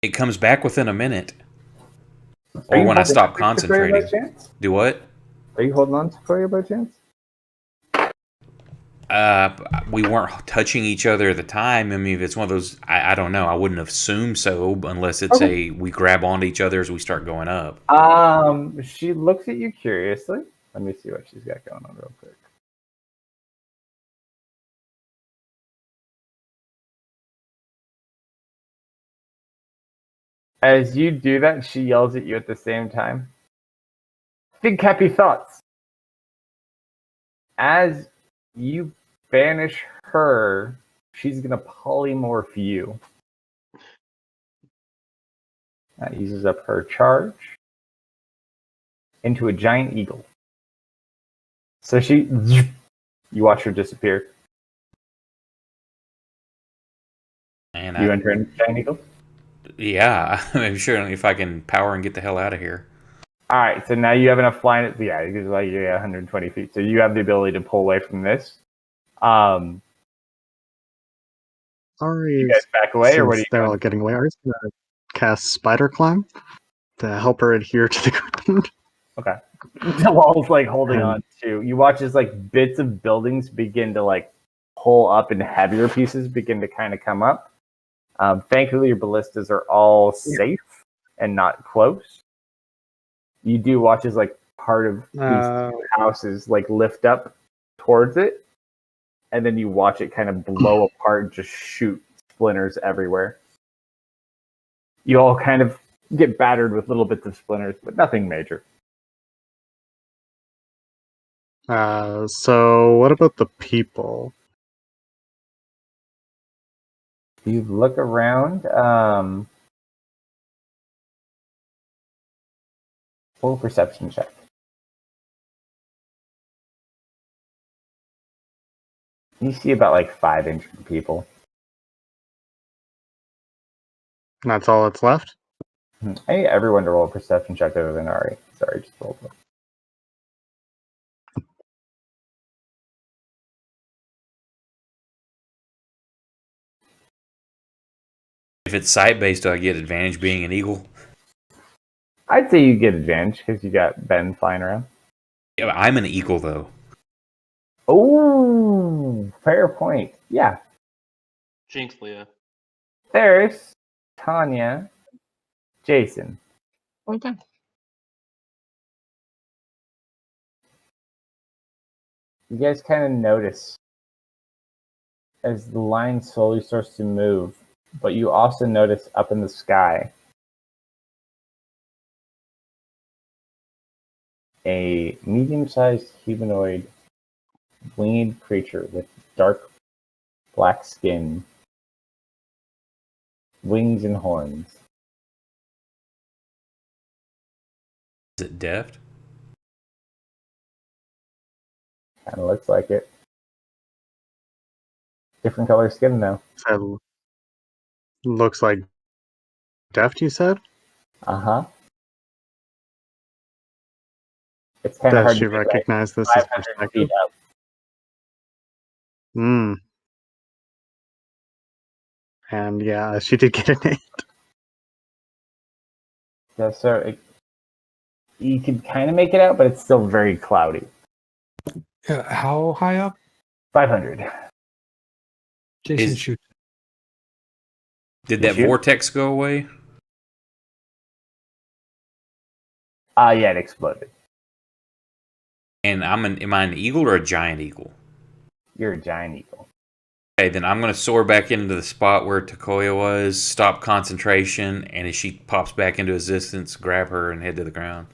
It comes back within a minute, Are or you when I holding stop on to Takoya by concentrating. chance? Do what? Are you holding on to Takoya by chance? We weren't touching each other at the time. I mean, if it's one of those, I don't know. I wouldn't assume so unless it's we grab onto each other as we start going up. She looks at you curiously. Let me see what she's got going on real quick. As you do that, she yells at you at the same time. Think happy thoughts. As you banish her, she's going to polymorph you. That uses up her charge into a giant eagle. So you watch her disappear. And You enter into giant eagle? Yeah, I'm sure if I can power and get the hell out of here. All right, so now you have enough flying. Yeah, it's like you're 120 feet, so you have the ability to pull away from this. Ari, You guys back away, or what are you they're doing? all getting away. Ari's gonna cast spider climb to help her adhere to the ground. Okay. The wall's like holding on to. You watch as like bits of buildings begin to like pull up and heavier pieces begin to kind of come up. Thankfully, your ballistas are all safe and not close. You do watch as like part of these houses like lift up towards it, and then you watch it kind of blow apart and just shoot splinters everywhere. You all kind of get battered with little bits of splinters, but nothing major. So what about the people? You look around. Full perception check. You see about like 5 injured people. And that's all that's left? I need everyone to roll a perception check other than Ari. Sorry, just rolled one. If it's sight based, do I get advantage being an eagle? I'd say you get advantage because you got Ben flying around. Yeah, but I'm an eagle though. Oh, fair point. Yeah. Jinx, Leah. There's Tanya, Jason. Okay. You guys kind of notice as the line slowly starts to move, but you also notice up in the sky a medium-sized humanoid winged creature with dark black skin, wings and horns. Is it deft? Kind of looks like it. Different color skin though. That looks like deft, you said? Uh-huh. It's kind of Does hard she to recognize this as 500 perspective? feet up. And yeah, she did get an 8. Yeah, so you can kind of make it out, but it's still very cloudy. how high up? 500. Jason shoots. Did that shoot? vortex go away? Yeah, it exploded. And am I an eagle or a giant eagle? You're a giant eagle. Okay, then I'm going to soar back into the spot where Takoya was, stop concentration, and as she pops back into existence, grab her and head to the ground.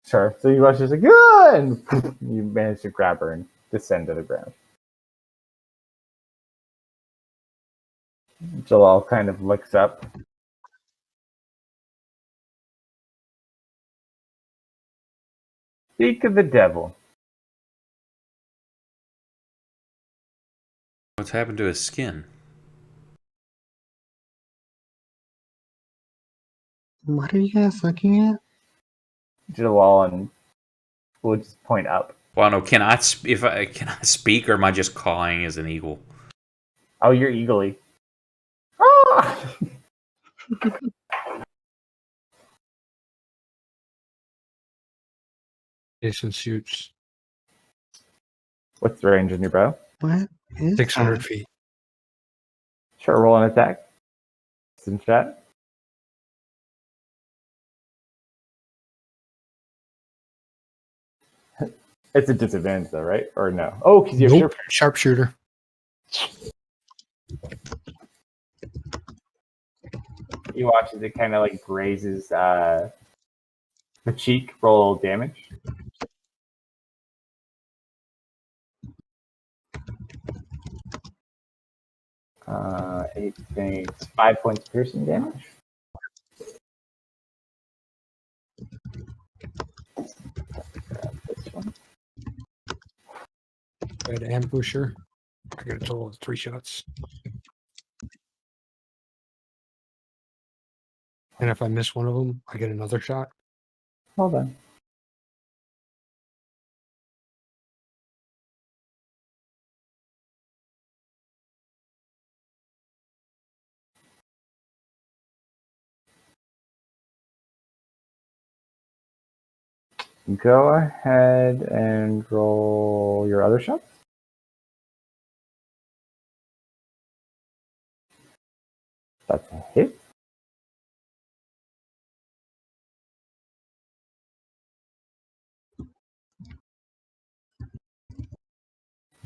Sure. So you watch just like, ah! And you manage to grab her and descend to the ground. Jalal kind of looks up. Speak of the devil. What's happened to his skin? What are you guys looking at? Jalal and will just point up. Well, no. Can I speak, or am I just cawing as an eagle? Oh, you're eagerly. Ah! Jason shoots What's the range on your bow? What is 600 that? feet. Sure, roll an attack. It's in chat. It's a disadvantage though, right? Or no? Oh, because you have Nope. Sharpshooter. You watch as it kind of like grazes the cheek. Roll damage. Eight things. 5 points piercing damage. This one. Red ambusher. I got a total of 3 shots. And if I miss one of them, I get another shot. Hold on. Go ahead and roll your other shots. That's a hit.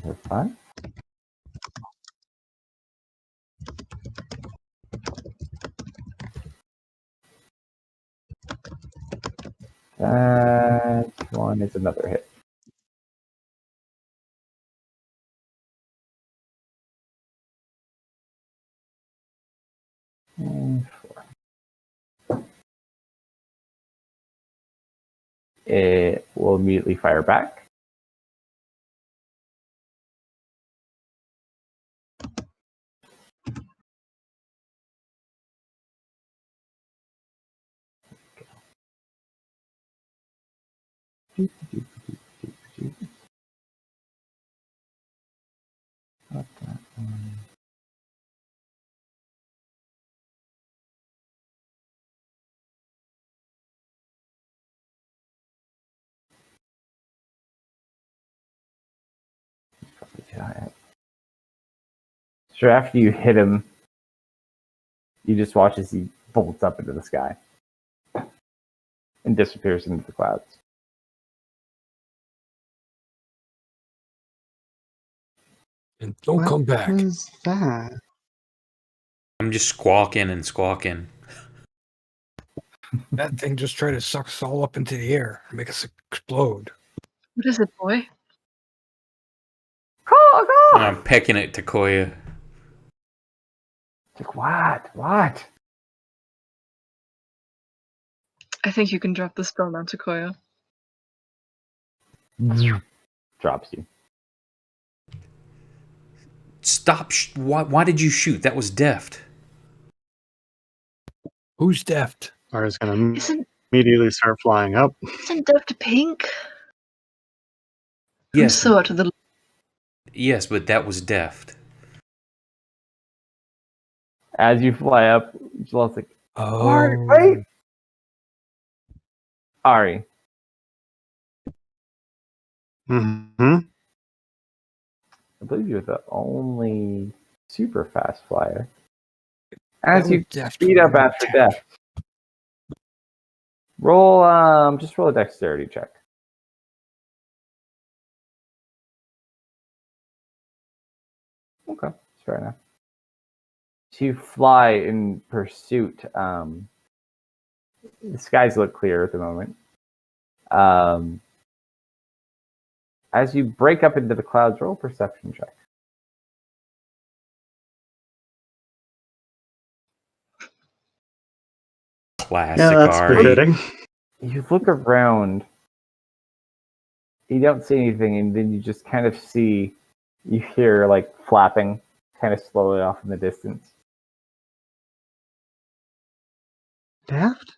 That's fine. That one is another hit. And 4. It will immediately fire back. Not that one. Probably too high. So after you hit him, you just watch as he bolts up into the sky and disappears into the clouds. And don't come back. What was that? I'm just squawking and squawking. That thing just tried to suck us all up into the air and make us explode. What is it, boy? And I'm pecking at Takoya. Like, what? What? I think you can drop the spell now, Takoya. Drops you. Stop! Why did you shoot? That was deft. Who's deft? Ari's gonna Isn't immediately start flying up. isn't Deft pink? I'm Yes, so out of the. yes, but that was deft. As you fly up, Jalal's like, Oh, Ari, wait! Ari, Mm-hmm. I believe you're the only super fast flyer. that As was you deft speed up from after attack. death, just roll a dexterity check. Okay. right now. To fly in pursuit. The skies look clear at the moment. As you break up into the clouds, roll a perception check. Classic Yeah, that's Ari. befitting. You look around. You don't see anything, and then you just kind of see, you hear like flapping kind of slowly off in the distance. Daft?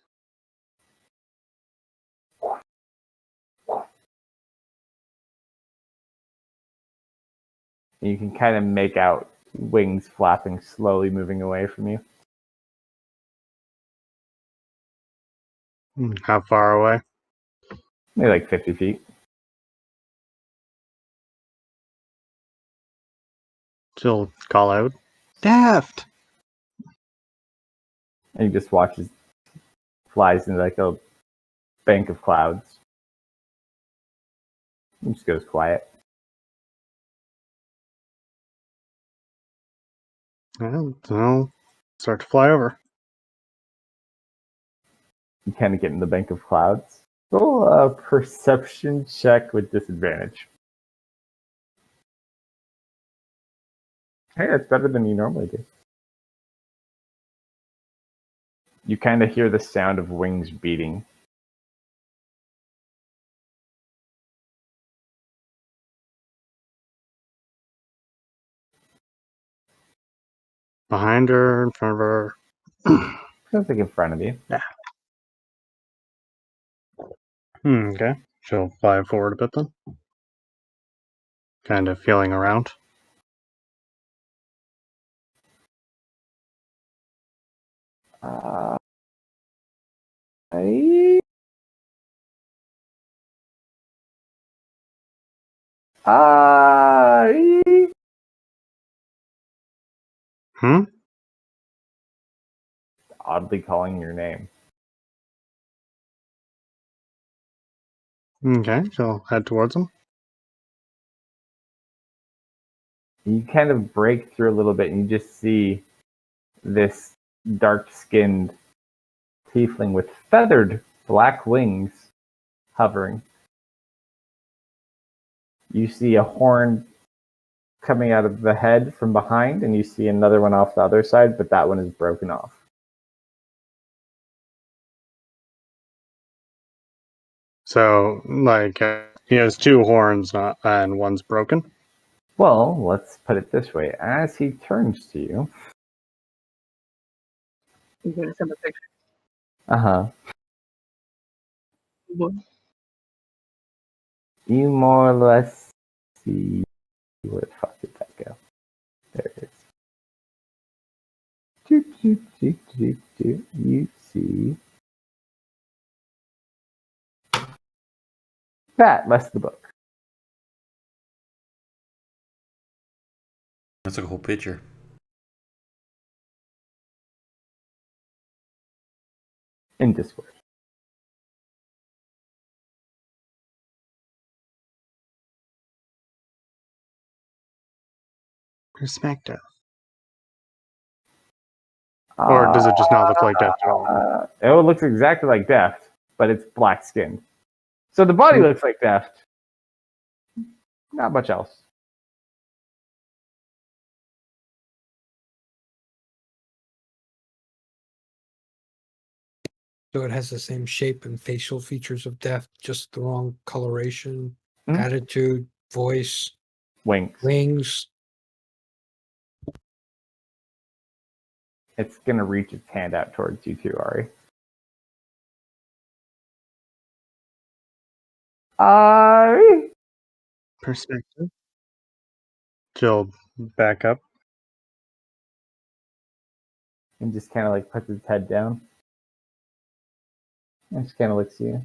And you can kind of make out wings flapping slowly moving away from you. How far away? Maybe like 50 feet. She'll call out, Daft! And you just watch as it flies into like a bank of clouds. It just goes quiet. Well, I'll start to fly over. You kind of get in the bank of clouds. Roll a perception check with disadvantage. Hey, that's better than you normally do. You kind of hear the sound of wings beating. Behind her, in front of her. Sounds like in front of you. Okay. She'll fly forward a bit then. Kind of feeling around. I... Hmm? Oddly calling your name. Okay, she'll head towards him. You kind of break through a little bit and you just see this dark-skinned tiefling with feathered black wings hovering. You see a horn coming out of the head from behind, and you see another one off the other side, but that one is broken off. So, like, he has two horns and one's broken. Well, let's put it this way. As he turns to you... You're gonna send a picture. Uh-huh. What? You more or less see... Where the fuck did that go? There it is. You see... that, less the book. That's like a whole picture. In Discord. Perspective. Or does it just not look like Deft at all? It looks exactly like Deft, but it's black skinned. So the body looks like Deft. Not much else. So it has the same shape and facial features of Death, just the wrong coloration, attitude, voice, wings. It's going to reach its hand out towards you too, Ari. Ari! Perspective. She'll back up. And just kind of like puts its head down. And just kind of looks at you.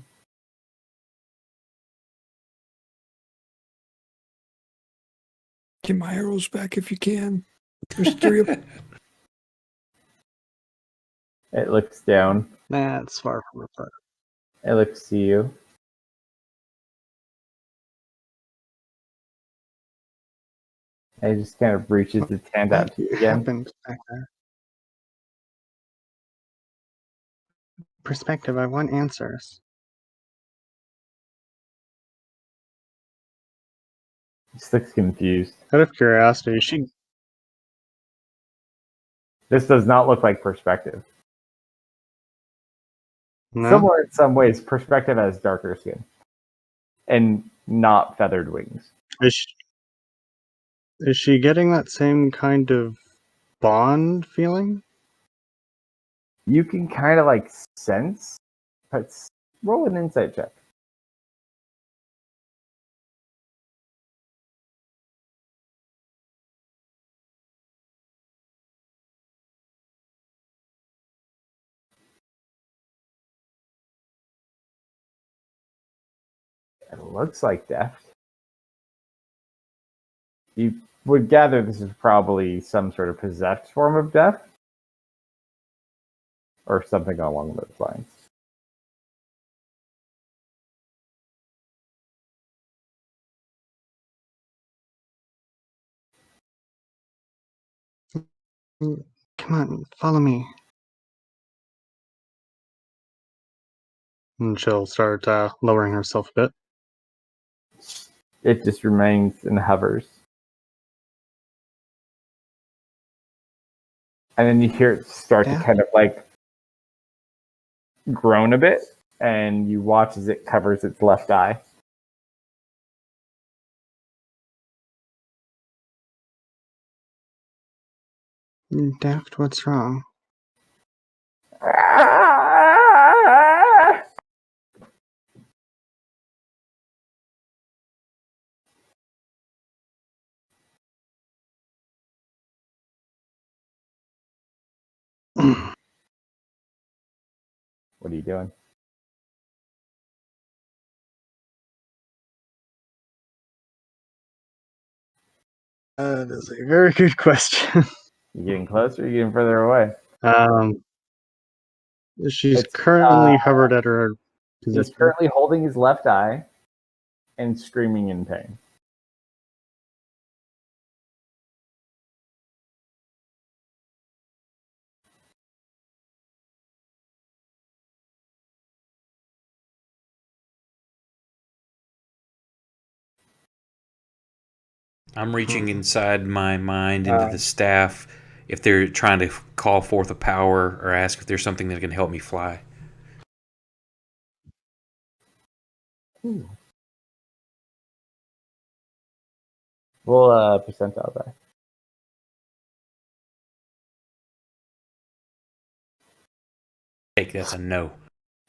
Get my arrows back if you can. There's 3 of them. It looks down. That's far from her part. It looks to you. And he just kind of reaches his hand out to you What again. happened back there? Perspective, I want answers. He just looks confused. Out of curiosity, This does not look like perspective. no? Similar in some ways, perspective has darker skin and not feathered wings. Is she getting that same kind of bond feeling? You can kind of like sense, but roll an insight check. It looks like death. You would gather this is probably some sort of possessed form of death, or something along those lines. Come on, follow me. And she'll start lowering herself a bit. It just remains and hovers. And then you hear it start to Yeah. kind of like groan a bit, and you watch as it covers its left eye. Daft, what's wrong? What are you doing? That is a very good question. You getting closer or you getting further away? She's It's, currently hovered at her He's position. currently holding his left eye and screaming in pain. I'm reaching inside my mind into the staff if they're trying to call forth a power or ask if there's something that can help me fly. We'll percentile die. Take that's a no.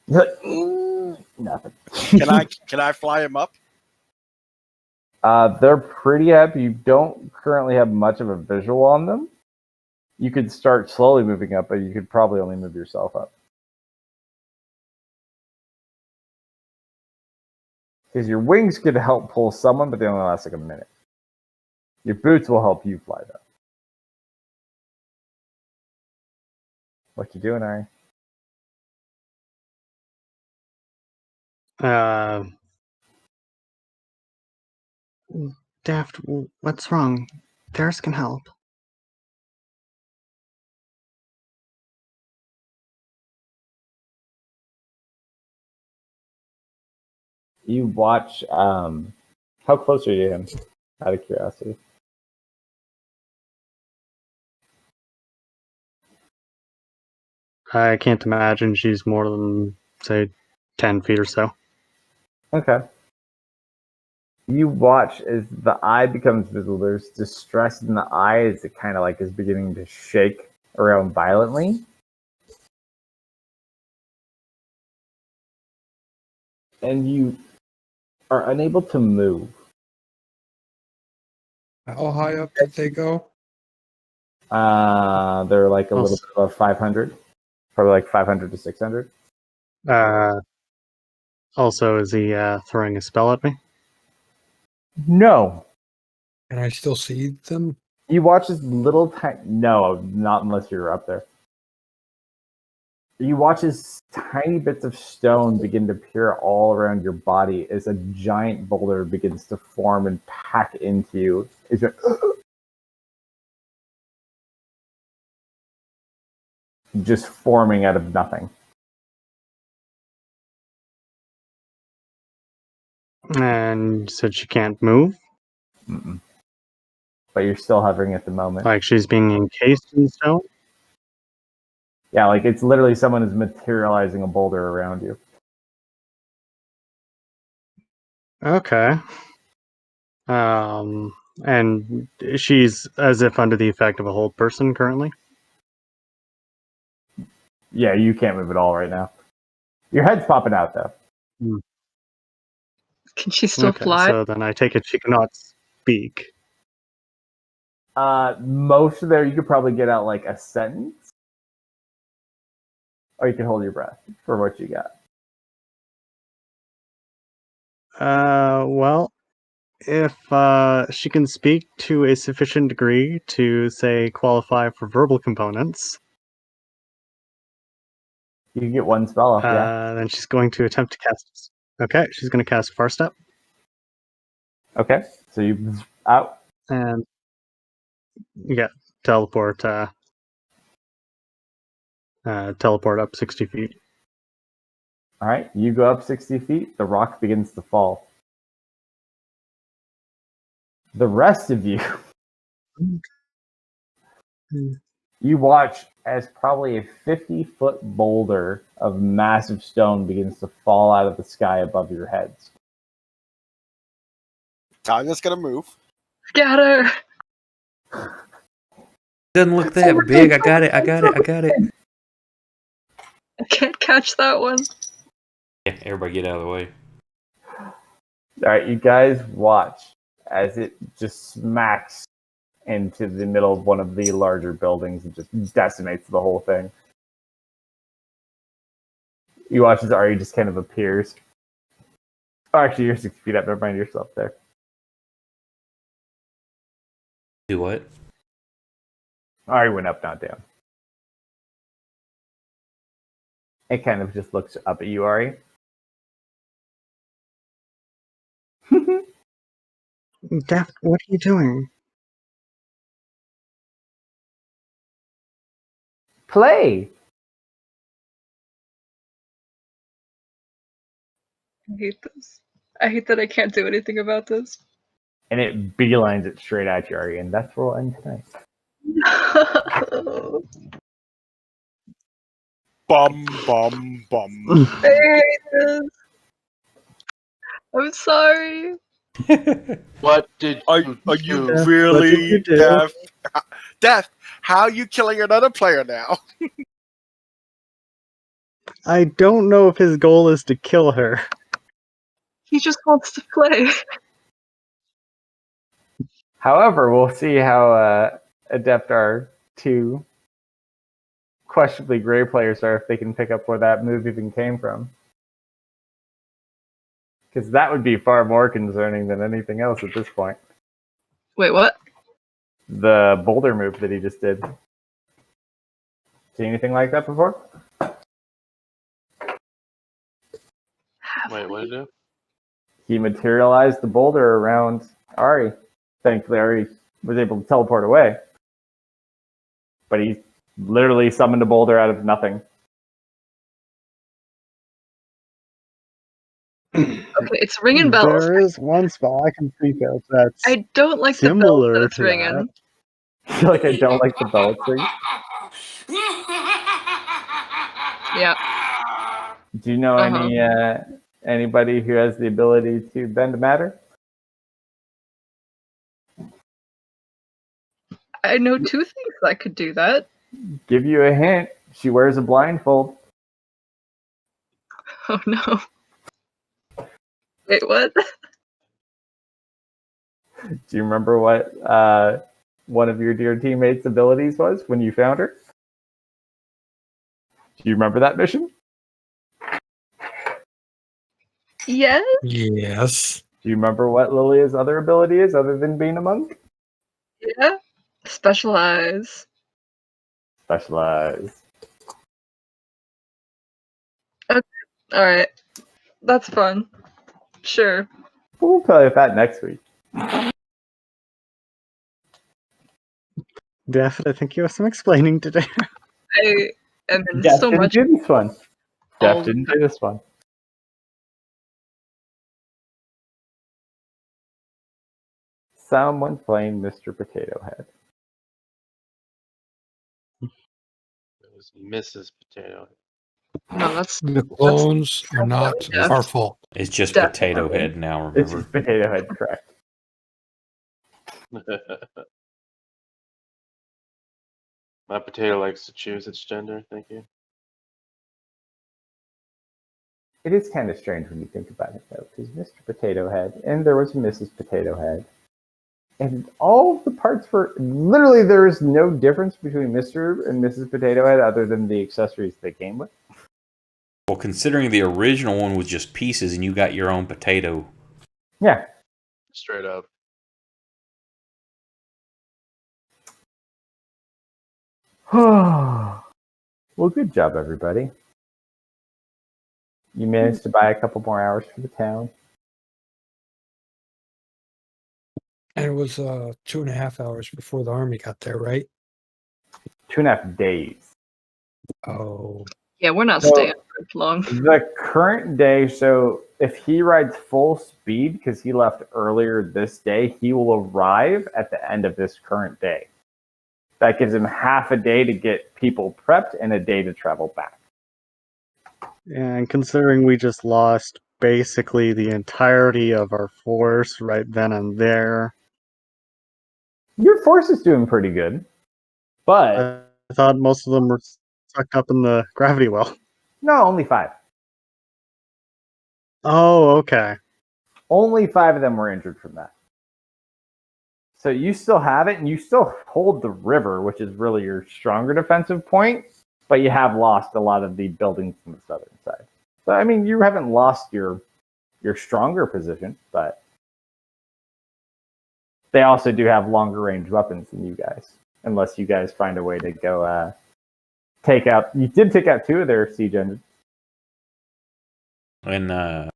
Nothing. Can I fly him up? They're pretty heavy. You don't currently have much of a visual on them. You could start slowly moving up, but you could probably only move yourself up. Because your wings could help pull someone, but they only last like a minute. Your boots will help you fly, though. What you doing, Ari? Daft, what's wrong? Theirs can help. You watch. How close are you to him? Out of curiosity. I can't imagine she's more than, say, 10 feet or so. Okay. You watch as the eye becomes visible. There's distress in the eye as it kind of like is beginning to shake around violently. And you are unable to move. How high up did they go? They're like a little bit above 500. Probably like 500 to 600. Also, is he throwing a spell at me? No. Can I still see them? You watch this little tiny... No, not unless you're up there. You watch as tiny bits of stone begin to appear all around your body as a giant boulder begins to form and pack into you. As you're just forming out of nothing. And you said she can't move? Mm-mm. But you're still hovering at the moment. Like she's being encased in stone? Yeah, like it's literally someone is materializing a boulder around you. Okay. And she's as if under the effect of a hold person currently? Yeah, you can't move at all right now. Your head's popping out though. Can she still Okay, fly? so then I take it she cannot speak. Most of there, you could probably get out like a sentence, or you can hold your breath for what you got. Well, if she can speak to a sufficient degree to, say, qualify for verbal components, You can get one spell off. Yeah. then she's going to attempt to cast. Okay, she's going to cast Far Step, Okay. So you out. and teleport. Teleport up 60 feet. All right. You go up 60 feet. The rock begins to fall. The rest of you, you watch as probably a 50-foot boulder of massive stone begins to fall out of the sky above your heads. Tanya's gonna move. Get her! Doesn't look that big. I got it. I got it. I can't catch that one. Yeah, everybody get out of the way. All right, you guys watch as it just smacks into the middle of one of the larger buildings and just decimates the whole thing. You watch as Ari just kind of appears. Oh, actually, you're 6 feet up. Never mind, yourself there. Do what? Ari went up, not down. It kind of just looks up at you, Ari. Daft, what are you doing? Play! I hate this. I hate that I can't do anything about this. And it beelines it straight at you, Ari, and that's where we'll end tonight. No. Bum bum bum. I hate this. I'm sorry. What did Are you you do? What did really you do? deaf? Deaf? How are you killing another player now? I don't know if his goal is to kill her. He just wants to play. However, we'll see how adept our two questionably gray players are if they can pick up where that move even came from. Because that would be far more concerning than anything else at this point. Wait, what? The boulder move that he just did. See anything like that before? Wait, what did it do? He materialized the boulder around Ari. Thankfully, Ari was able to teleport away. But he literally summoned a boulder out of nothing. Okay, it's ringing bells. There is one spell I can think of that's I don't like the bells similar that it's to ringing. that. I feel like I don't like the bell thing. Yeah. Do you know anybody who has the ability to bend matter? I know two things that could do that. Give you a hint. She wears a blindfold. Oh no. Wait, what? Do you remember what one of your dear teammates' abilities was when you found her? Do you remember that mission? Yes? Yes. Do you remember what Lilia's other ability is other than being a monk? Yeah. Specialize. Specialize. Alright. That's fun. Sure. We'll play with that next week. Def, I think you have some explaining to do. and then Jeff so didn't much. do this one. all Jeff the didn't do this one. Someone's playing Mr. Potato Head. It was Mrs. Potato. No, that's The clones are not Jeff. our fault. It's just Definitely. Potato Head now, It's remember? just Potato Head, correct. My potato likes to choose its gender. Thank you. It is kind of strange when you think about it, though, because Mr. Potato Head, and there was Mrs. Potato Head, and all of the parts were literally there is no difference between Mr. and Mrs. Potato Head other than the accessories they came with. Well, considering the original one was just pieces and you got your own potato. Yeah. Straight up. Well, good job, everybody. You managed to buy a couple more hours for the town. And it was 2.5 hours before the army got there, right? 2.5 days. Oh, Yeah, we're not So- staying for long. The current day, so if he rides full speed because he left earlier this day, he will arrive at the end of this current day. That gives him half a day to get people prepped and a day to travel back. And considering we just lost basically the entirety of our force right then and there, Your force is doing pretty good, but I thought most of them were sucked up in the gravity well. no, only 5. Oh, okay. Only 5 of them were injured from that. So you still have it, and you still hold the river, which is really your stronger defensive point, but you have lost a lot of the buildings on the southern side. So, I mean, you haven't lost your stronger position, but they also do have longer range weapons than you guys, unless you guys find a way to go take out... You did take out 2 of their siege engines. And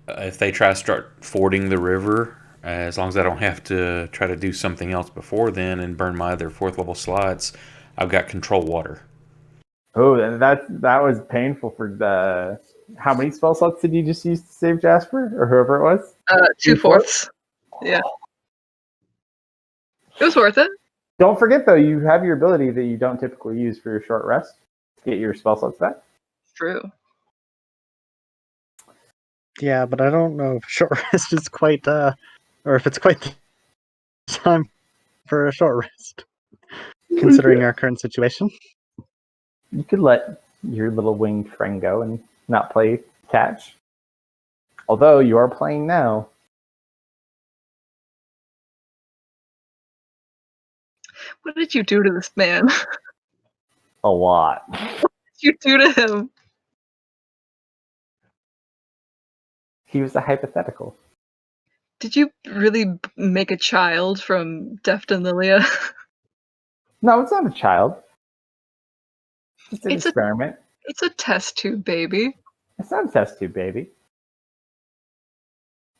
if they try to start fording the river, as long as I don't have to try to do something else before then and burn my other 4th level slots, I've got control water. Oh, and that was painful for the... How many spell slots did you just use to save Jasper, or whoever it was? 2/4. Yeah. It was worth it. Don't forget, though, you have your ability that you don't typically use for your short rest to get your spell slots back. True. Yeah, but I don't know if short rest is quite, or if it's quite the time for a short rest, considering our current situation. You could let your little winged friend go and not play catch. Although you are playing now. What did you do to this man? A lot. What did you do to him? He was a hypothetical. Did you really make a child from Deft and Lilia? No, it's not a child. It's an It's a- experiment. It's a test tube baby. It's not a test tube baby.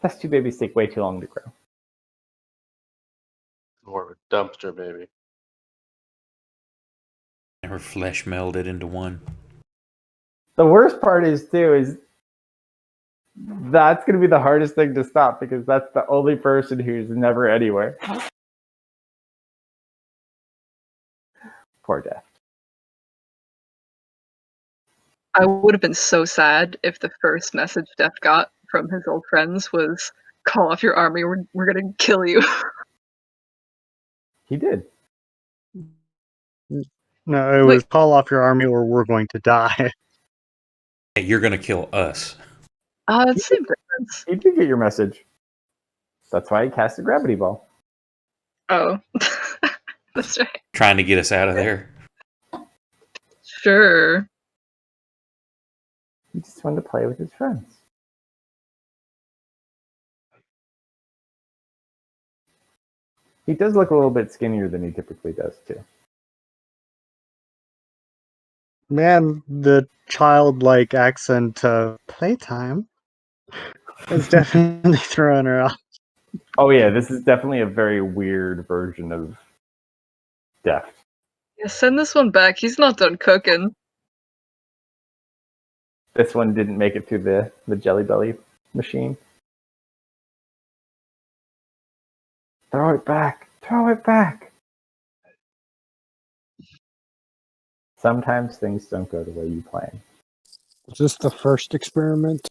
Test tube babies take way too long to grow. More of a dumpster baby. And her flesh melded into one. The worst part is that's going to be the hardest thing to stop because that's the only person who's never anywhere. Poor Death. I would have been so sad if the first message Def got from his old friends was, "Call off your army, we're gonna kill you." He did. No, it was call off your army or we're going to die. Hey, you're going to kill us. It's the same difference. He did get your message. That's why he cast a gravity ball. Oh. That's right. Trying to get us out of there. Sure. He just wanted to play with his friends. He does look a little bit skinnier than he typically does, too. Man, the childlike accent of playtime is definitely throwing her off. Oh, yeah, this is definitely a very weird version of Death. Yeah, send this one back. He's not done cooking. This one didn't make it through the Jelly Belly machine. Throw it back. Throw it back. Sometimes things don't go the way you plan. Is this the first experiment?